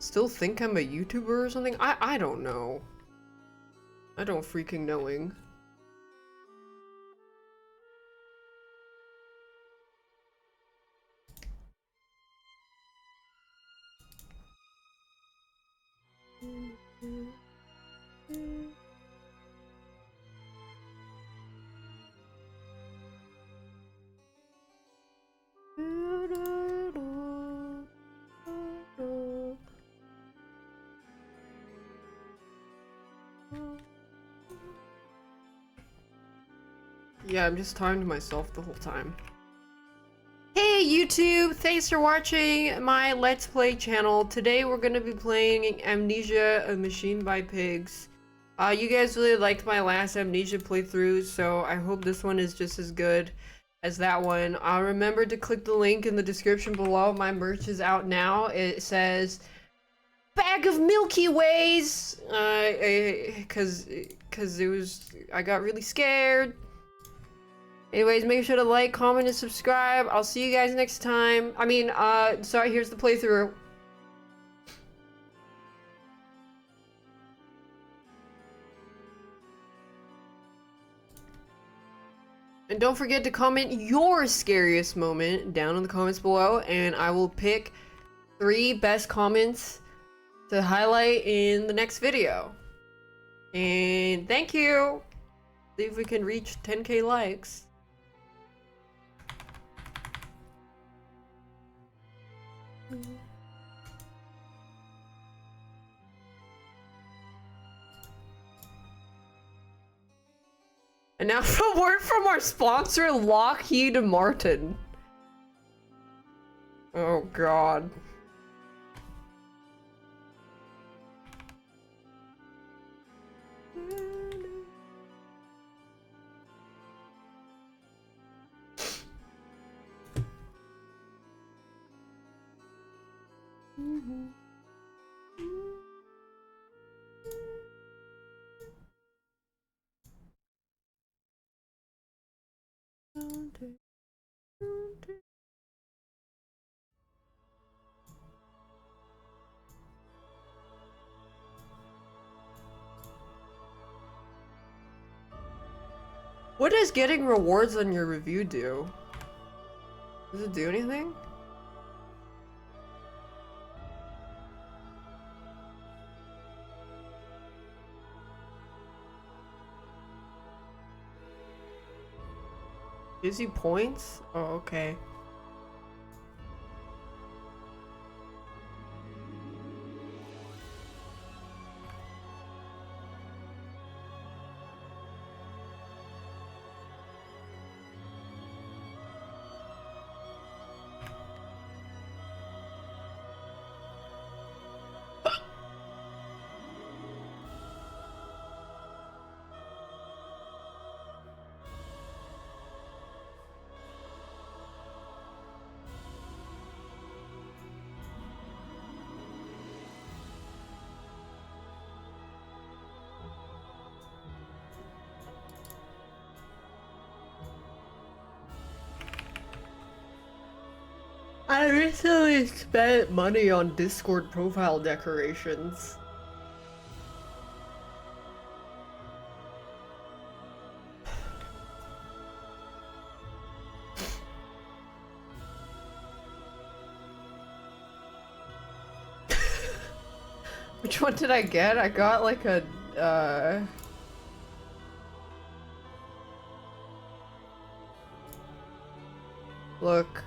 still think I'm a YouTuber or something. I don't know. I don't freaking knowing. Yeah, I'm just talking to myself the whole time. Hey YouTube! Thanks for watching my Let's Play channel. Today we're gonna be playing Amnesia: A Machine by Pigs. You guys really liked my last Amnesia playthrough, so I hope this one is just as good as that one. Remember to click the link in the description below. My merch is out now. It says bag of Milky Ways! Cause it was, I got really scared. Anyways, make sure to like, comment, and subscribe. I'll see you guys next time. Sorry, here's the playthrough. And don't forget to comment your scariest moment down in the comments below, and I will pick 3 best comments to highlight in the next video. And thank you! See if we can reach 10k likes. And now for a word from our sponsor, Lockheed Martin. Oh god. What does getting rewards on your review do? Does it do anything? Gives you points? Oh, okay. I recently spent money on Discord profile decorations. Which one did I get? I got like a, look.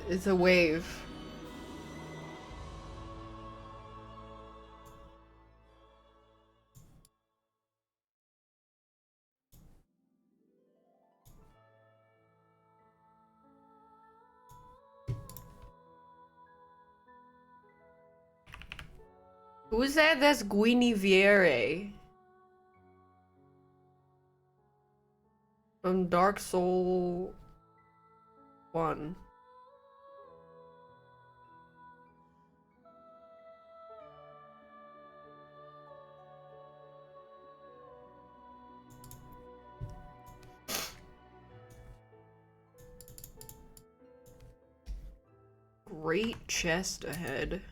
It's a wave. Who's that? That's Guinevere. From Dark Soul 1. Great chest ahead.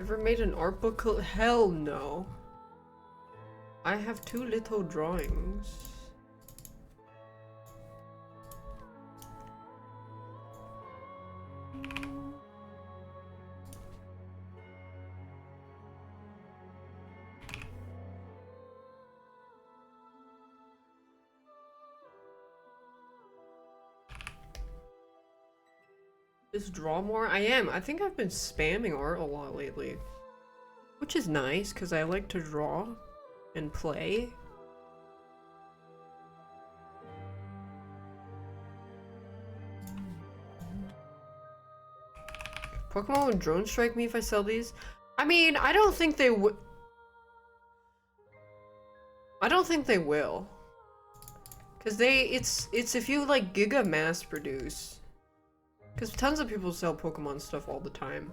Ever made an art book? Hell no. I have 2 little drawings. Just draw more? I am. I think I've been spamming art a lot lately. Which is nice, because I like to draw and play. Pokemon will drone strike me if I sell these? I mean, I don't think they would. I don't think they will. Because it's if you like giga mass produce. Because tons of people sell Pokemon stuff all the time.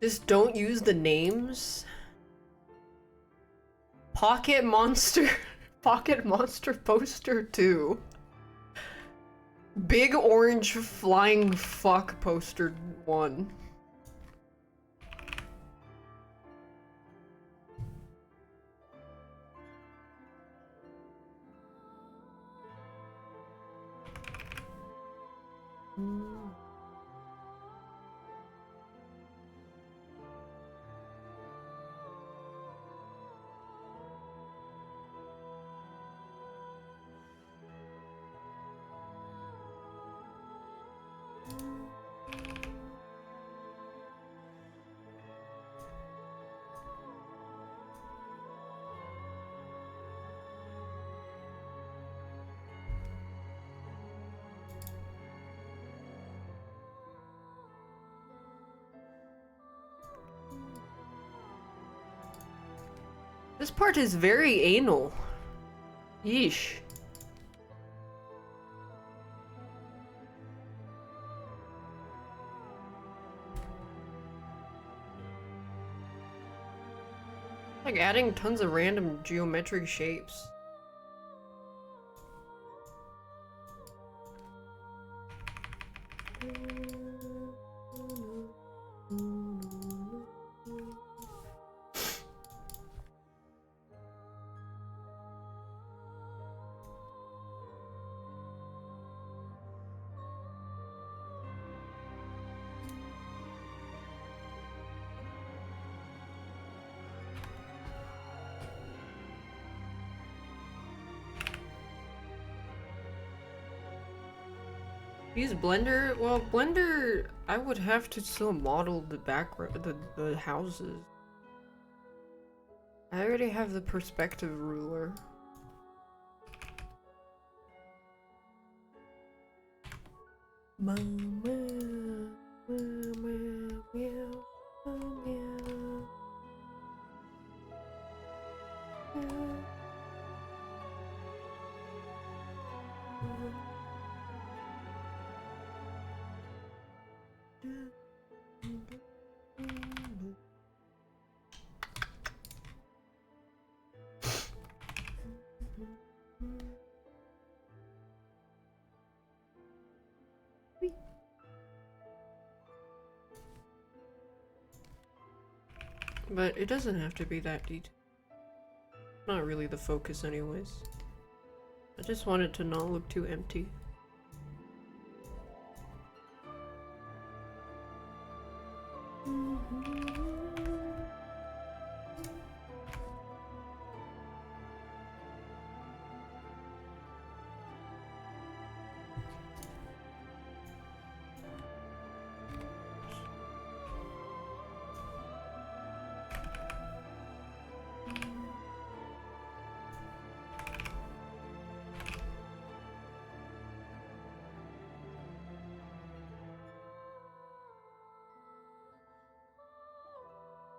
Just don't use the names. Pocket Monster. Pocket Monster Poster 2. Big Orange Flying Fuck Poster 1. This part is very anal. Yeesh. Like adding tons of random geometric shapes. Use Blender? Well, Blender, I would have to still model the background, the houses. I already have the perspective ruler. Mama, mama, meow, meow. But it doesn't have to be that detailed. Not really the focus anyways. I just want it to not look too empty.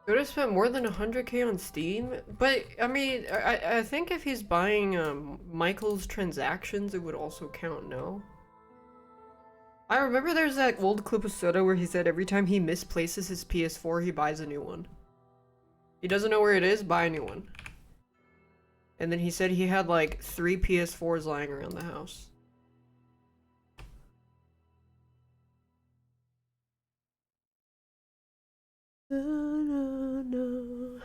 Could have spent more than 100k on Steam, but I mean, I think if he's buying Michael's transactions, it would also count, no? I remember there's that old clip of Soda where he said every time he misplaces his PS4, he buys a new one. He doesn't know where it is, buy a new one. And then he said he had like 3 PS4s lying around the house. No.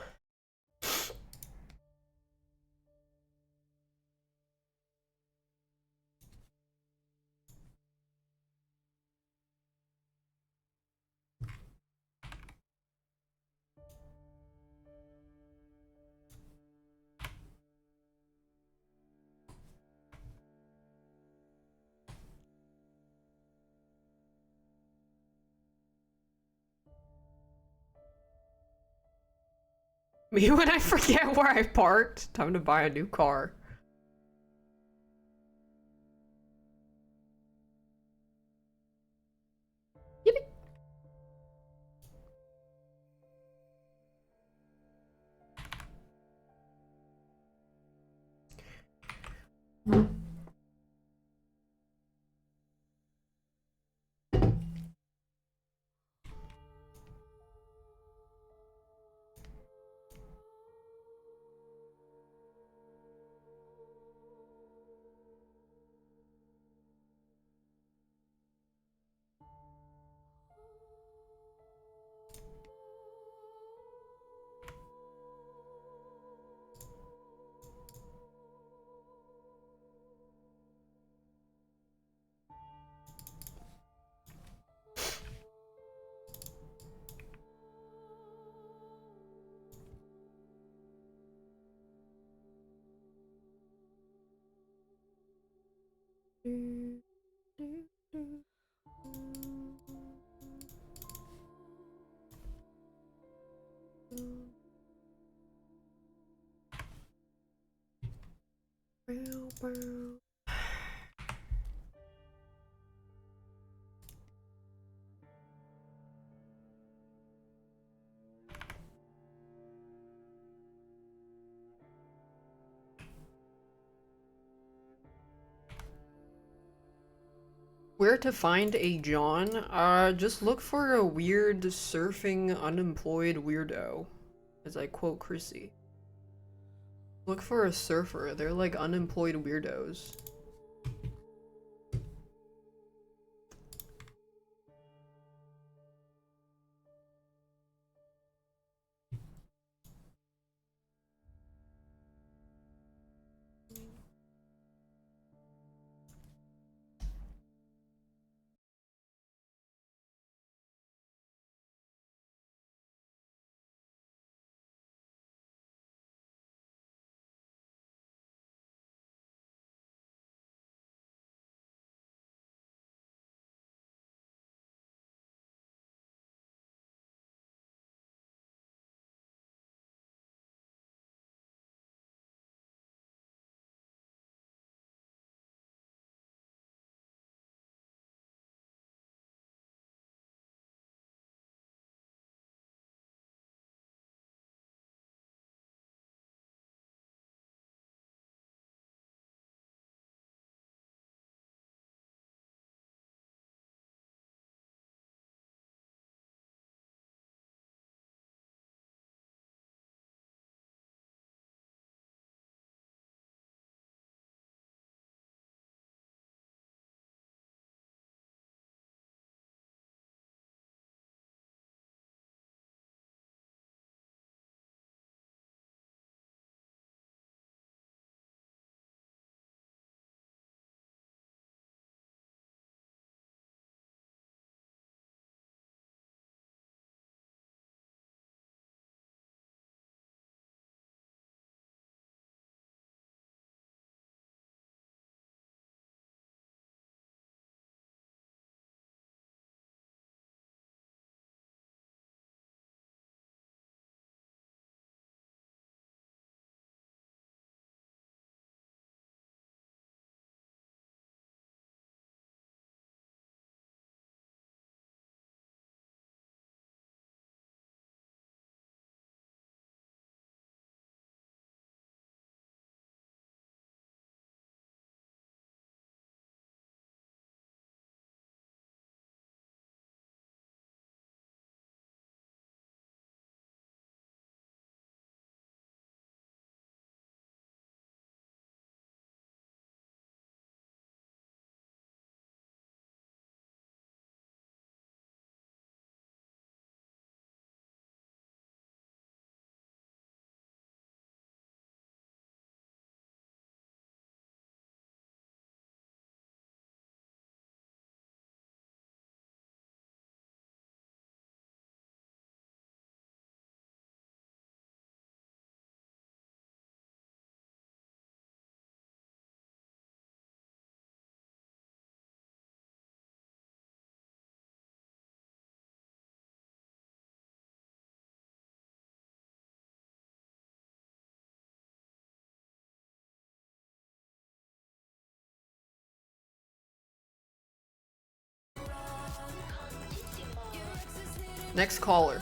Me when I forget where I parked. Time to buy a new car. Yippee. Where to find a John? Just look for a weird surfing unemployed weirdo, as I quote Chrissy. Look for a surfer. They're like unemployed weirdos. Next caller.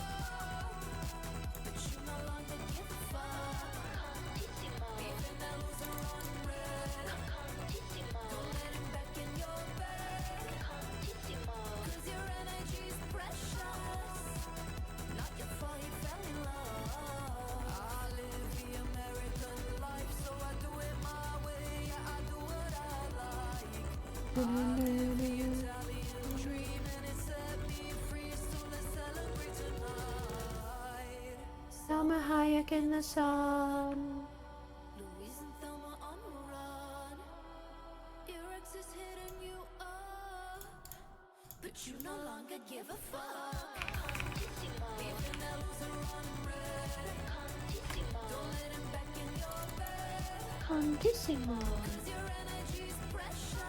Selma Hayek in the sun. Louise and Thelma on the run. Your ex is hitting you up, but you no longer give a fuck. Leaving that loser on red. Don't let him back in your bed. Cause your energy's precious.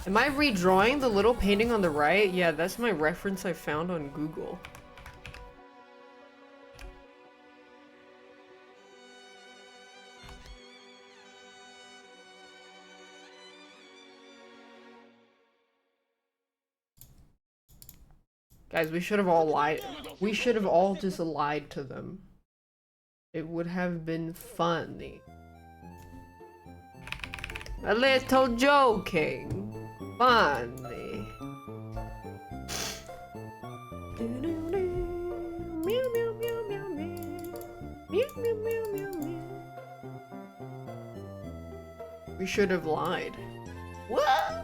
Am I redrawing the little painting on the right? Yeah, that's my reference I found on Google. Guys, we should have all lied. We should have all just lied to them. It would have been funny. A little joking. Funny. We should have lied. What?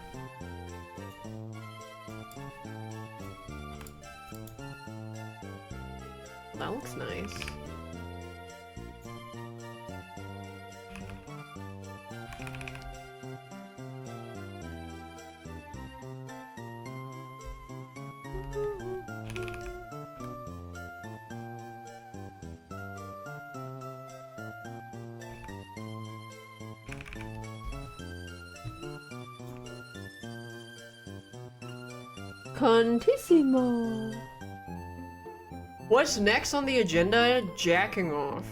That looks nice. Contissimo. What's next on the agenda? Jacking off.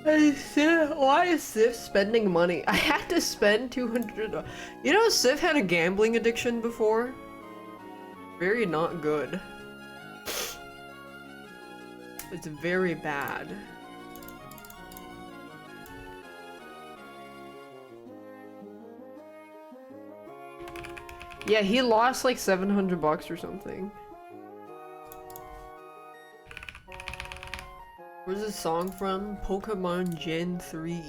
Hey, Sif, why is Sif spending money? I had to spend 200. You know, Sif had a gambling addiction before. Very not good. It's very bad. Yeah, he lost like 700 bucks or something. Where's this song from? Pokemon Gen 3.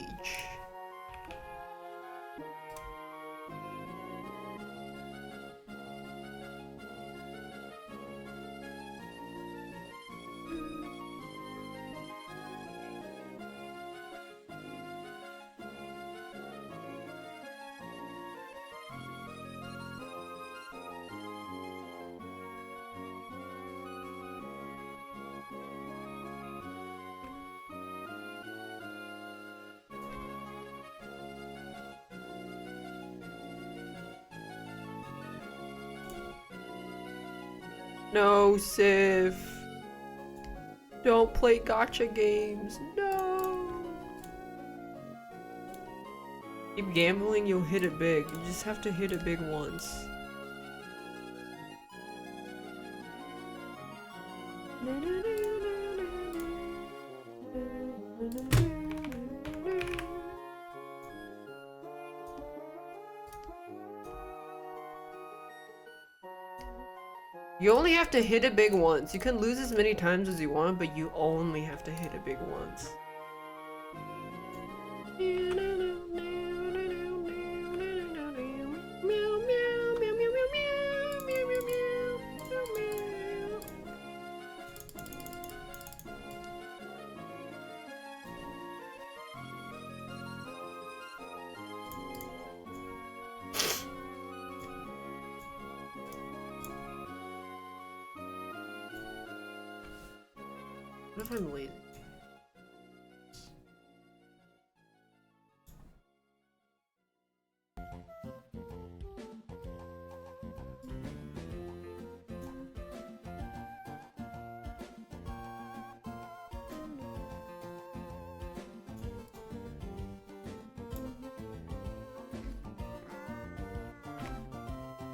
No, Sif. Don't play gacha games. No. Keep gambling, you'll hit it big. You just have to hit it big once. You only have to hit it big once. You can lose as many times as you want, but you only have to hit it big once. What if I'm lazy?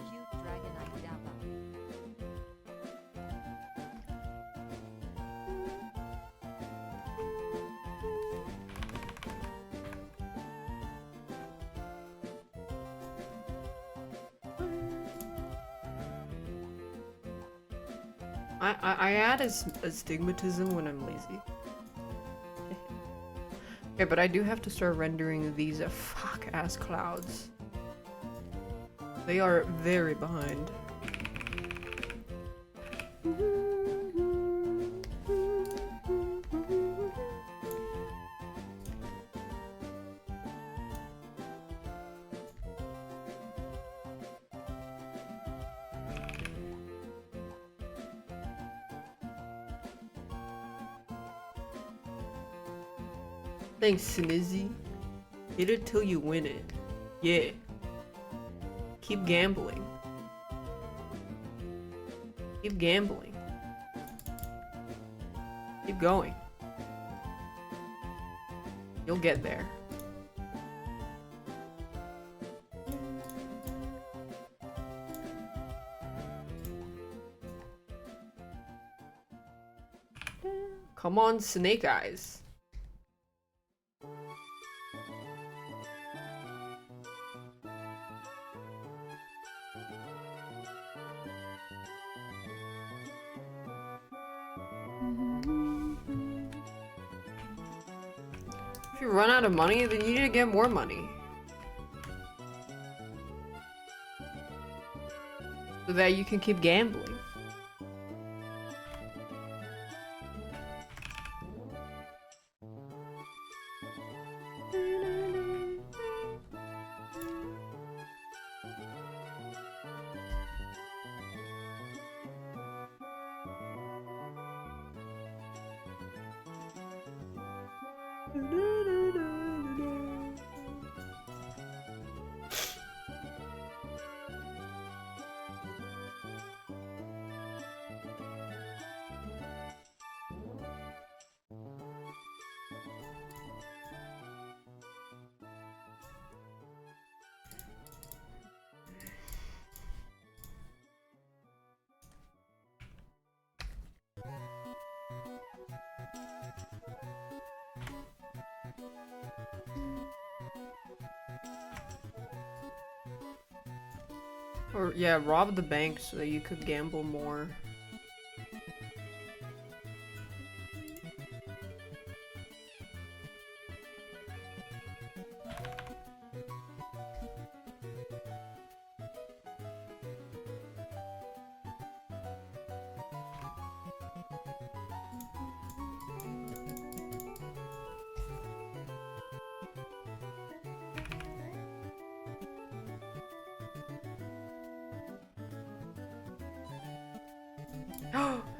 Cute Dragonite Daph. I add astigmatism when I'm lazy. Okay, but I do have to start rendering these fuck ass clouds. They are very behind. Thanks, Snizzy. Hit it till you win it. Yeah. Keep gambling. Keep gambling. Keep going. You'll get there. Come on, Snake Eyes. If you run out of money, then you need to get more money. So that you can keep gambling. Or, yeah, rob the bank so that you could gamble more.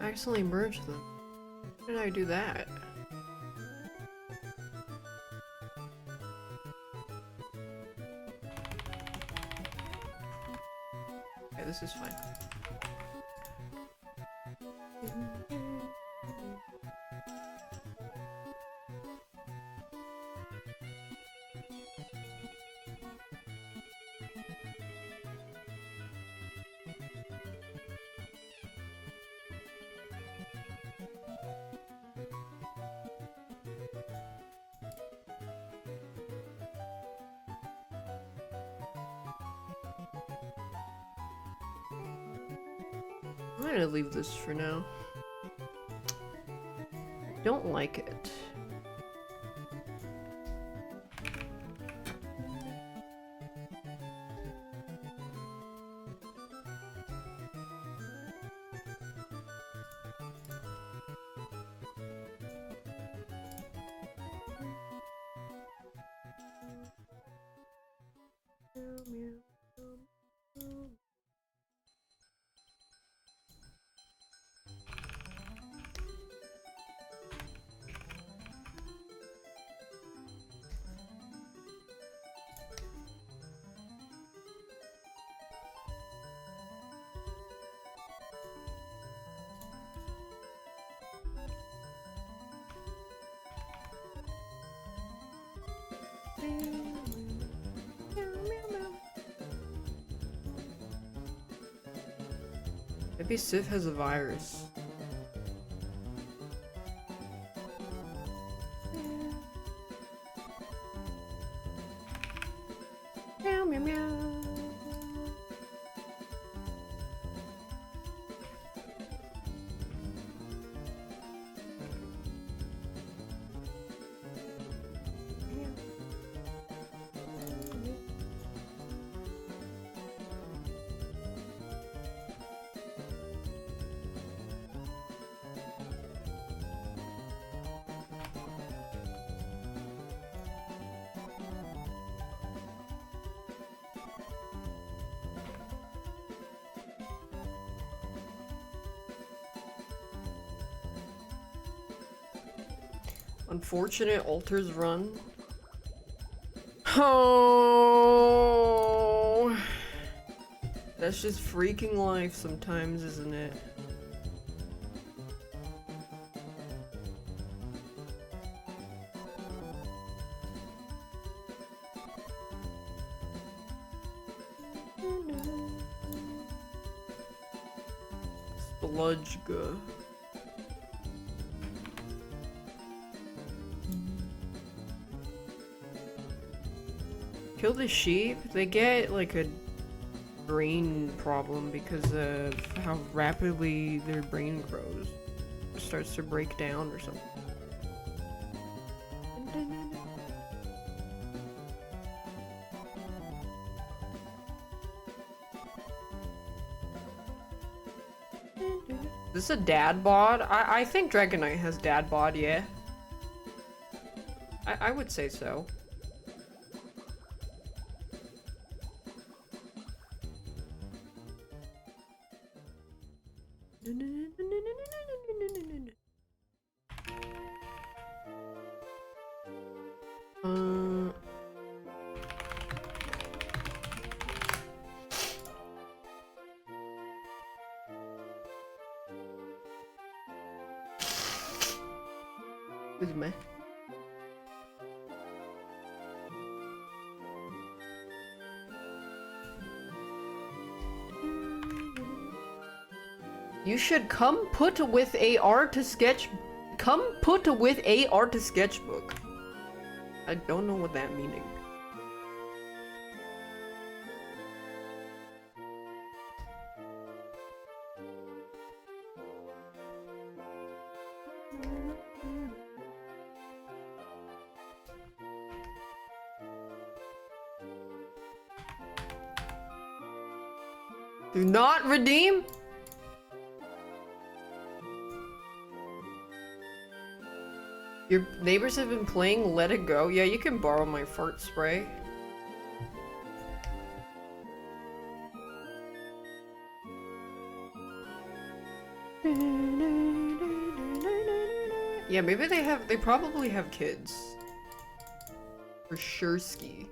I accidentally merged them. How did I do that? Okay, this is fine. I'm gonna leave this for now. I don't like it. Maybe Sif has a virus. Meow meow meow. Unfortunate alters run. Oh, that's just freaking life sometimes, isn't it? Spludgega. Kill the sheep, they get like a brain problem because of how rapidly their brain grows. It starts to break down or something. Is this a dad bod? I think Dragonite has dad bod, yeah. I would say so. Excuse me. You should come put with AR to sketch. Come put with AR to sketchbook. I don't know what that meaning. Do not redeem? Your neighbors have been playing Let It Go? Yeah, you can borrow my fart spray. Yeah, maybe they probably have kids. For sure ski.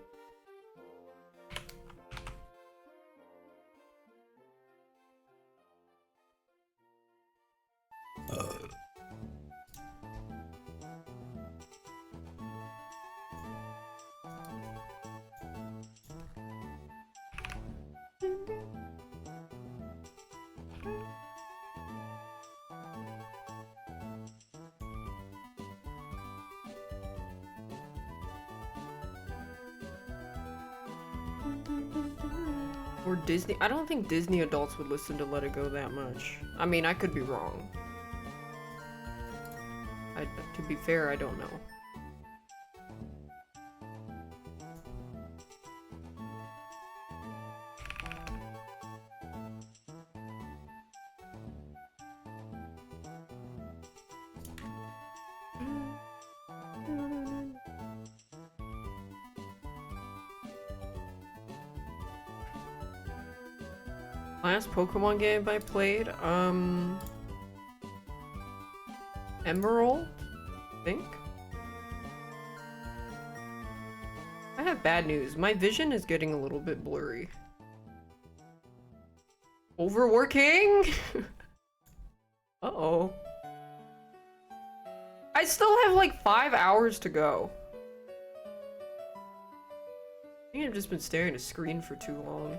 Or Disney. I don't think Disney adults would listen to Let It Go that much. I mean, I could be wrong. To be fair, I don't know. Last Pokemon game I played, Emerald, I think? I have bad news. My vision is getting a little bit blurry. Overworking? Uh-oh. I still have like 5 hours to go. I think I've just been staring at a screen for too long.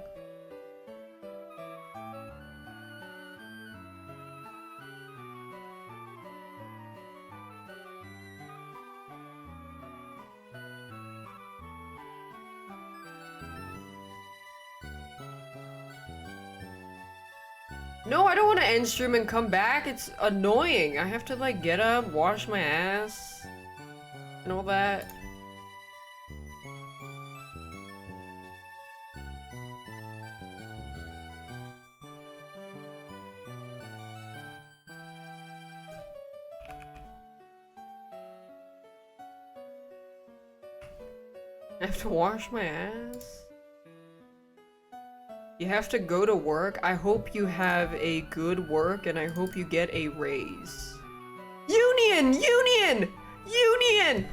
No, I don't want to end stream and come back. It's annoying. I have to like get up, wash my ass, and all that. I have to wash my ass. You have to go to work. I hope you have a good work and I hope you get a raise. Union! Union! Union!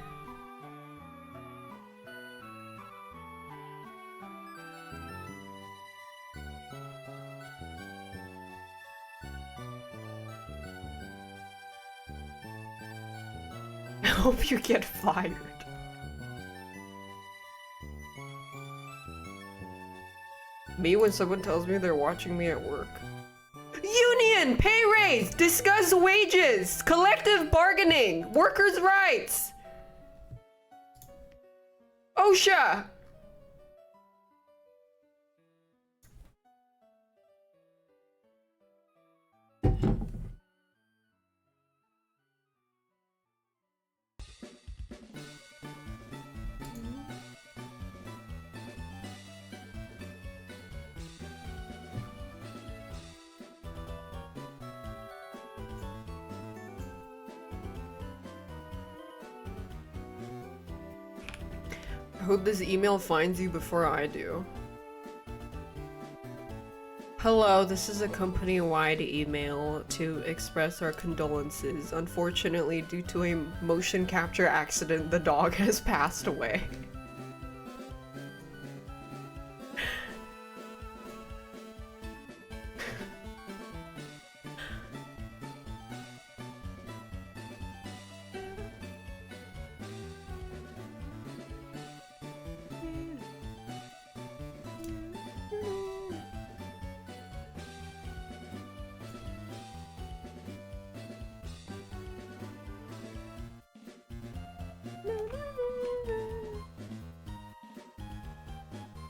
I hope you get fired. Me when someone tells me they're watching me at work. Union! Pay raise! Discuss wages! Collective bargaining! Workers' rights! OSHA! I hope this email finds you before I do. Hello, this is a company-wide email to express our condolences. Unfortunately, due to a motion capture accident, the dog has passed away.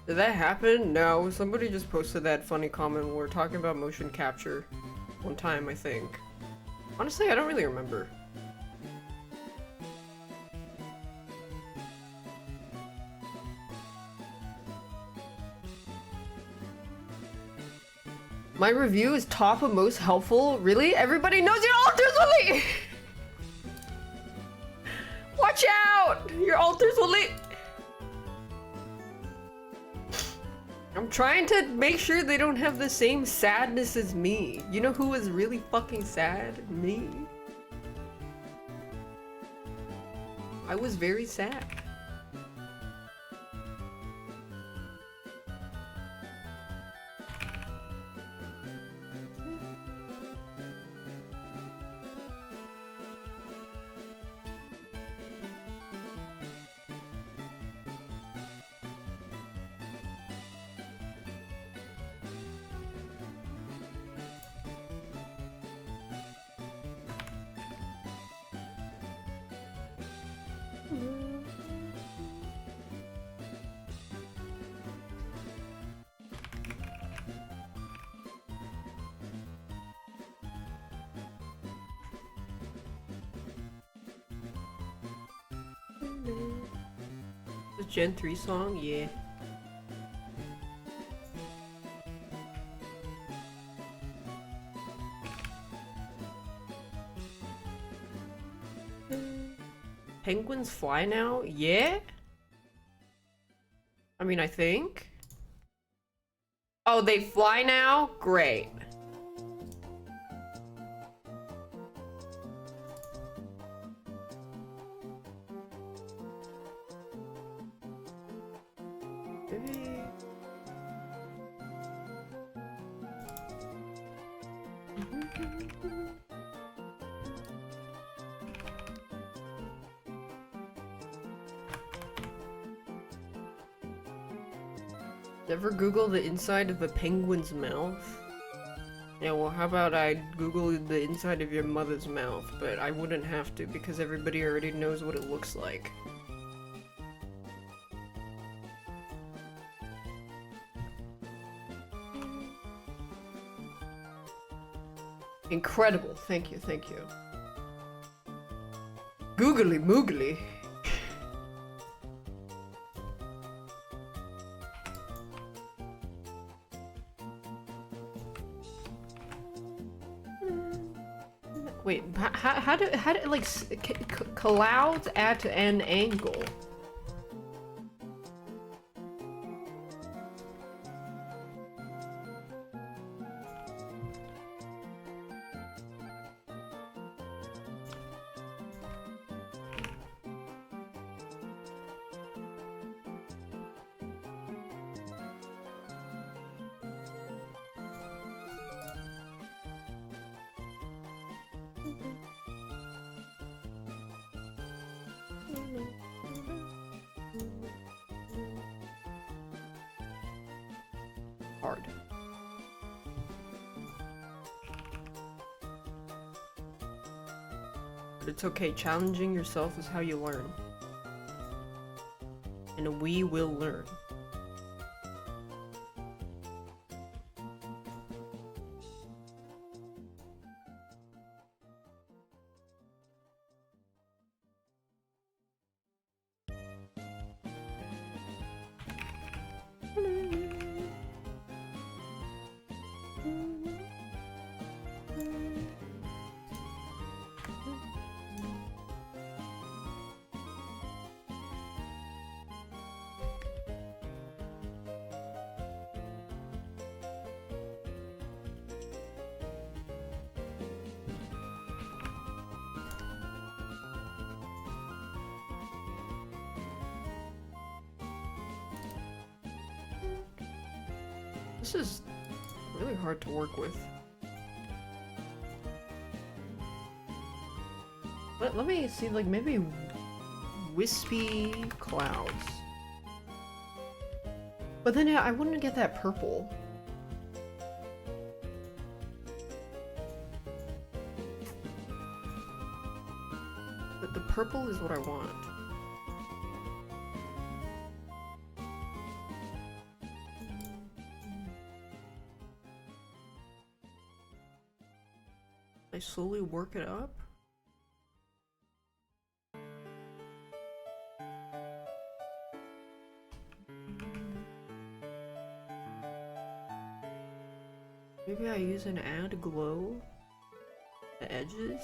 Did that happen? No, somebody just posted that funny comment when we were talking about motion capture one time, I think. Honestly, I don't really remember. My review is top of most helpful? Really? Everybody knows your alters will leave! Watch out! Your alters will leave! I'm trying to make sure they don't have the same sadness as me. You know who was really fucking sad? Me. I was very sad. The Gen 3 song? Yeah. Penguins fly now? Yeah? I mean, I think. Oh, they fly now? Great. Ever Google the inside of a penguin's mouth? Yeah, well, how about I Google the inside of your mother's mouth, but I wouldn't have to because everybody already knows what it looks like. Incredible. Thank you, thank you. Googly moogly. Wait, how do like clouds at an angle? But it's okay, challenging yourself is how you learn. And we will learn. This is really hard to work with. Let me see, like, maybe wispy clouds. But then yeah, I wouldn't get that purple. But the purple is what I want. I slowly work it up. Maybe I use an add glow the edges.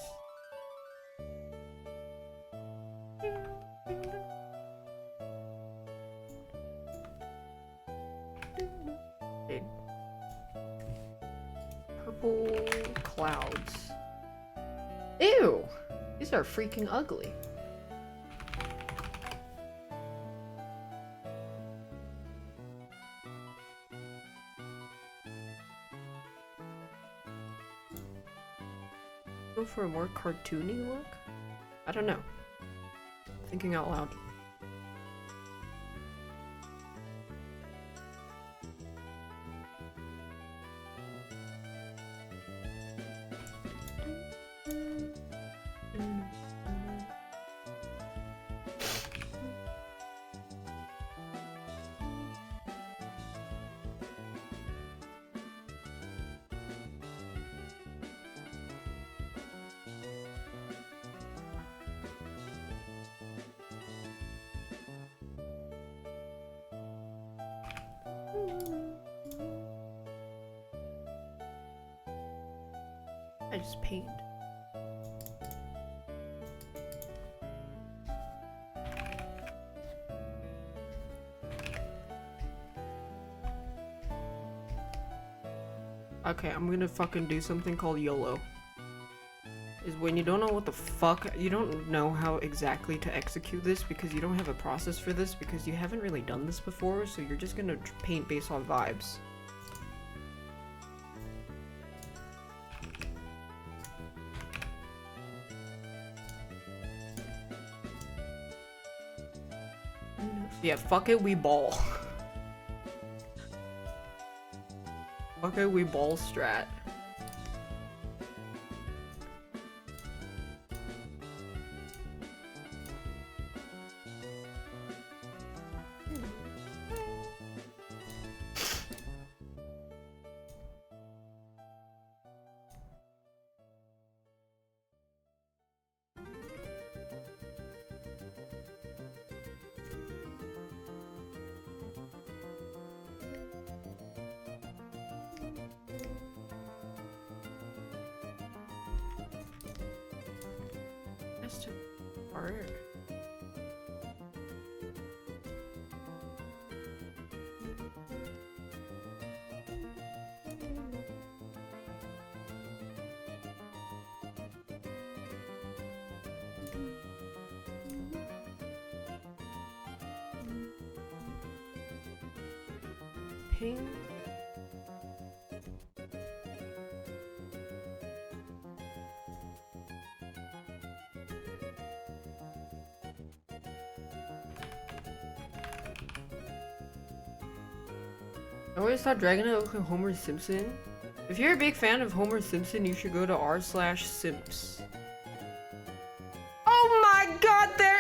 Okay. Purple clouds. Ew! These are freaking ugly. Go for a more cartoony look? I don't know. Thinking out loud. I just paint. Okay, I'm gonna fucking do something called YOLO. Is when you don't know what the fuck, you don't know how exactly to execute this because you don't have a process for this because you haven't really done this before, so you're just gonna paint based on vibes. Yeah, fuck it, we ball. Fuck it, we ball strat. That's too hard. Ping. I always thought Dragonite looked like Homer Simpson. If you're a big fan of Homer Simpson, you should go to r/Simps.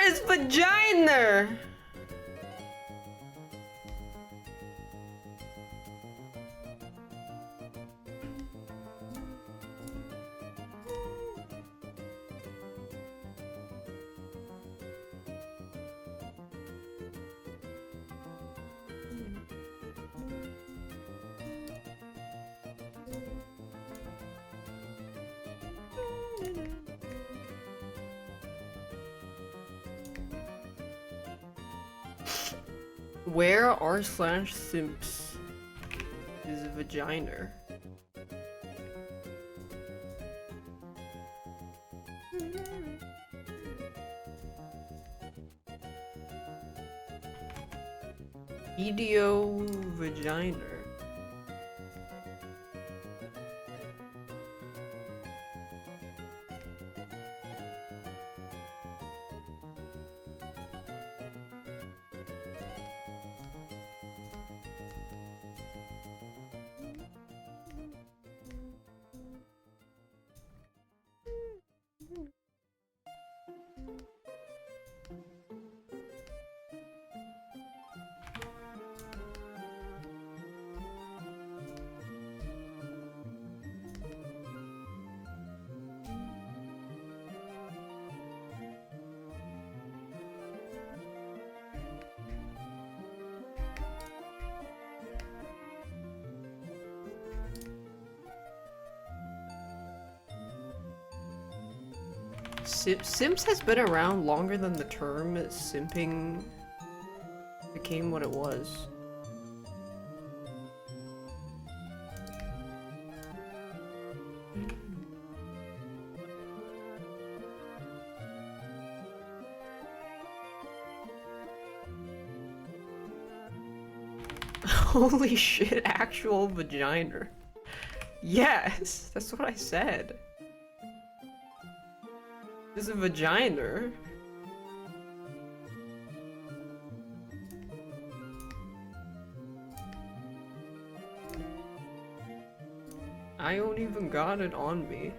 is vagina? Where r/simps is vagina? Edio vagina. Simps has been around longer than the term simping became what it was. Holy shit, actual vagina. Yes, that's what I said. This is a vagina. I don't even got it on me.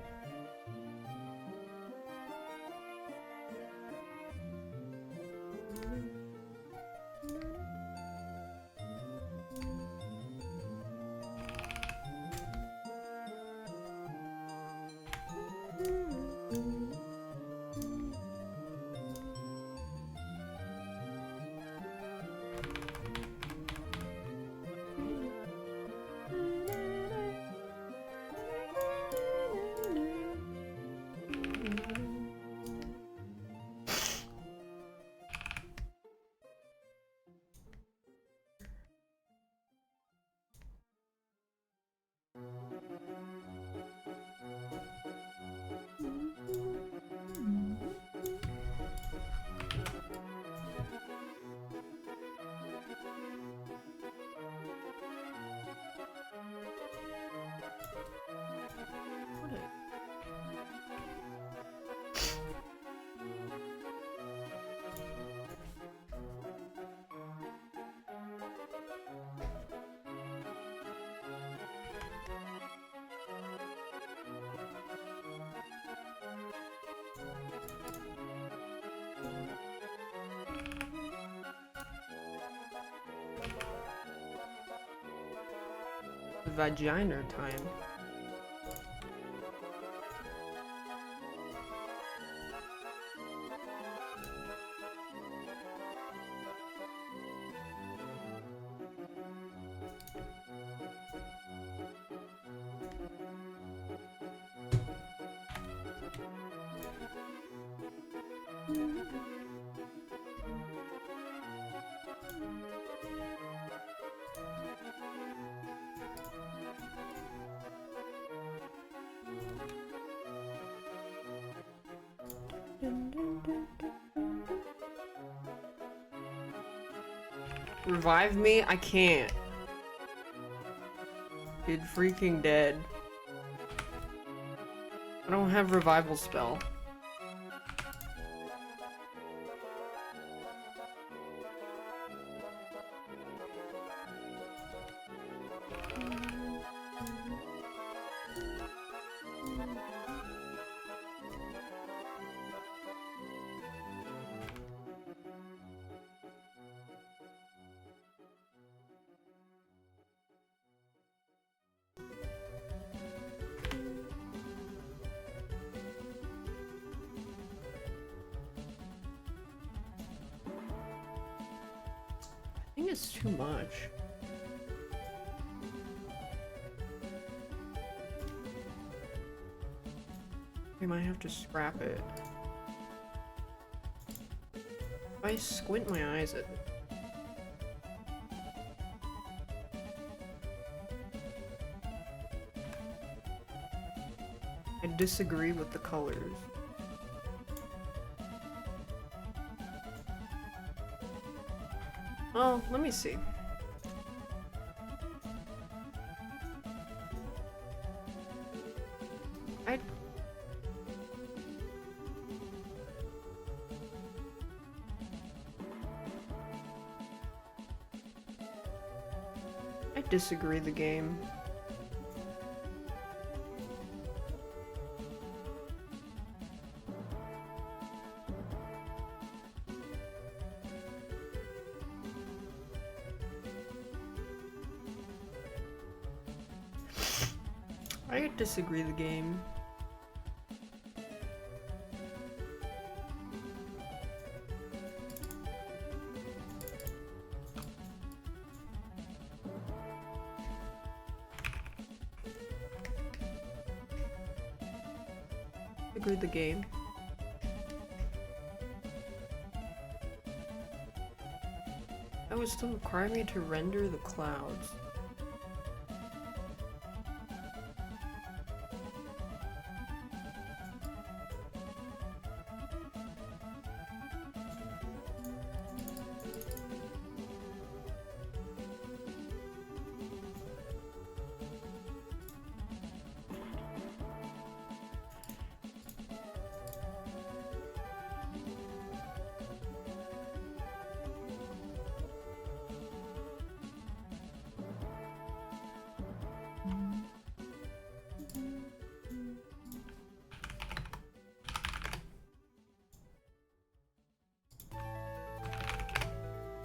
Vagina time. Revive me? I can't. It freaking dead. I don't have revival spell. it's too much. We might have to scrap it. If I squint my eyes at it. I disagree with the colors. Oh, let me see. I disagree the game. I disagree the game. Disagree the game. That would still require me to render the clouds.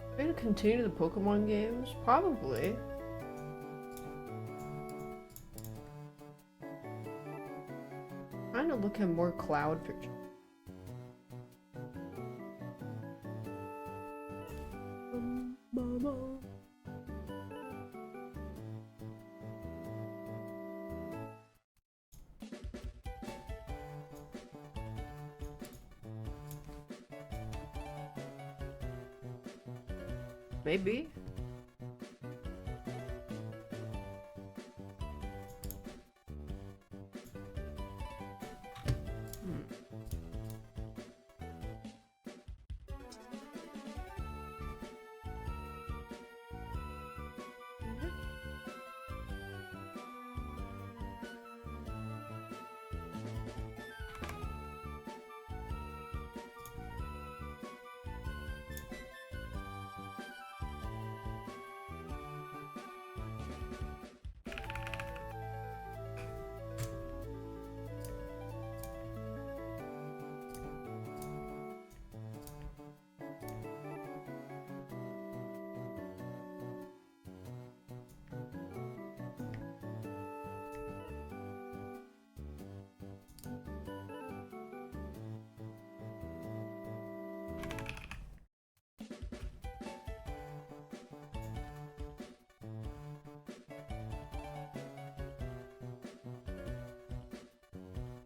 Are we gonna continue the Pokemon games? Probably. Trying to look at more cloud pictures. Maybe.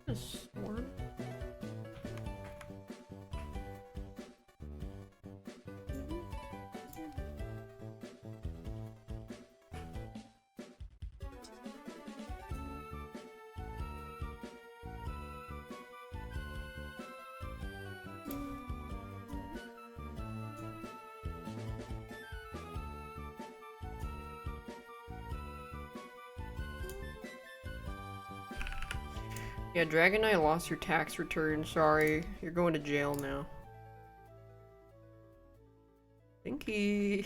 A storm? Yeah, Dragonite lost your tax return. Sorry. You're going to jail now. Thinky.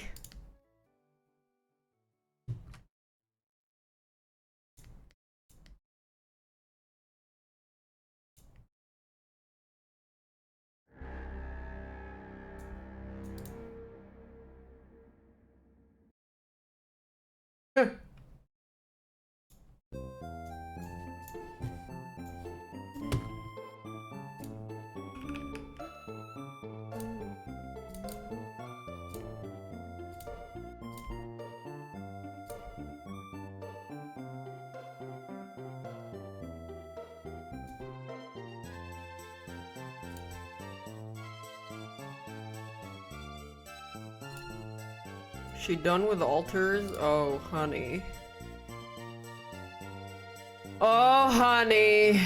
She done with altars? Oh, honey. Oh, honey.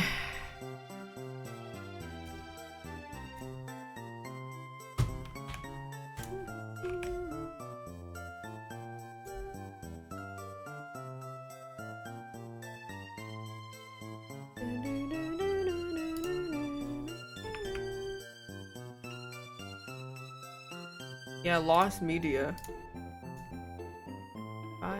Yeah, lost media. Bye.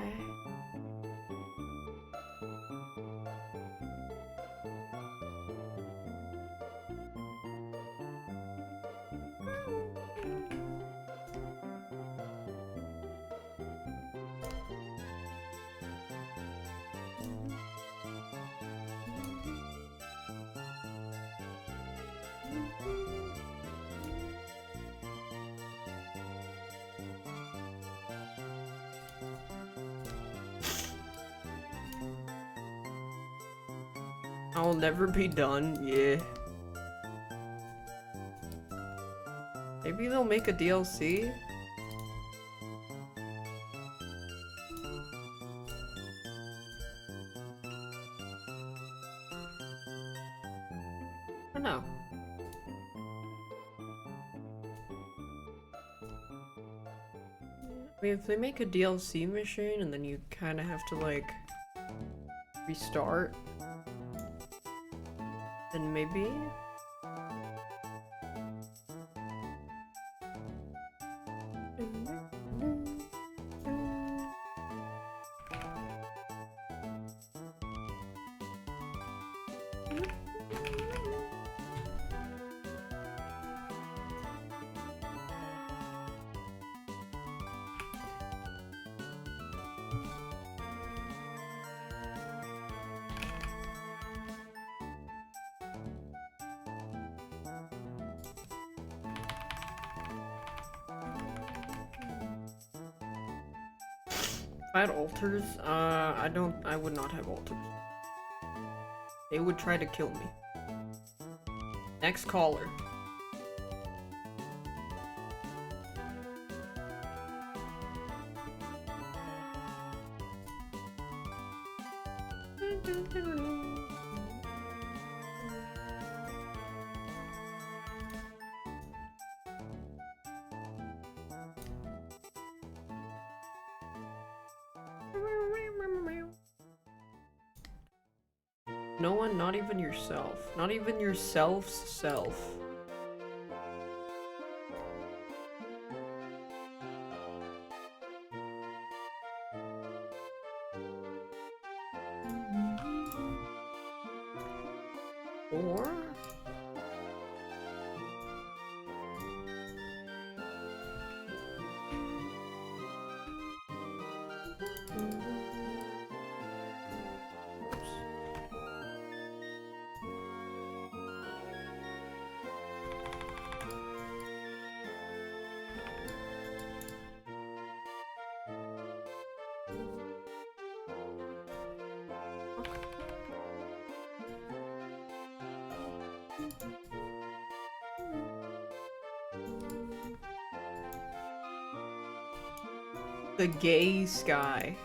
I'll never be done, yeah. Maybe they'll make a DLC? I don't know. I mean, if they make a DLC mission and then you kind of have to, like, restart, then maybe? If I had altars, I would not have altars. They would try to kill me. Next caller. No one, not even yourself. Not even yourself's self. Or... the gay sky.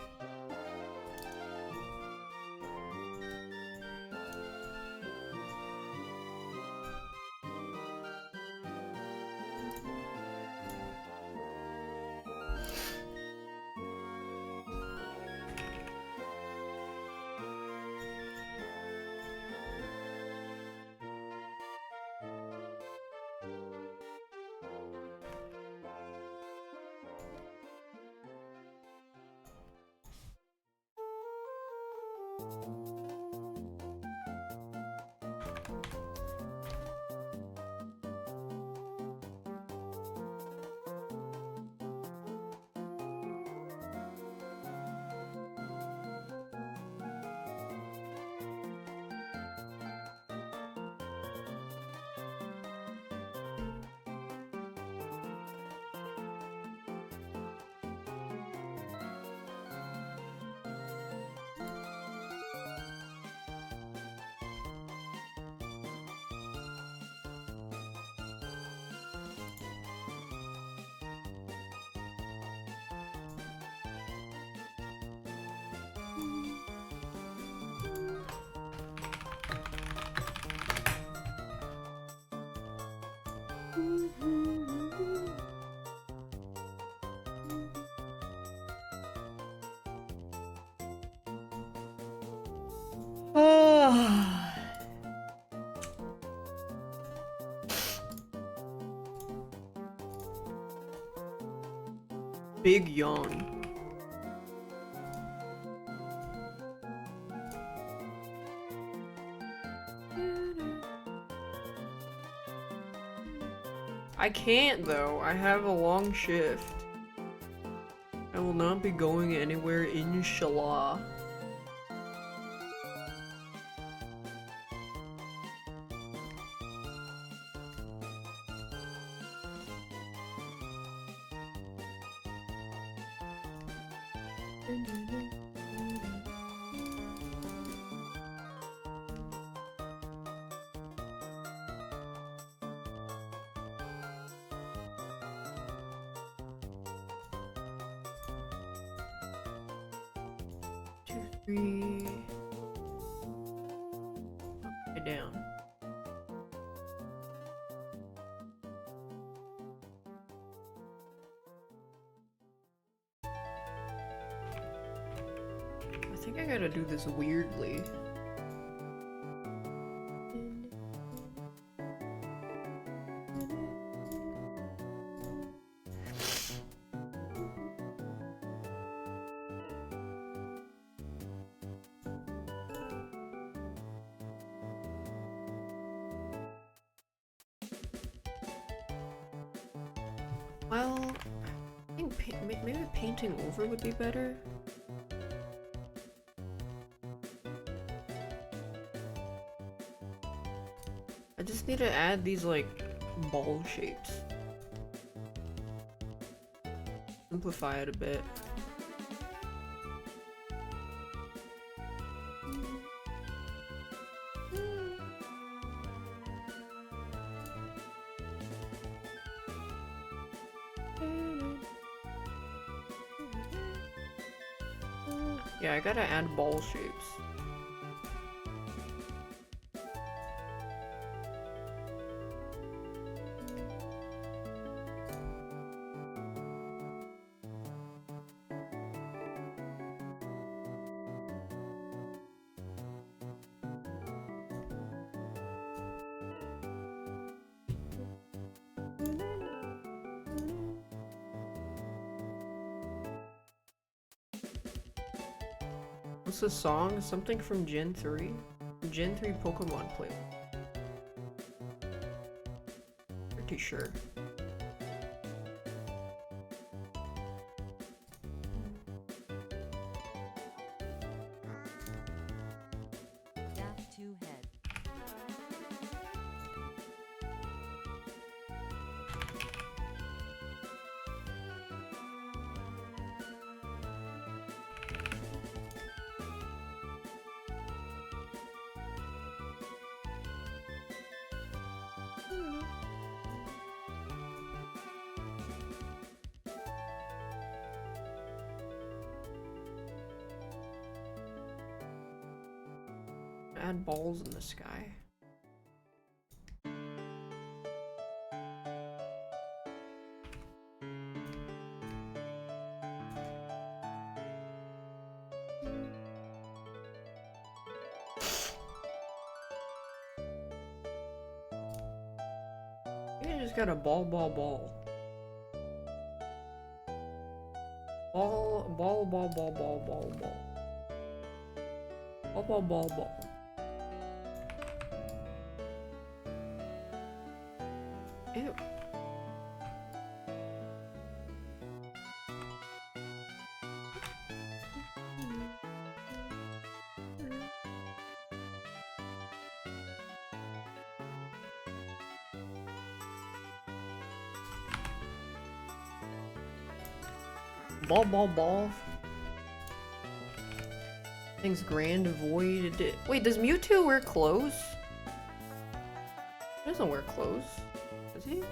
big yawn. I can't though. I have a long shift. I will not be going anywhere, inshallah. Two, three. Upside down. I think I gotta do this weirdly. Well, I think maybe painting over would be better. I just need to add these like ball shapes. Simplify it a bit. Yeah, I gotta add ball shapes. What's the song? Something from Gen 3? Gen 3 Pokemon playlist. Pretty sure. Daph 2 head. Add balls in the sky. You just got a ball. Ball, ball. Ball. Ew. Ball. Things grand avoided. Wait, does Mewtwo wear clothes? He doesn't wear clothes. Does he?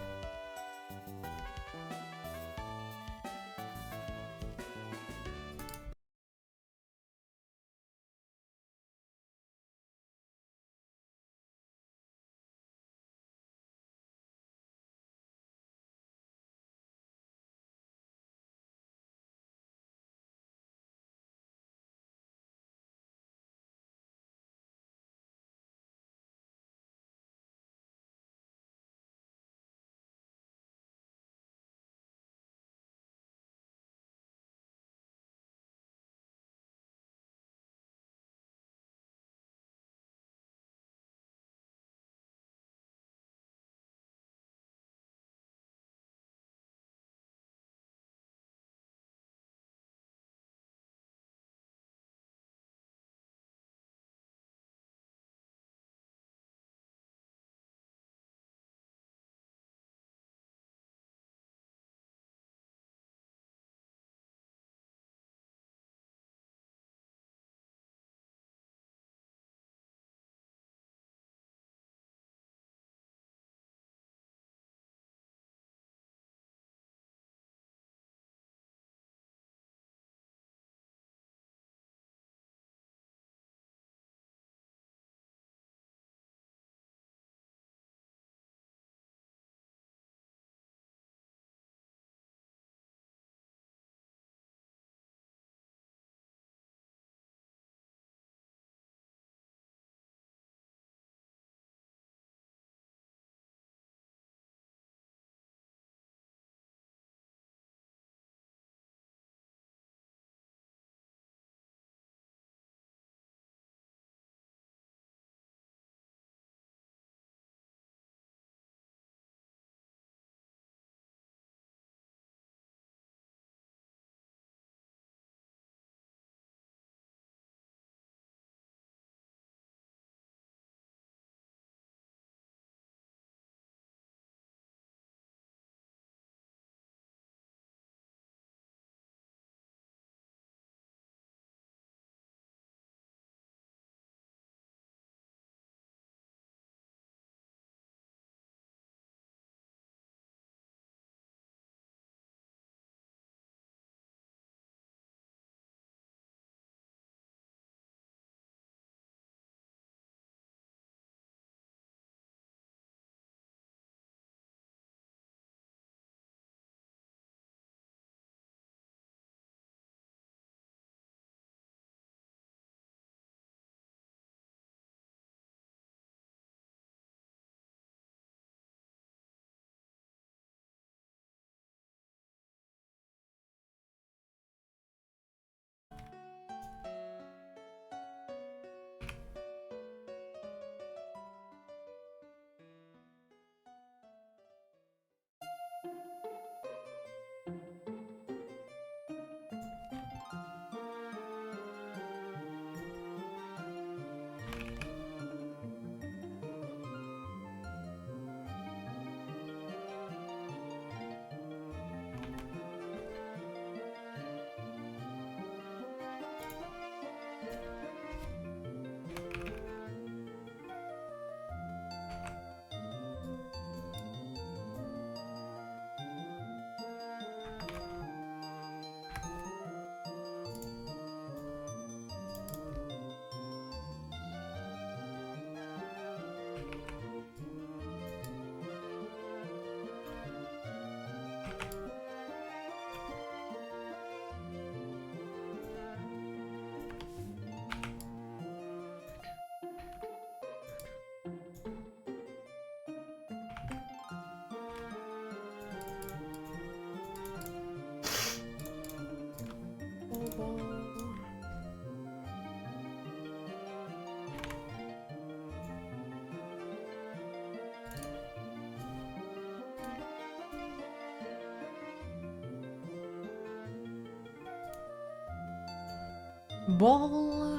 Baller.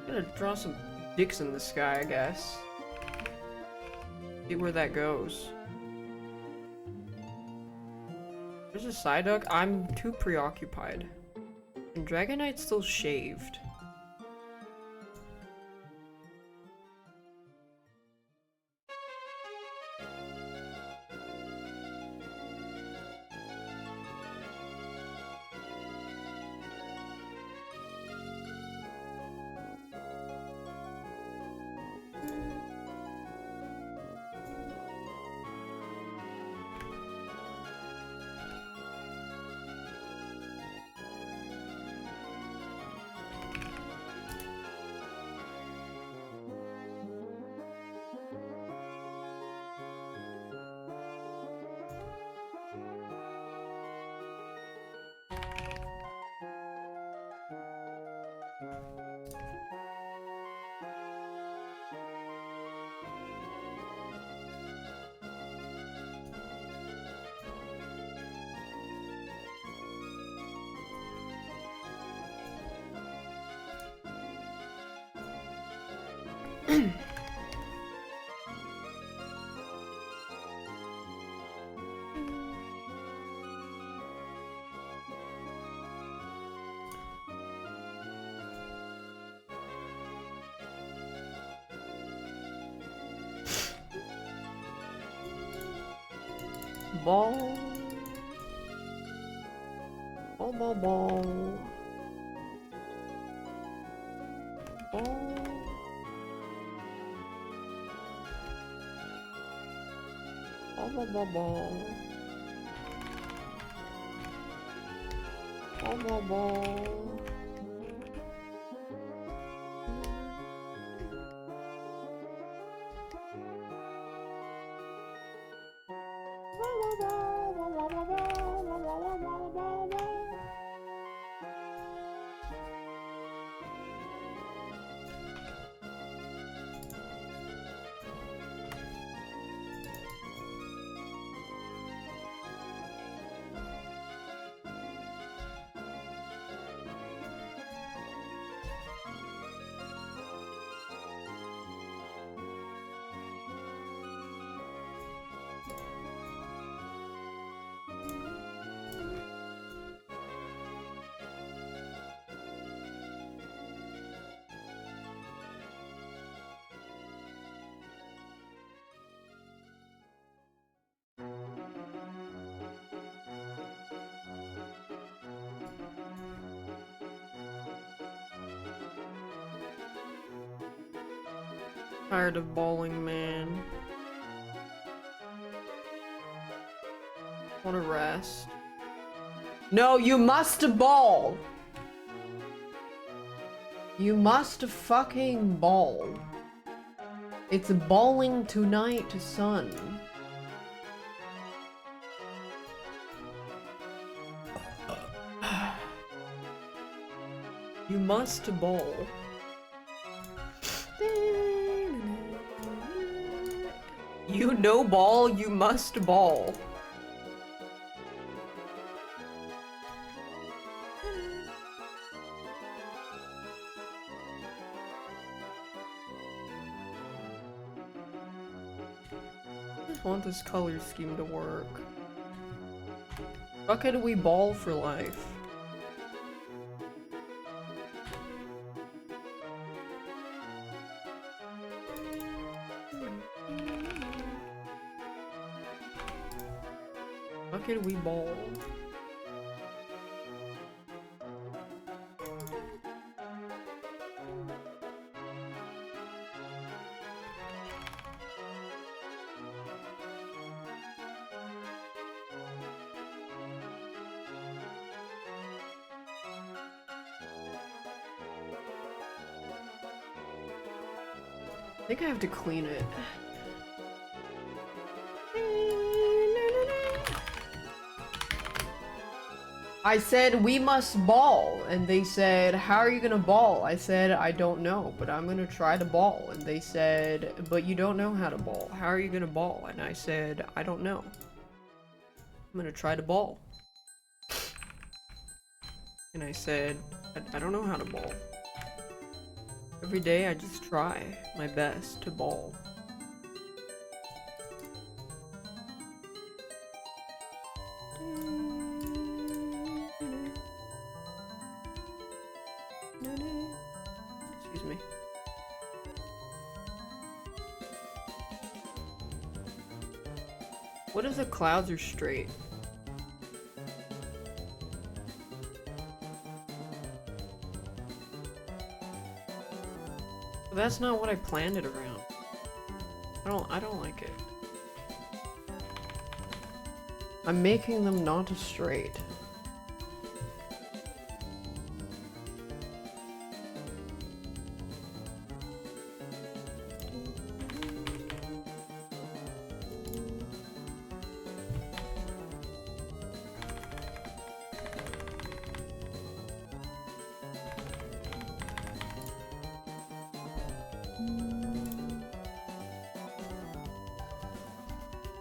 Gonna draw some dicks in the sky, I guess. See where that goes. There's a Psyduck. I'm too preoccupied. And Dragonite's still shaved. Ball. Ball. Ball. Ball. Ball. Ball. Ball. Ball. Ball. Ball. Tired of bowling, man. Wanna rest. No, you must bowl! You must fucking bowl. It's bowling tonight, son. You must bowl. You know ball, you must ball. I just want this color scheme to work. How could we ball for life? How could we ball? I think I have to clean it. I said we must ball, and they said, how are you gonna ball? I said, I don't know, but I'm gonna try to ball. And they said, but you don't know how to ball. How are you gonna ball? And I said, I don't know. I'm gonna try to ball. And I said, I don't know how to ball. Every day I just try my best to ball. Excuse me. What if the clouds are straight? That's not what I planned it around. I don't like it. I'm making them not straight.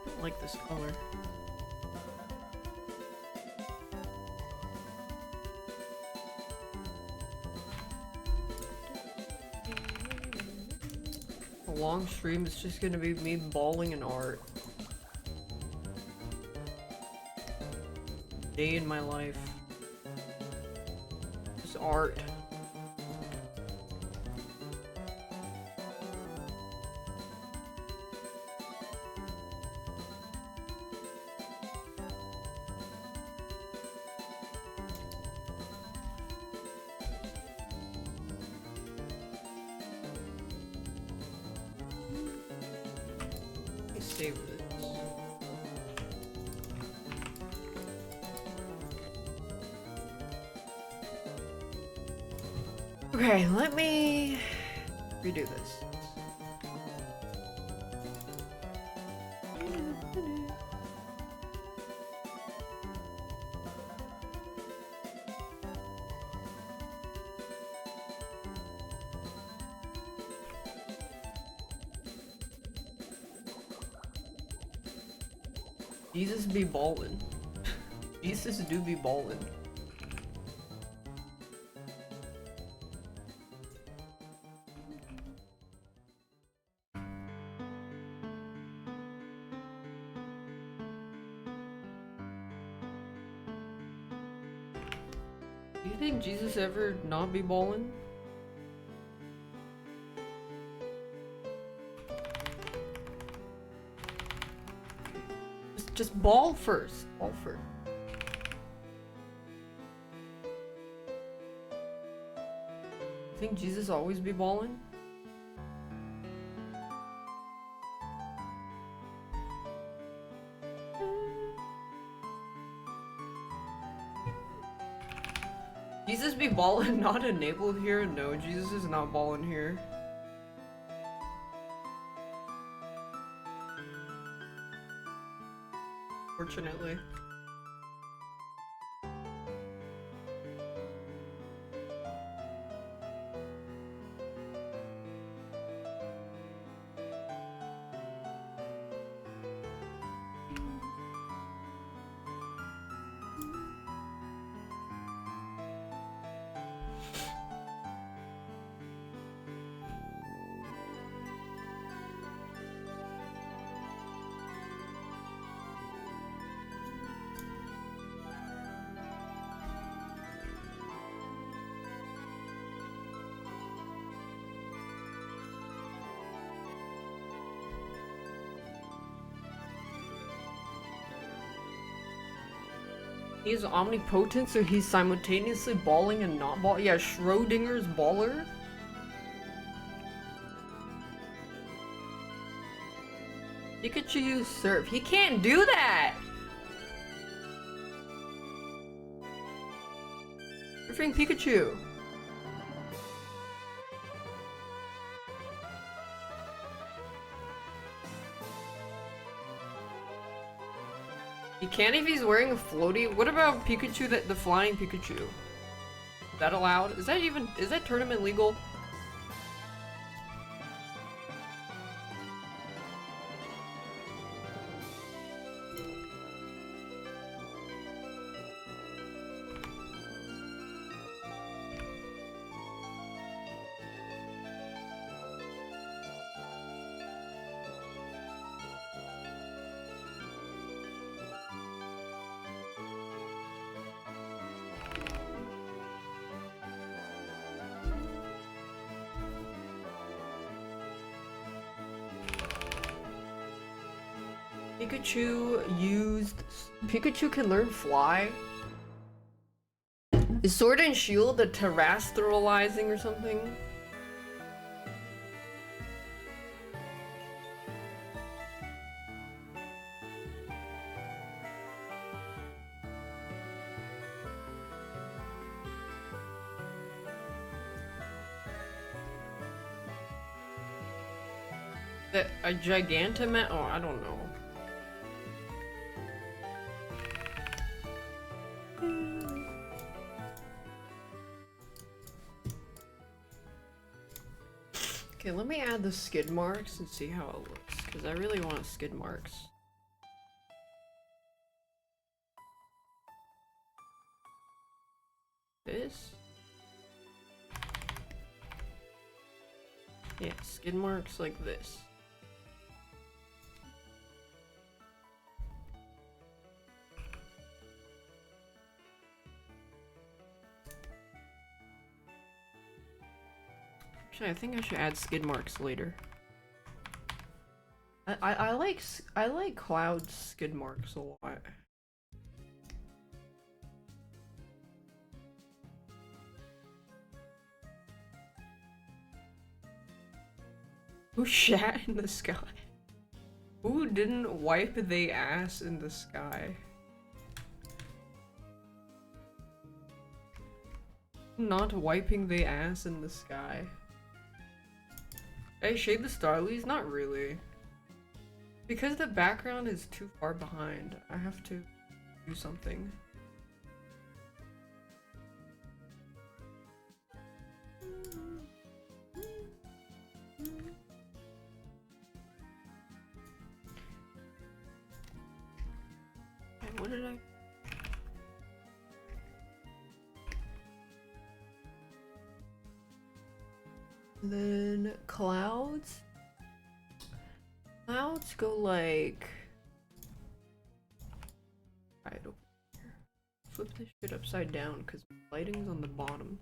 I like this color. A long stream is just gonna be me bawling in art. Day in my life. Just art. Save this. Okay, let me redo this. Jesus be ballin'. Jesus do be ballin'. Do you think Jesus ever not be ballin'? Just ball first. Ball first. Think Jesus always be ballin'? Jesus be ballin', not enabled here? No, Jesus is not ballin' here. Fortunately. He's omnipotent, so he's simultaneously balling and not ball. Yeah, Schrodinger's baller. Pikachu use surf. He can't do that! Surfing Pikachu. He can't if he's wearing a floaty. What about Pikachu, the flying Pikachu? Is that allowed? Is that tournament legal? Pikachu can learn fly? Is Sword and Shield the terrestrializing or something? A Gigantamax? Oh, I don't know. Okay, let me add the skid marks and see how it looks, because I really want skid marks. This? Yeah, skid marks like this. Actually, I think I should add skid marks later. I like Cloud skid marks a lot. Who shat in the sky? Who didn't wipe they ass in the sky? Not wiping the ass in the sky. Hey, shade the starlies? Not really. Because the background is too far behind, I have to do something. Hey, what did I... Then clouds. Clouds go like right over here. Flip this shit upside down because lighting's on the bottom.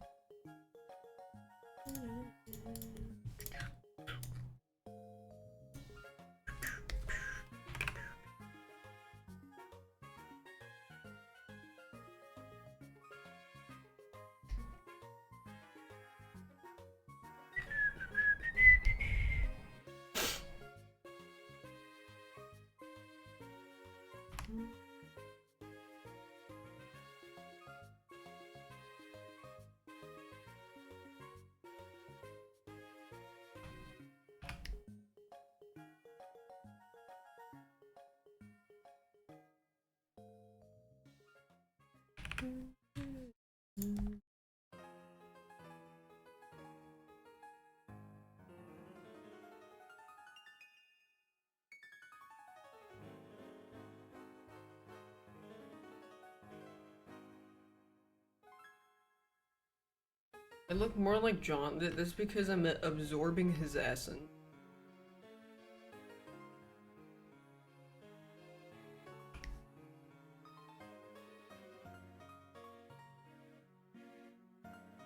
I look more like John. That's because I'm absorbing his essence.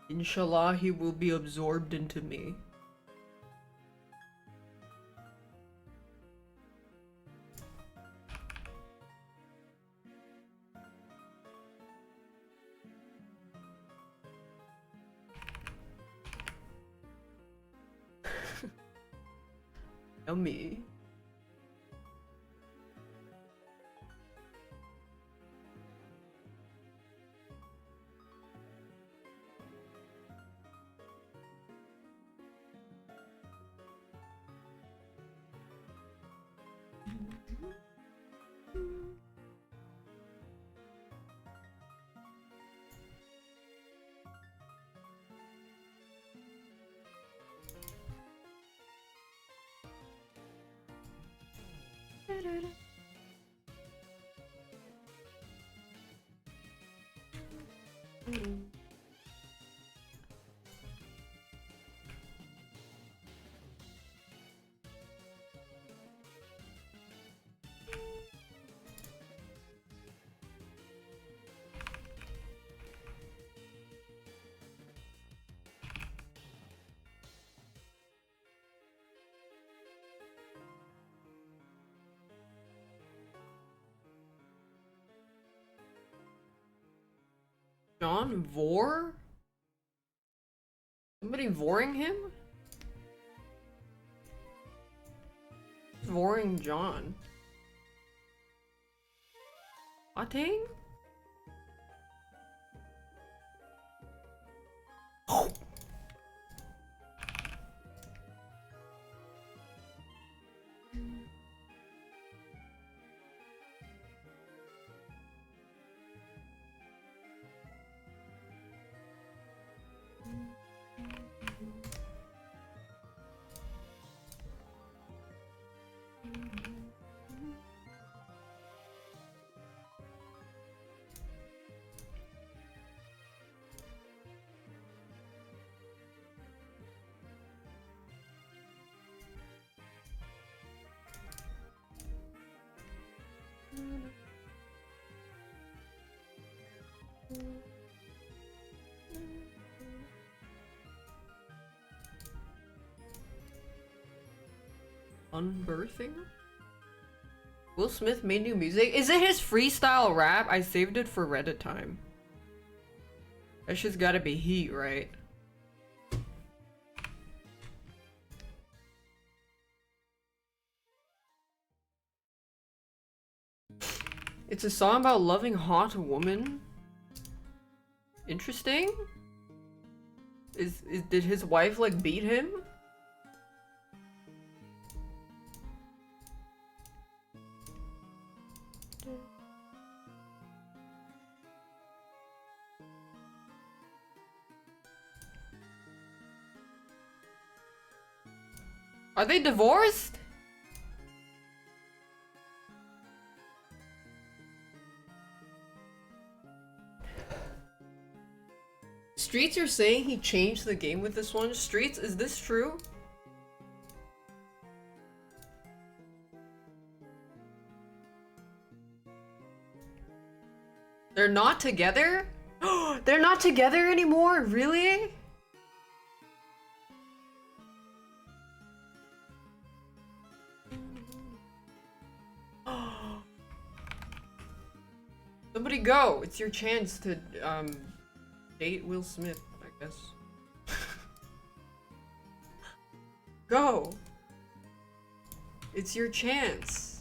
Inshallah, he will be absorbed into me. Yummy. John Vor? Somebody voring him? Voring John. Atang? Oh. Unbirthing? Will Smith made new music? Is it his freestyle rap? I saved it for Reddit time. That shit's gotta be heat, right? It's a song about loving hot woman. Interesting. Did his wife like beat him? Are they divorced? Streets are saying he changed the game with this one. Streets, is this true? They're not together? They're not together anymore? Really? Somebody go! It's your chance to, date Will Smith, I guess. Go! It's your chance.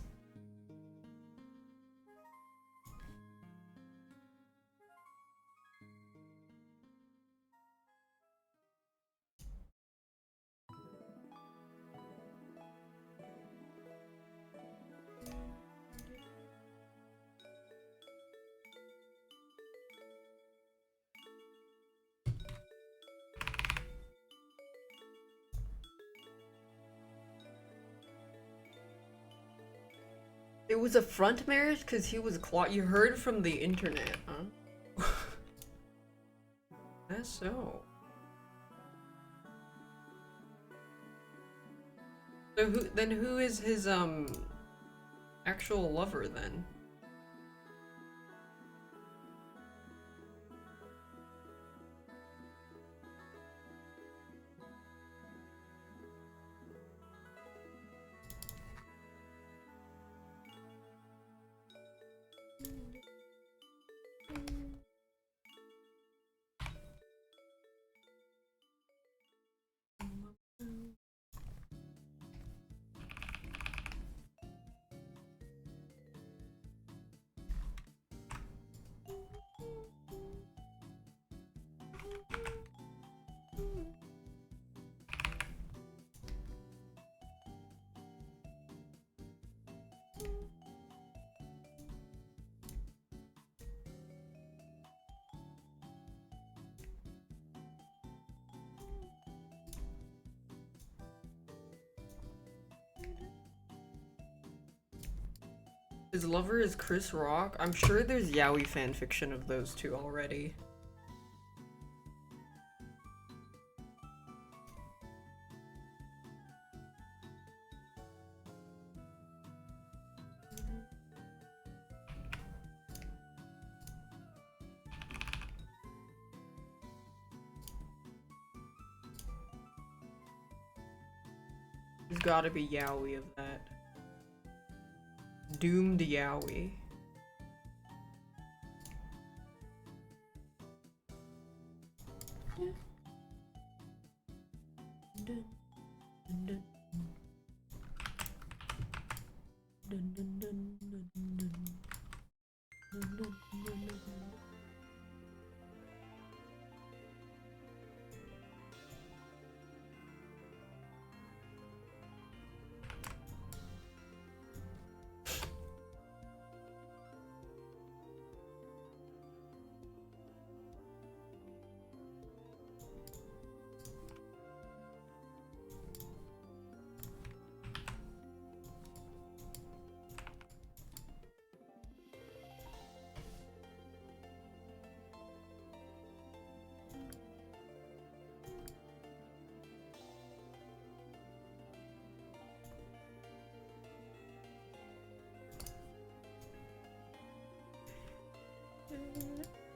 It was a front marriage because he was you heard from the internet, huh? That's so. So who is his actual lover then? His lover is Chris Rock? I'm sure there's yaoi fanfiction of those two already. There's gotta be yaoi of that. Doomed yaoi.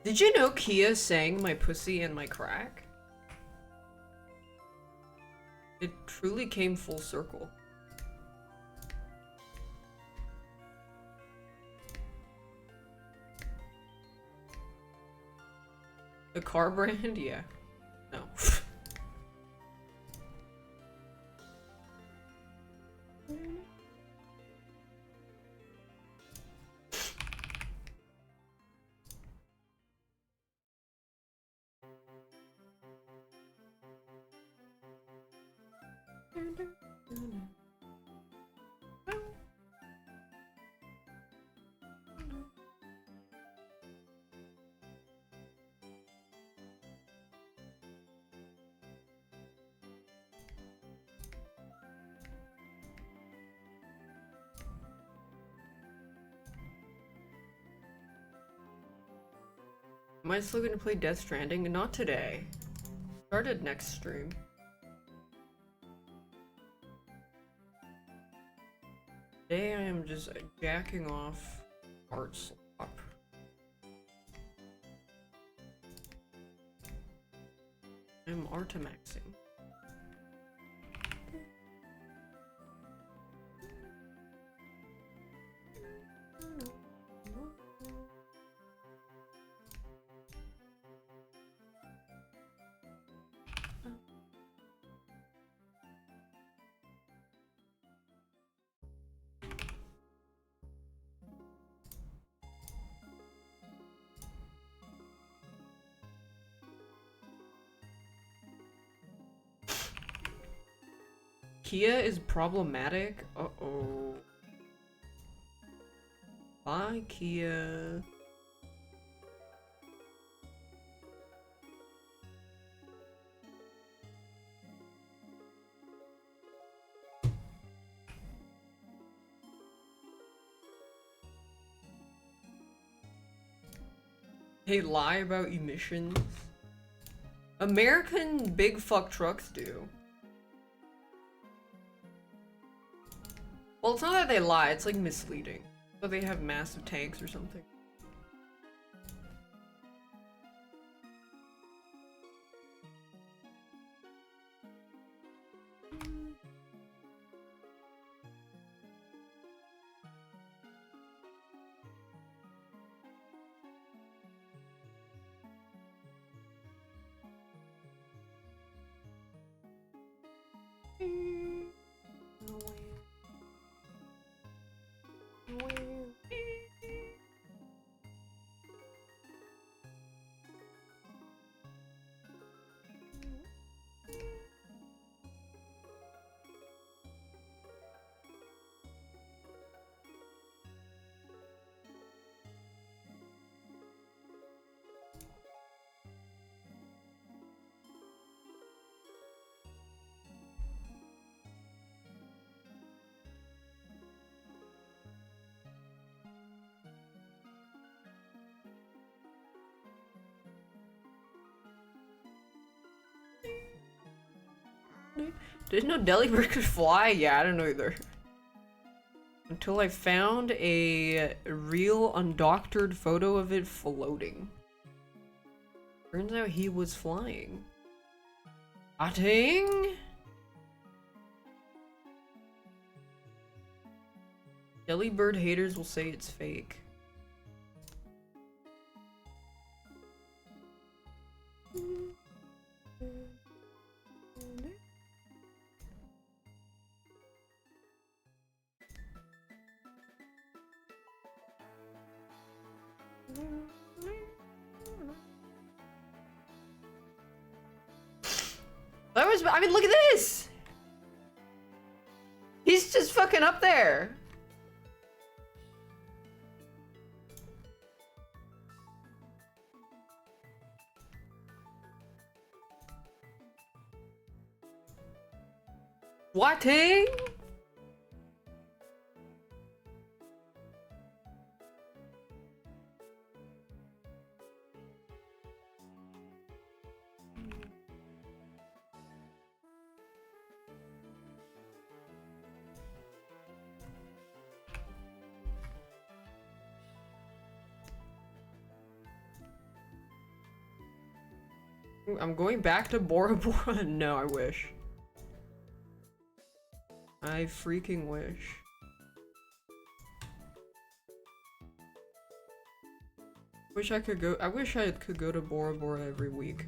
Did you know Kia sang my pussy and my crack? It truly came full circle. The car brand? Yeah. No. Am I still gonna play Death Stranding? Not today. Started next stream. Today I am just jacking off art slop. I'm artamaxing. Kia is problematic. Uh-oh. Bye, Kia. They lie about emissions. American big fuck trucks do. Well, it's not that they lie, it's like misleading. But they have massive tanks or something. Didn't know Delibird could fly? Yeah, I don't know either. Until I found a real undoctored photo of it floating. Turns out he was flying. Atting? Delibird haters will say it's fake. I mean, look at this! He's just fucking up there. Swatting? I'm going back to Bora Bora. No, I wish. I freaking wish. Wish I could go. I wish I could go to Bora Bora every week.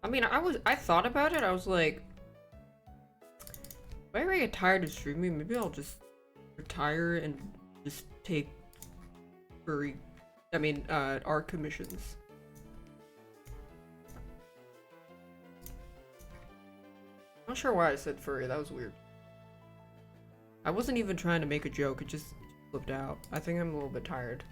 I mean, I thought about it. I was like, if I ever get tired of streaming, maybe I'll just retire and just take art commissions. Not sure why I said furry. That was weird. I wasn't even trying to make a joke. It just slipped out. I think I'm a little bit tired.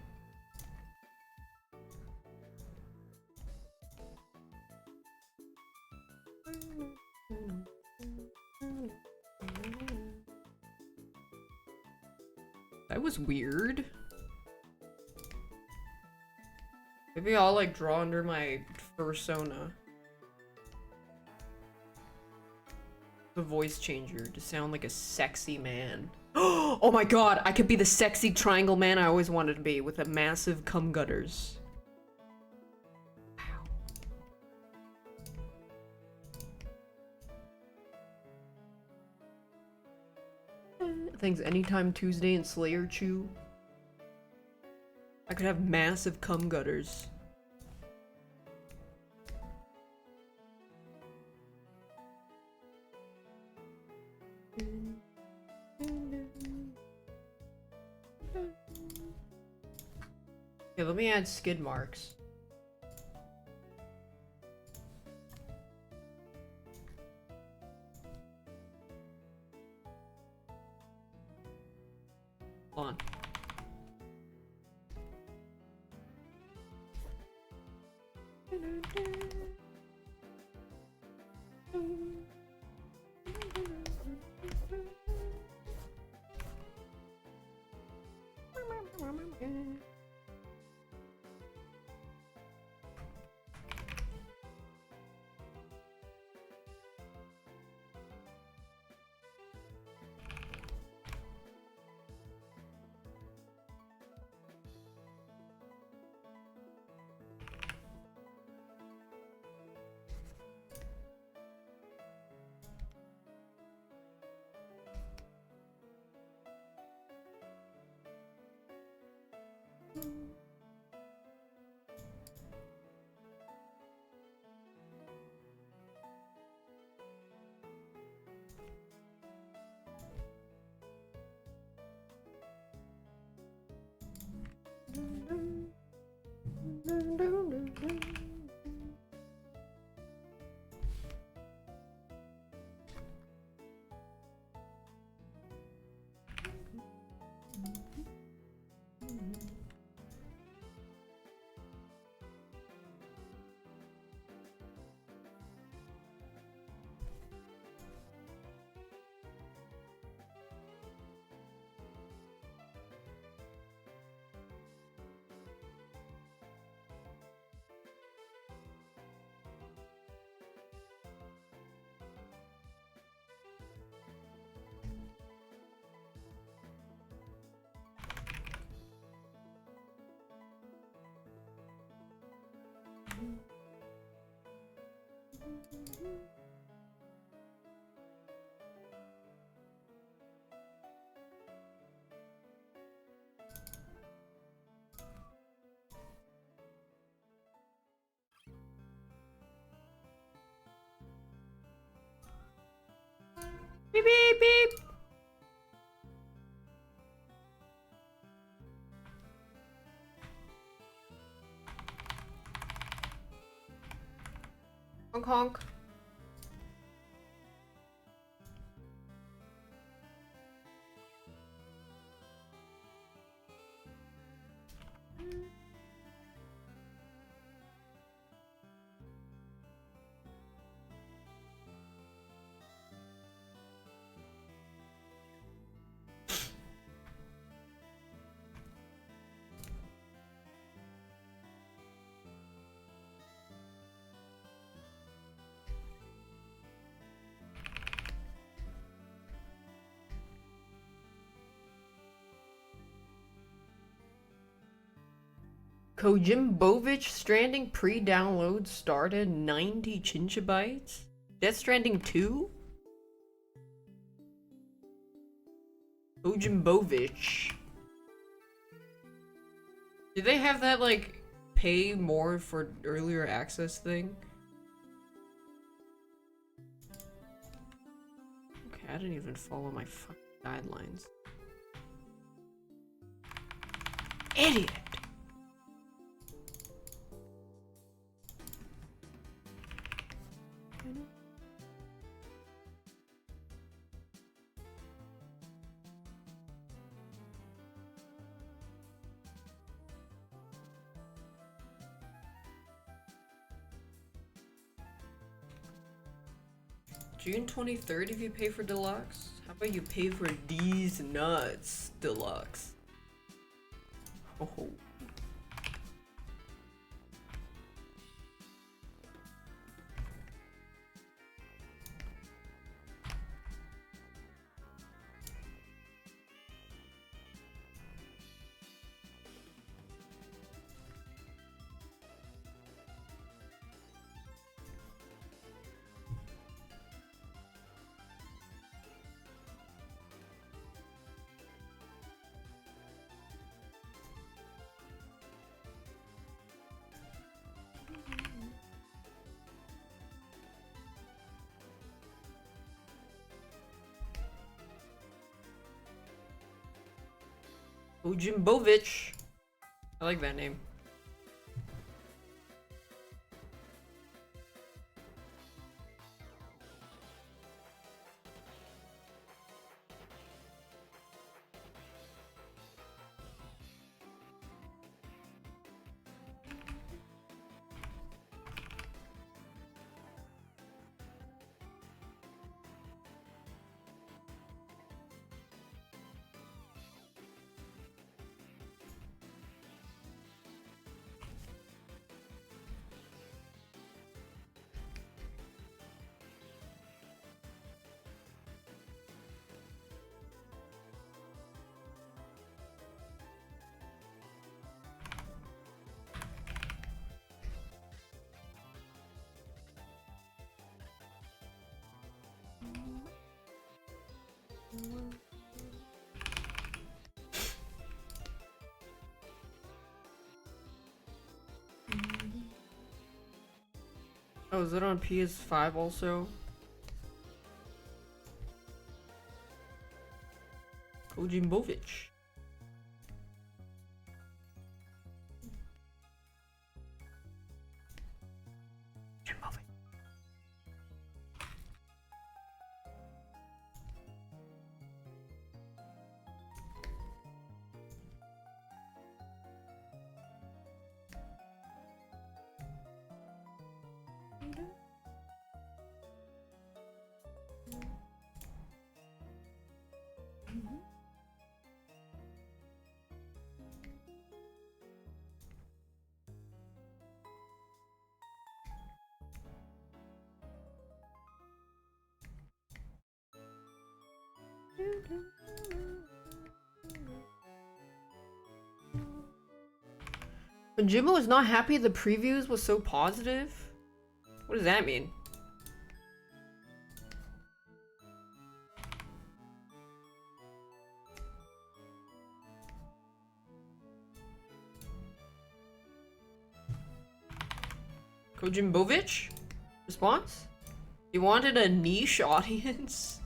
That was weird. Maybe I'll like draw under my fursona. The voice changer to sound like a sexy man. Oh my god, I could be the sexy triangle man I always wanted to be with a massive cum gutters. Things Anytime Tuesday and Slayer Chew. I could have massive cum gutters. Okay, let me add skid marks. Hold on. Beep beep beep. Honk honk. Kojimbovich Stranding pre-download started 90 chinchabytes. Death Stranding 2? Kojimbovich. Did they have that like pay more for earlier access thing? Okay, I didn't even follow my fucking guidelines. Idiot! June 23rd if you pay for deluxe? How about you pay for these nuts deluxe? Oh. Kojimbovich. I like that name. Oh, is it on PS5 also? Kojimbovich. Jimbo is not happy the previews was so positive? What does that mean? Kojimbovich? Response? He wanted a niche audience?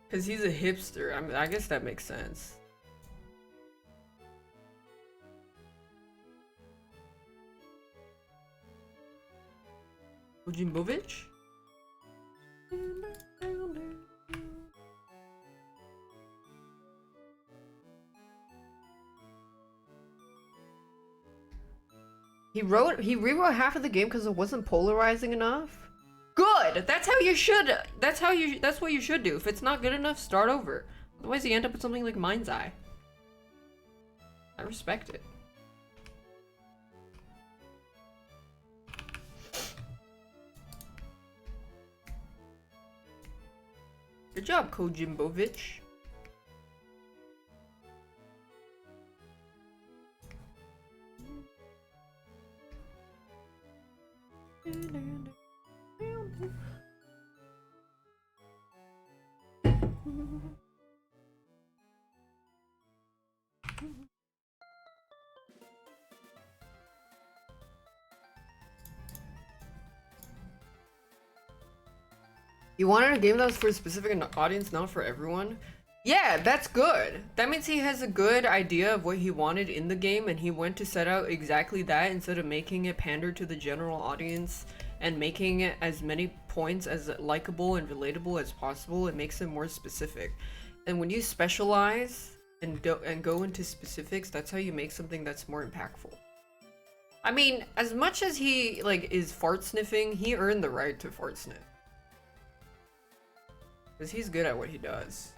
Because he's a hipster. I mean, I guess that makes sense. Kojimbovich? He rewrote half of the game because it wasn't polarizing enough. Good! That's how you should, that's what you should do. If it's not good enough, start over. Otherwise you end up with something like Mind's Eye. I respect it. Good job, Kojimbovich. You wanted a game that was for a specific audience, not for everyone? Yeah, that's good. That means he has a good idea of what he wanted in the game, and he went to set out exactly that instead of making it pander to the general audience and making it as many points as likable and relatable as possible. It makes it more specific. And when you specialize and go into specifics, that's how you make something that's more impactful. I mean, as much as he like is fart sniffing, he earned the right to fart sniff. Because he's good at what he does.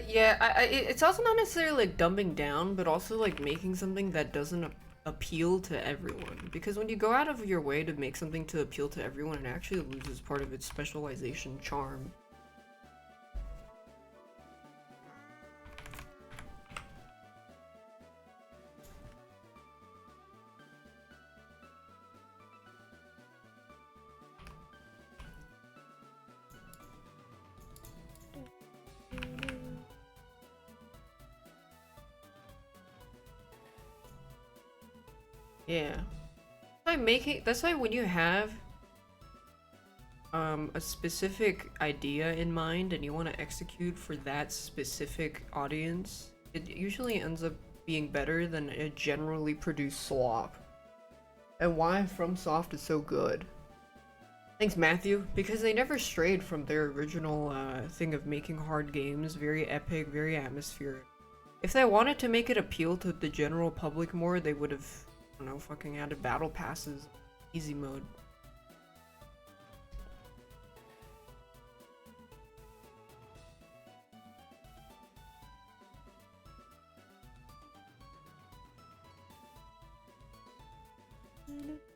Yeah, it's also not necessarily like dumbing down, but also like making something that doesn't appeal to everyone. Because when you go out of your way to make something to appeal to everyone, it actually loses part of its specialization charm. Yeah. That's why when you have a specific idea in mind and you want to execute for that specific audience, it usually ends up being better than a generally produced slop. And why FromSoft is so good. Thanks, Matthew. Because they never strayed from their original thing of making hard games, very epic, very atmospheric. If they wanted to make it appeal to the general public more, they would have, I don't know, fucking added battle passes, easy mode.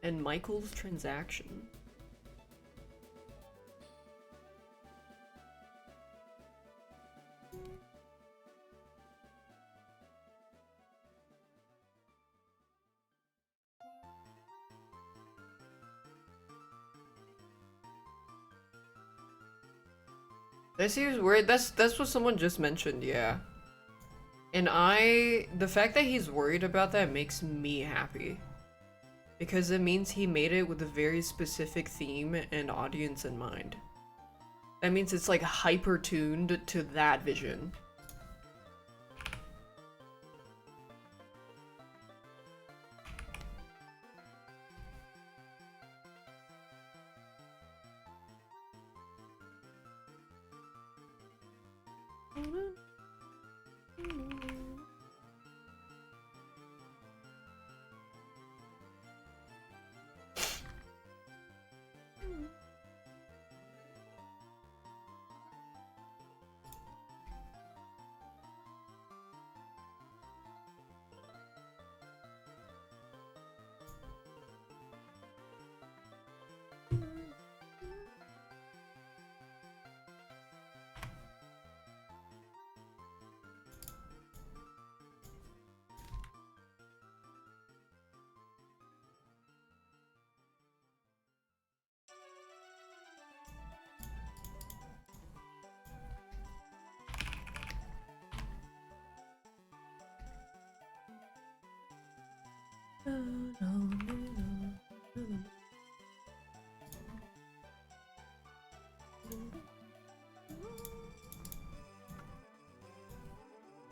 And Michael's transaction. That seems weird. That's what someone just mentioned, yeah. And the fact that he's worried about that makes me happy. Because it means he made it with a very specific theme and audience in mind. That means it's like hyper tuned to that vision. I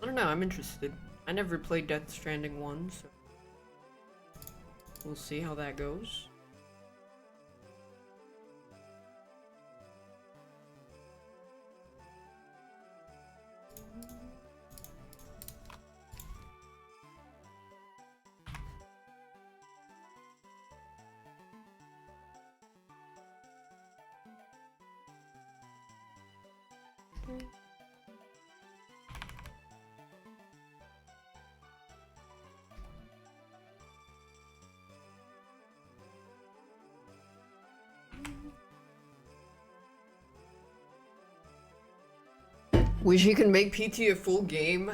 don't know, I'm interested. I never played Death Stranding 1, so we'll see how that goes. Wish he could make PT a full game.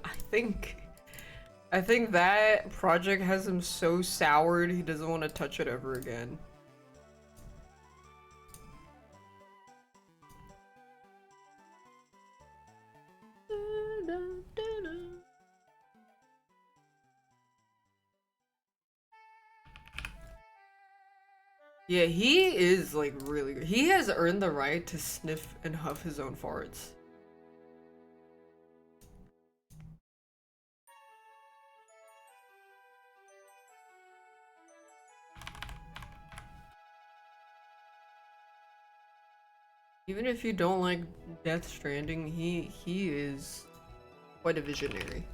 I think that project has him so soured he doesn't want to touch it ever again. Yeah, he is like really good. He has earned the right to sniff and huff his own farts. Even if you don't like Death Stranding, he is quite a visionary.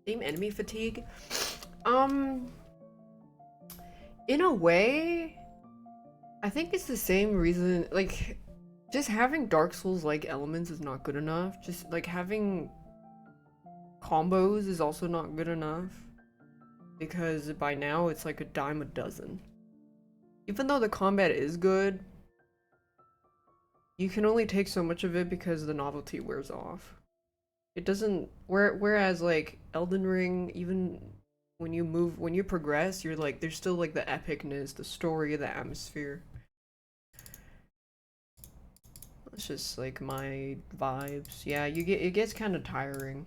Same enemy fatigue? In a way, I think it's the same reason, like, just having Dark Souls-like elements is not good enough. Just, like, having combos is also not good enough. Because by now, it's like a dime a dozen. Even though the combat is good, you can only take so much of it because the novelty wears off. It doesn't, whereas, like, Elden Ring, even when you progress, you're like, there's still, like, the epicness, the story, the atmosphere. It's just like my vibes. Yeah, it gets kind of tiring.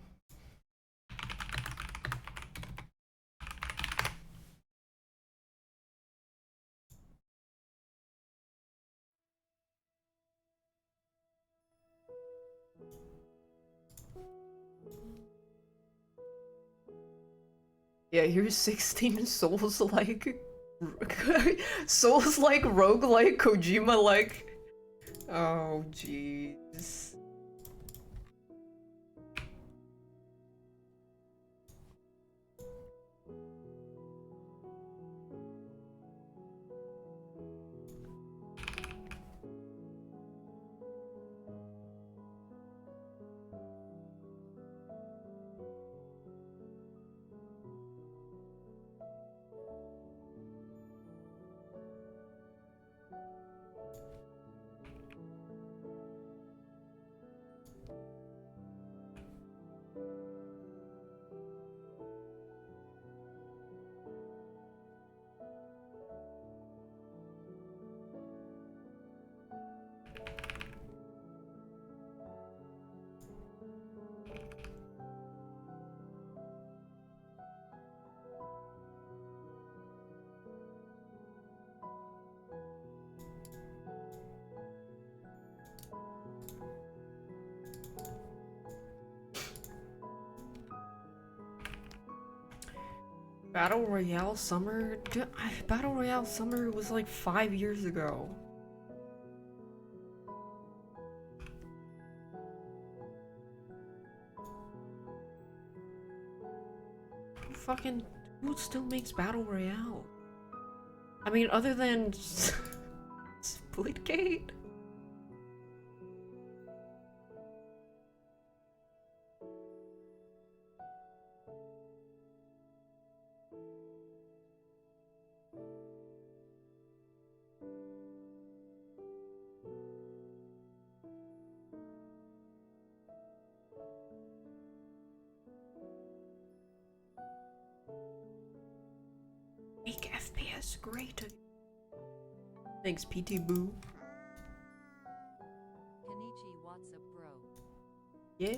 Yeah, here's 16 souls like souls like roguelike Kojima like. Oh jeez. Battle Royale Summer? Dude, Battle Royale Summer was like 5 years ago. Who still makes Battle Royale? I mean, other than Splitgate? Make FPS great. Thanks, PT Boo. Kenichi, what's up, bro? Yeah?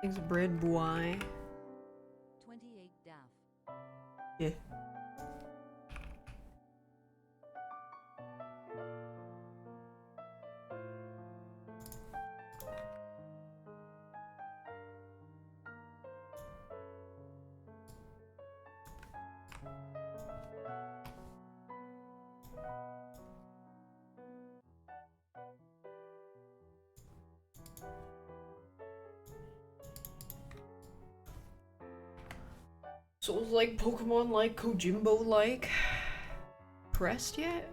Thanks, bread boy. 28 daph. Yeah. Souls like Pokemon like Kojimbo like. Pressed yet?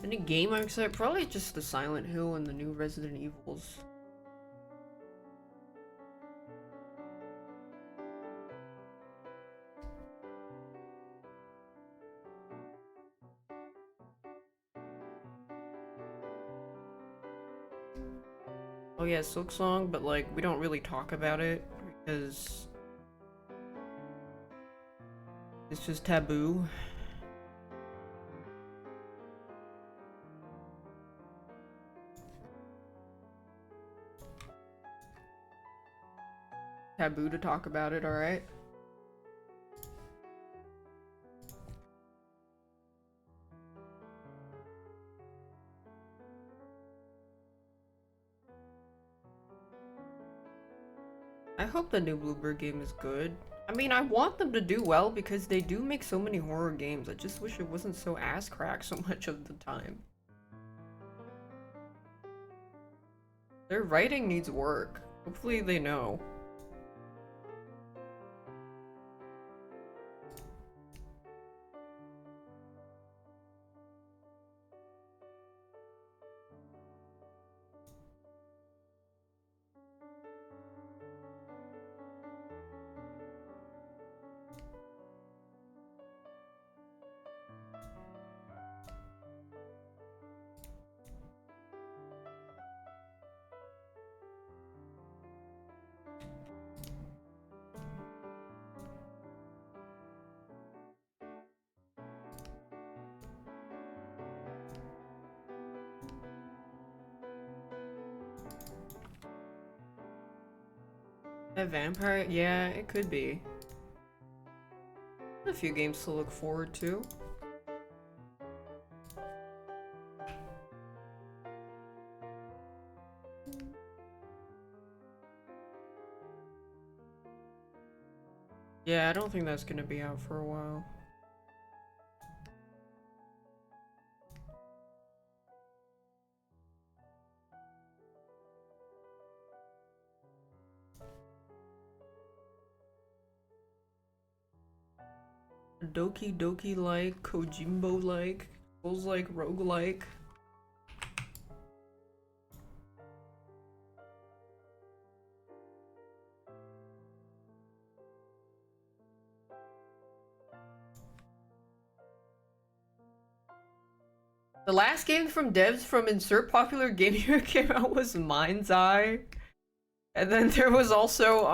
Any game I'm excited? Probably just the Silent Hill and the new Resident Evils. Oh yeah, Silk Song, but like we don't really talk about it because it's just taboo. Taboo to talk about it, alright? I hope the new Bluebird game is good. I mean, I want them to do well because they do make so many horror games. I just wish it wasn't so ass crack so much of the time. Their writing needs work. Hopefully they know. A vampire? Yeah, it could be. A few games to look forward to. Yeah, I don't think that's gonna be out for a while. Doki Doki like, Kojimbo like, Souls like, roguelike. The last game from devs from insert popular game here came out was Mind's Eye. And then there was also,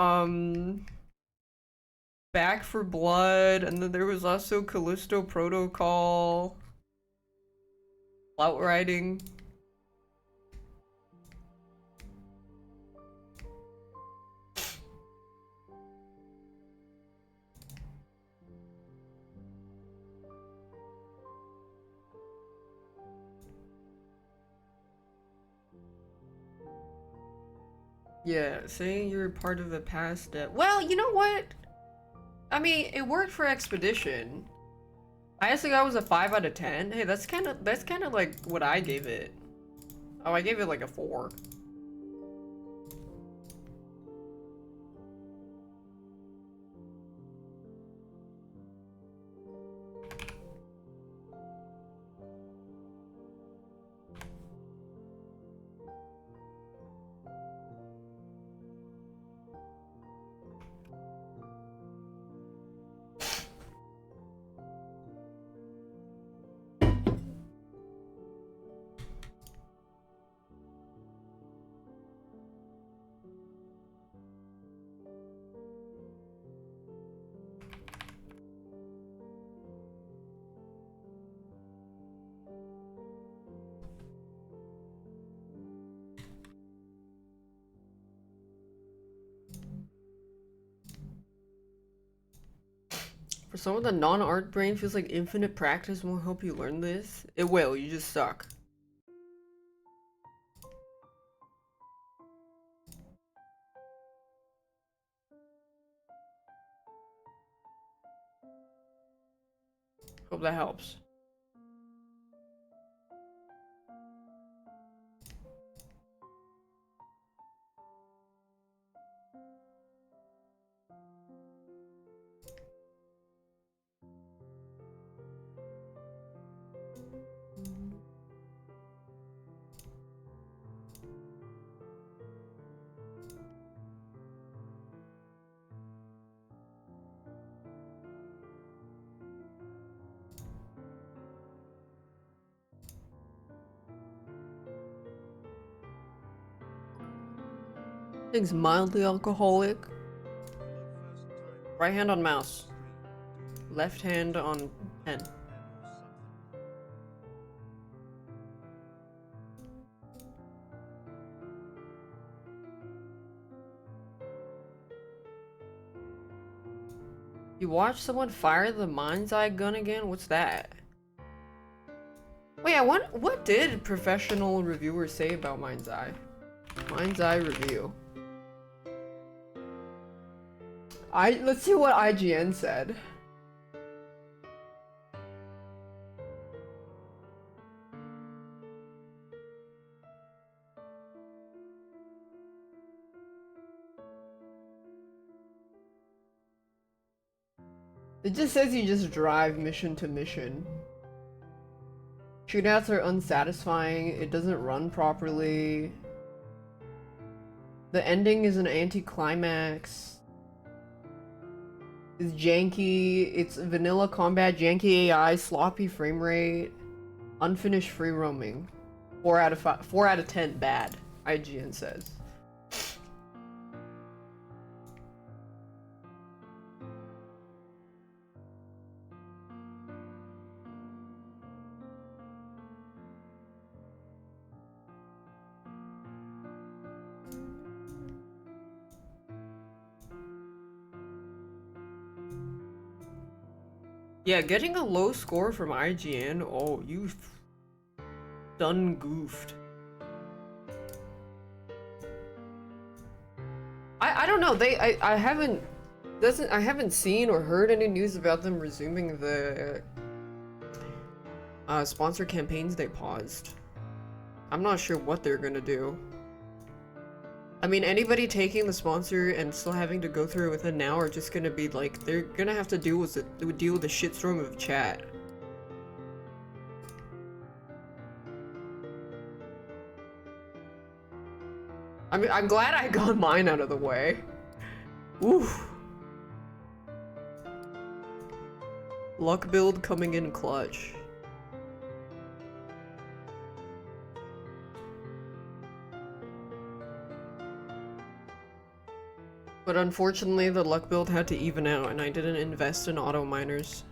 Back for Blood, and then there was also Callisto Protocol. Outriding. Yeah, saying you're part of a past dev. Well, you know what? I mean, it worked for Expedition. Highest I got was a 5 out of 10. Hey, that's kind of like what I gave it. Oh, I gave it like a 4. For some of the non-art brain feels like infinite practice won't help you learn this. It will, you just suck. Hope that helps. Thing's mildly alcoholic. Right hand on mouse. Left hand on pen. You watch someone fire the mind's eye gun again? What's that? Wait, what did professional reviewers say about mind's eye? Mind's eye review. Let's see what IGN said. It just says you just drive mission to mission. Shootouts are unsatisfying, it doesn't run properly. The ending is an anticlimax. It's janky, it's vanilla combat, janky AI, sloppy frame rate, unfinished free roaming. 4 out of 10 bad, IGN says. Yeah, getting a low score from IGN, oh, you done goofed. I don't know, I haven't seen or heard any news about them resuming the sponsor campaigns they paused. I'm not sure what they're gonna do. I mean, anybody taking the sponsor and still having to go through it with it now are just gonna be like, they're gonna have to deal with the shitstorm of chat. I mean, I'm glad I got mine out of the way. Oof. Luck build coming in clutch. But unfortunately, the luck build had to even out, and I didn't invest in auto miners.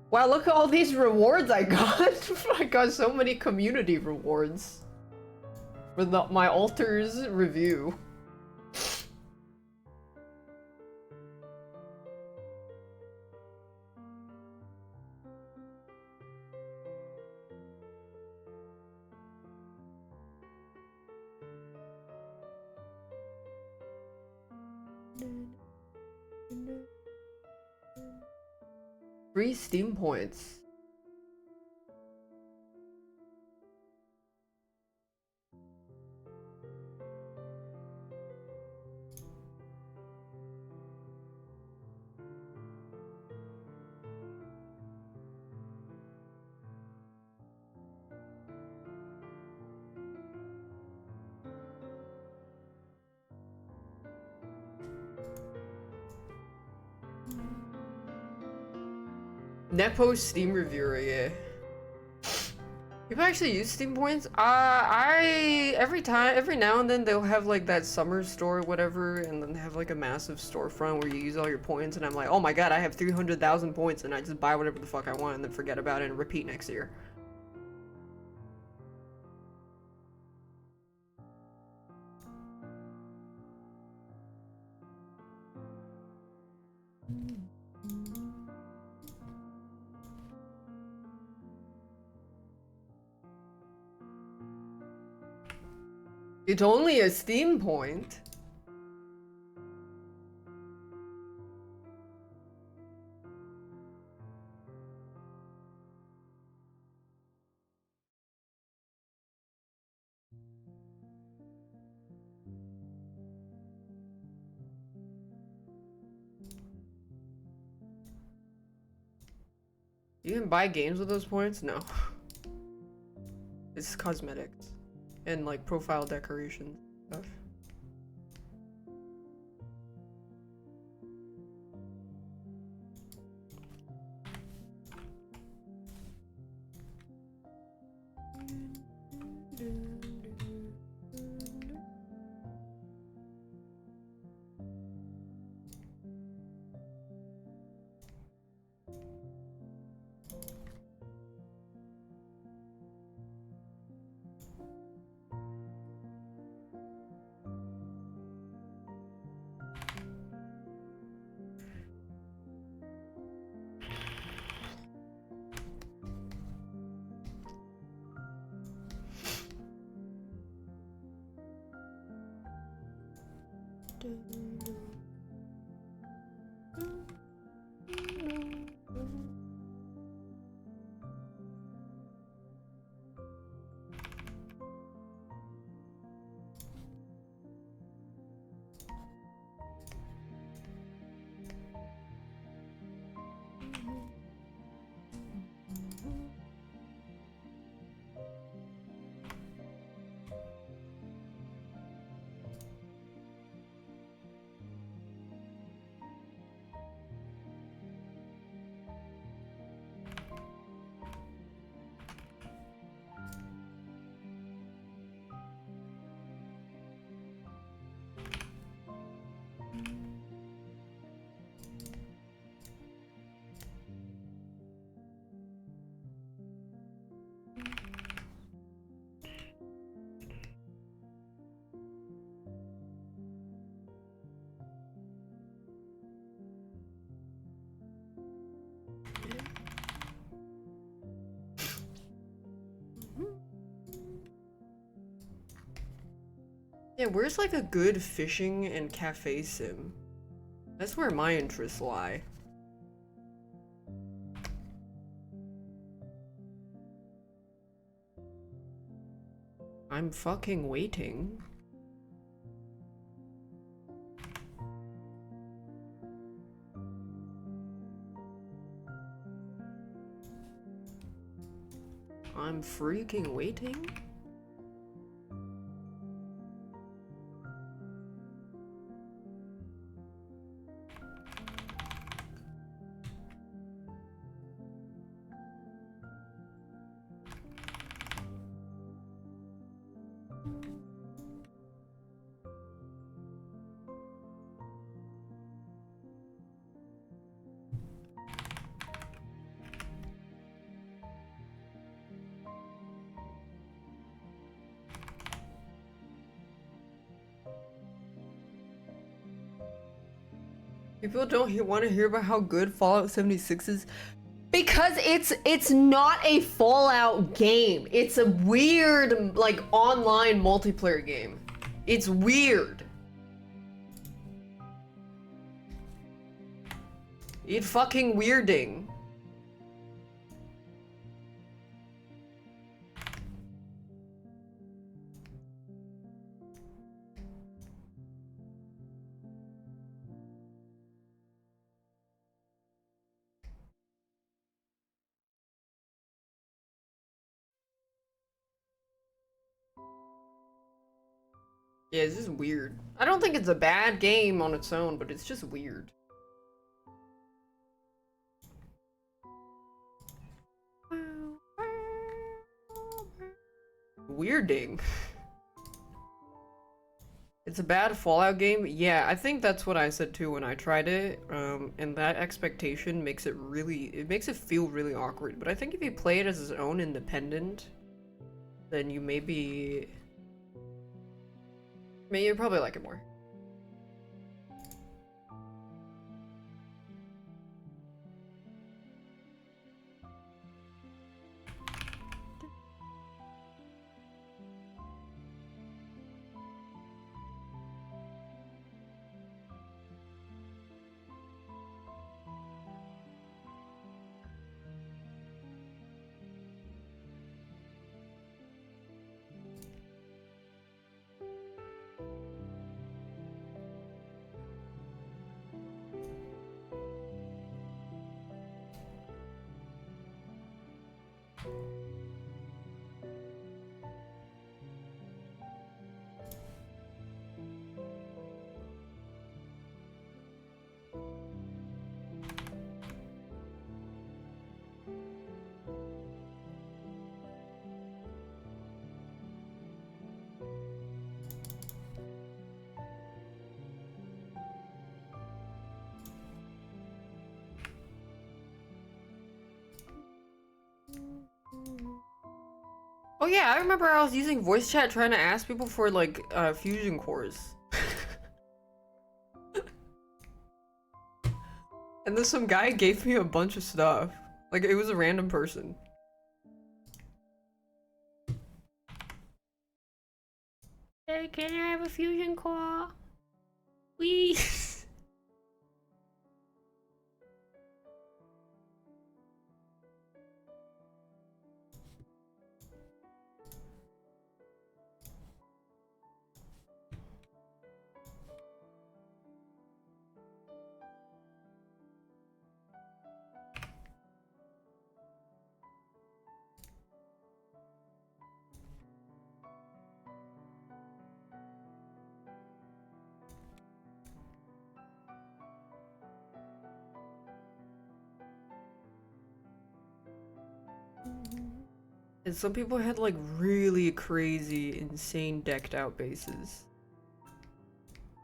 Wow, look at all these rewards I got! I got so many community rewards for my alters review. Free Steam points. Nepo Steam reviewer, yeah. People actually use Steam points? Every now and then they'll have like that summer store or whatever, and then they have like a massive storefront where you use all your points, and I'm like, oh my god, I have 300,000 points, and I just buy whatever the fuck I want and then forget about it and repeat next year. It's only a Steam point. You can buy games with those points? No. It's cosmetics and like profile decoration stuff. Yeah, where's like a good fishing and cafe sim? That's where my interests lie. I'm fucking waiting. I'm freaking waiting. People don't want to hear about how good Fallout 76 is because it's not a Fallout game. It's a weird like online multiplayer game. It's weird. It's fucking weirding. Yeah, it's just weird. I don't think it's a bad game on its own, but it's just weird. Weirding. It's a bad Fallout game? Yeah, I think that's what I said too when I tried it. And that expectation makes it feel really awkward. But I think if you play it as its own independent, then you maybe you probably like it more. Oh yeah, I remember I was using voice chat trying to ask people for like fusion cores. And then some guy gave me a bunch of stuff. Like it was a random person. Hey, can I have a fusion core? Please. And some people had like really crazy, insane decked out bases.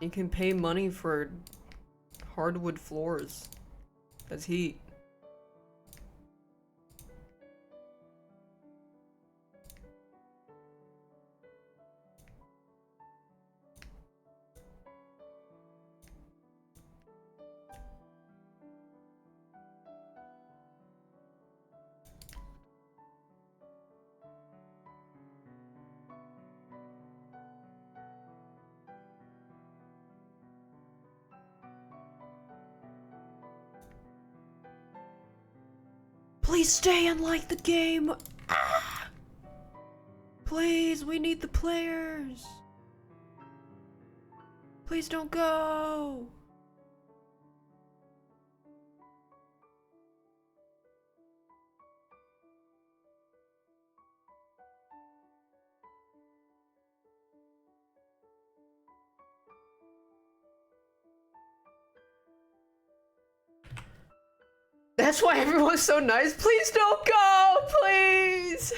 You can pay money for hardwood floors. That's heat. Please stay and like the game. Ah! Please, we need the players. Please don't go. That's why everyone's so nice. Please don't go, please.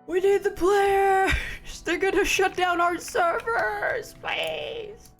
We need the players. They're gonna shut down our servers, please.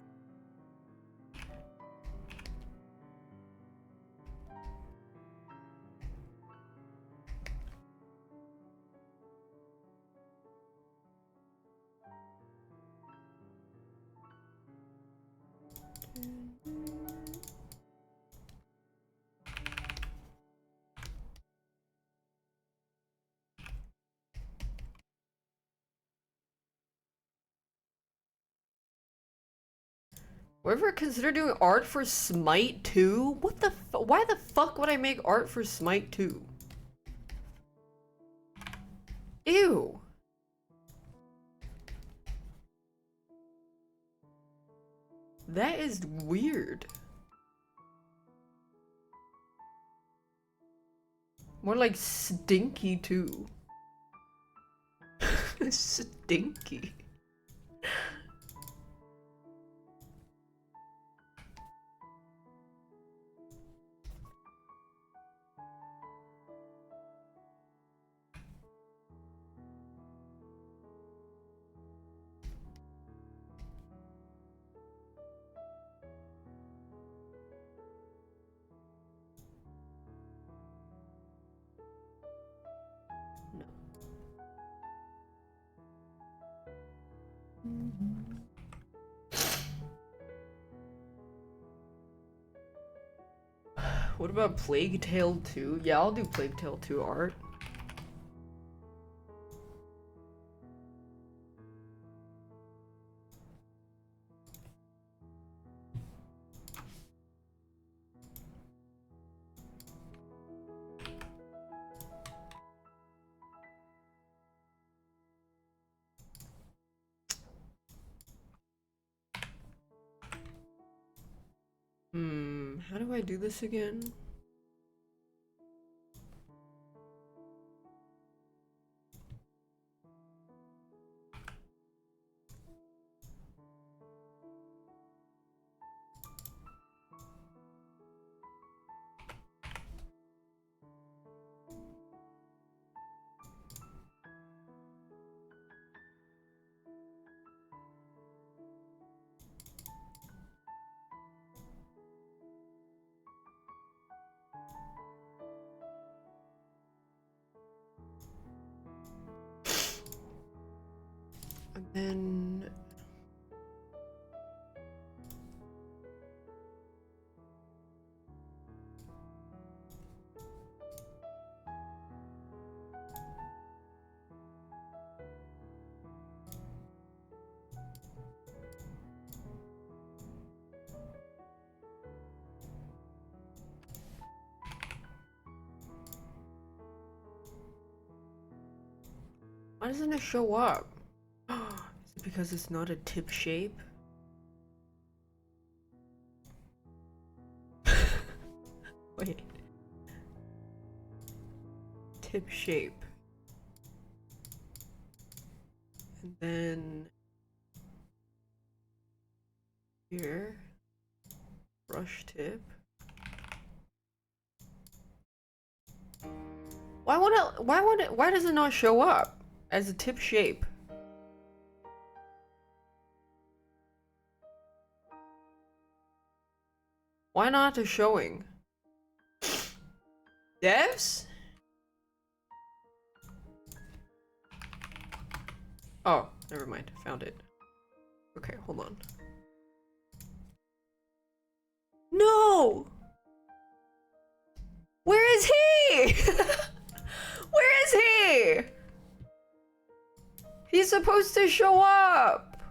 Ever consider doing art for Smite 2? What the why the fuck would I make art for Smite 2? Ew. That is weird. More like Stinky 2. Stinky. What about Plague Tale 2? Yeah, I'll do Plague Tale 2 art. How do I do this again? And then why doesn't it show up? Is it because it's not a tip shape? Wait. Tip shape. And then here, brush tip. Why does it not show up as a tip shape? Why not a showing? Devs? Oh, never mind. Found it. Okay, hold on. No! Where is he? Where is he? He's supposed to show up.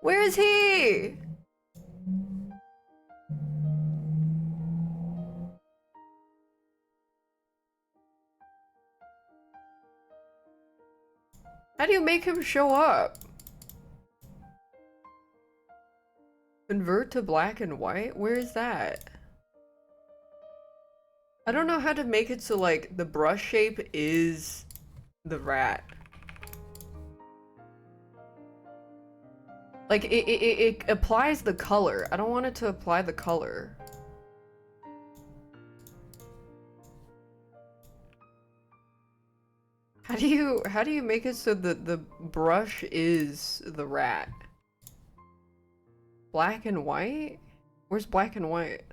Where is he? How do you make him show up? Convert to black and white? Where is that? I don't know how to make it so like the brush shape is the rat. Like it applies the color. I don't want it to apply the color. How do you make it so that the brush is the rat? Black and white? Where's black and white?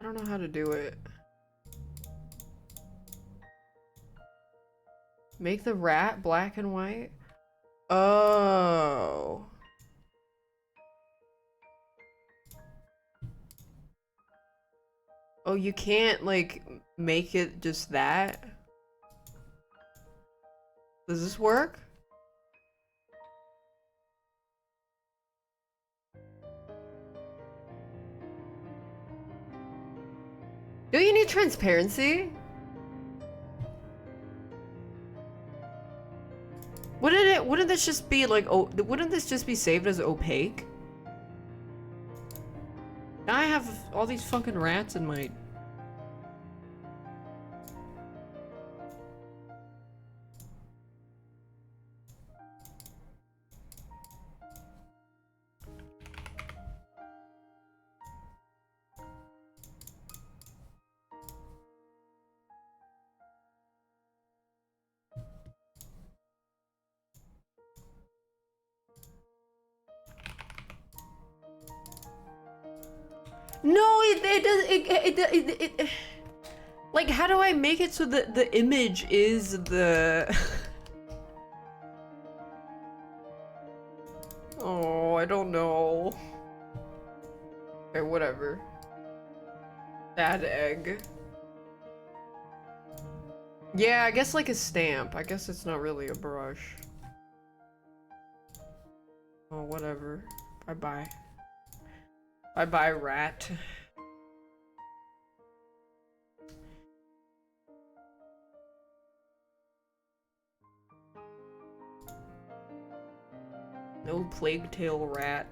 I don't know how to do it. Make the rat black and white? Oh. Oh, you can't, like, make it just that? Does this work? Do you need transparency? Wouldn't this just be like, oh, wouldn't this just be saved as opaque? Now I have all these fucking rats in my... No, it like, how do I make it so that the image is the... Oh, I don't know. Okay, whatever. Bad egg. Yeah, I guess like a stamp. I guess it's not really a brush. Oh, whatever. Bye-bye. Bye-bye, rat. No plague tail rat.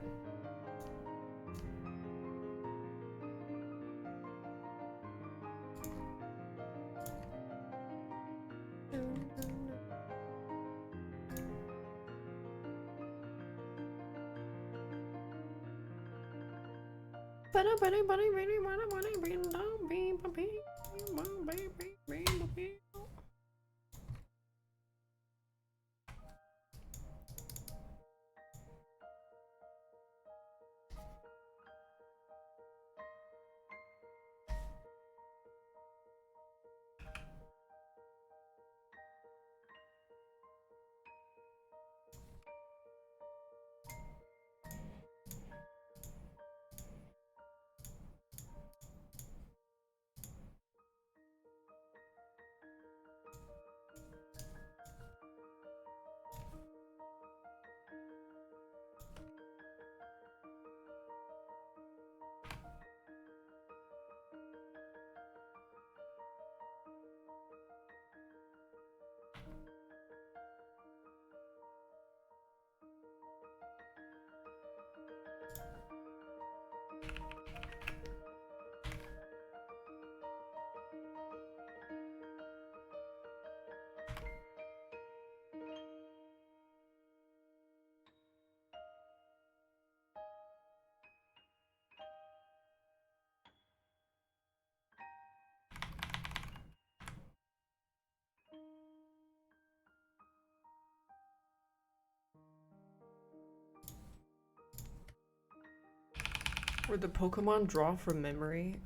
Where the Pokemon draw from memory?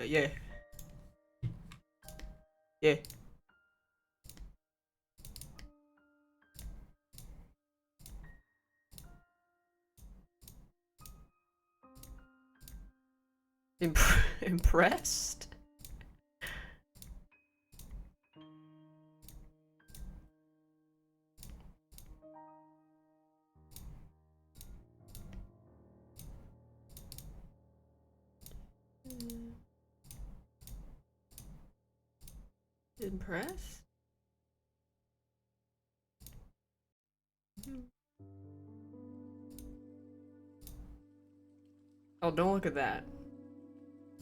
Yeah. Yeah. Impressed? Impressed? Oh, don't look at that.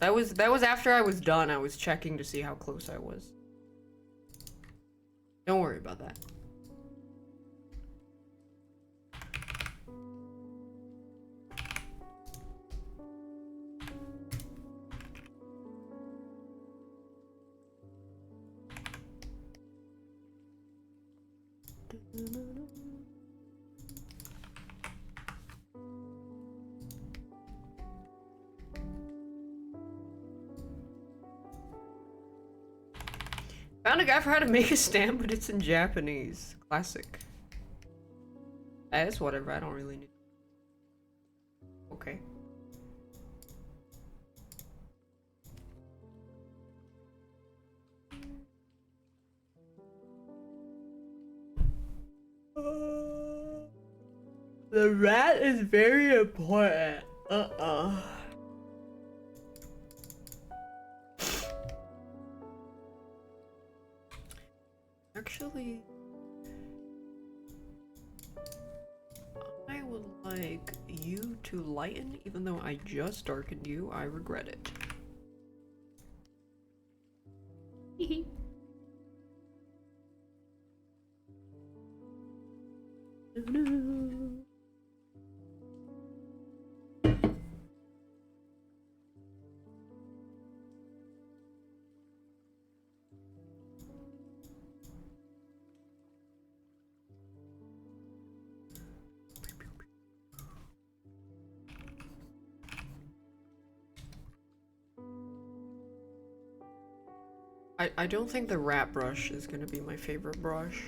That was after I was done. I was checking to see how close I was. Don't worry about that. Found a guy for how to make a stamp, but it's in Japanese. Classic. It's whatever, I don't really need. Okay. The rat is very important. Actually, I would like you to lighten, even though I just darkened you. I regret it. No. I don't think the rat brush is gonna be my favorite brush.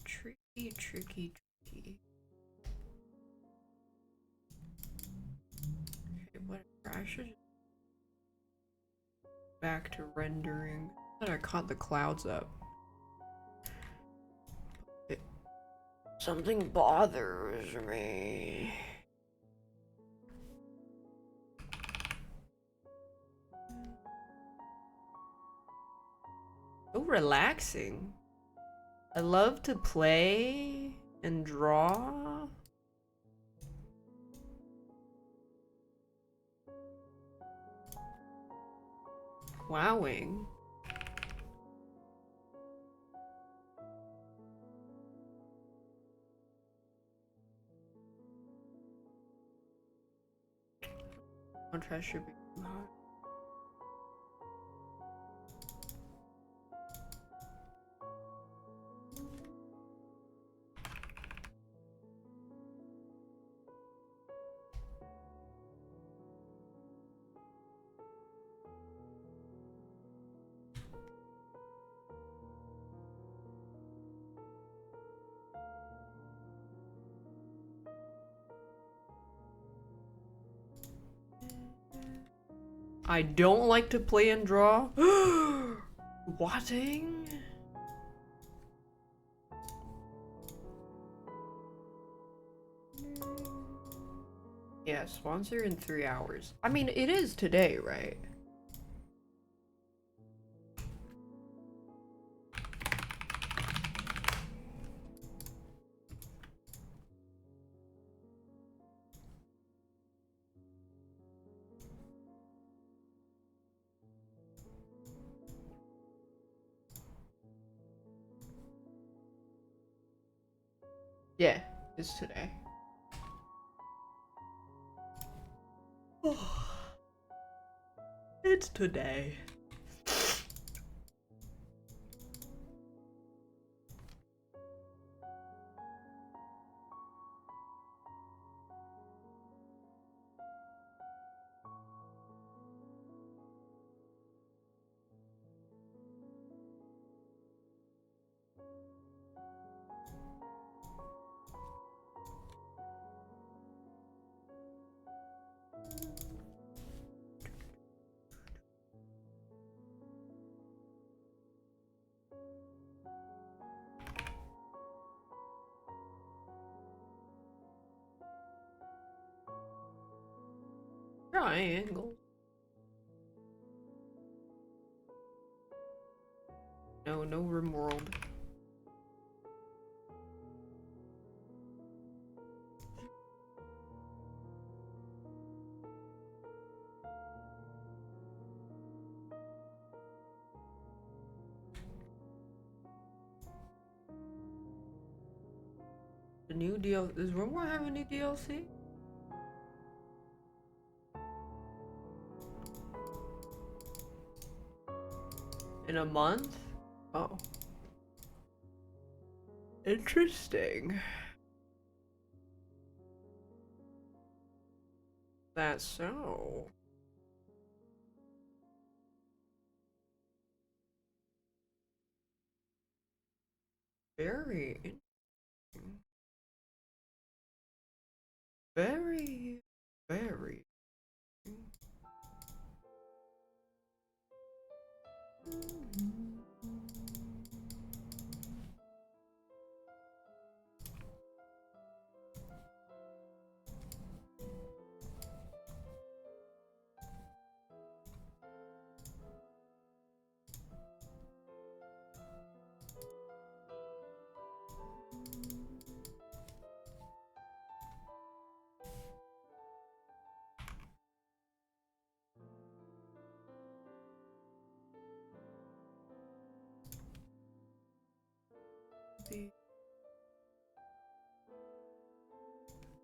Tricky, tricky, tricky. Okay, whatever. I should just back to rendering. I caught the clouds up. Something bothers me. So relaxing. I love to play and draw. Wowing. Contrast should be too high. I don't like to play and draw. Watting? Yeah, sponsor in 3 hours. I mean, it is today, right? Yeah, it's today. It's today. Triangle. No, no room world. The new DLC. Does Room World have a new DLC? In a month? Oh. Interesting. That's so. Very interesting. Very.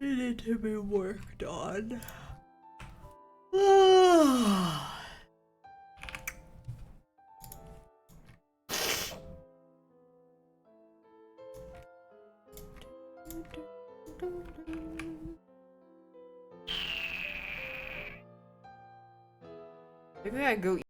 Needed to be worked on. Maybe I go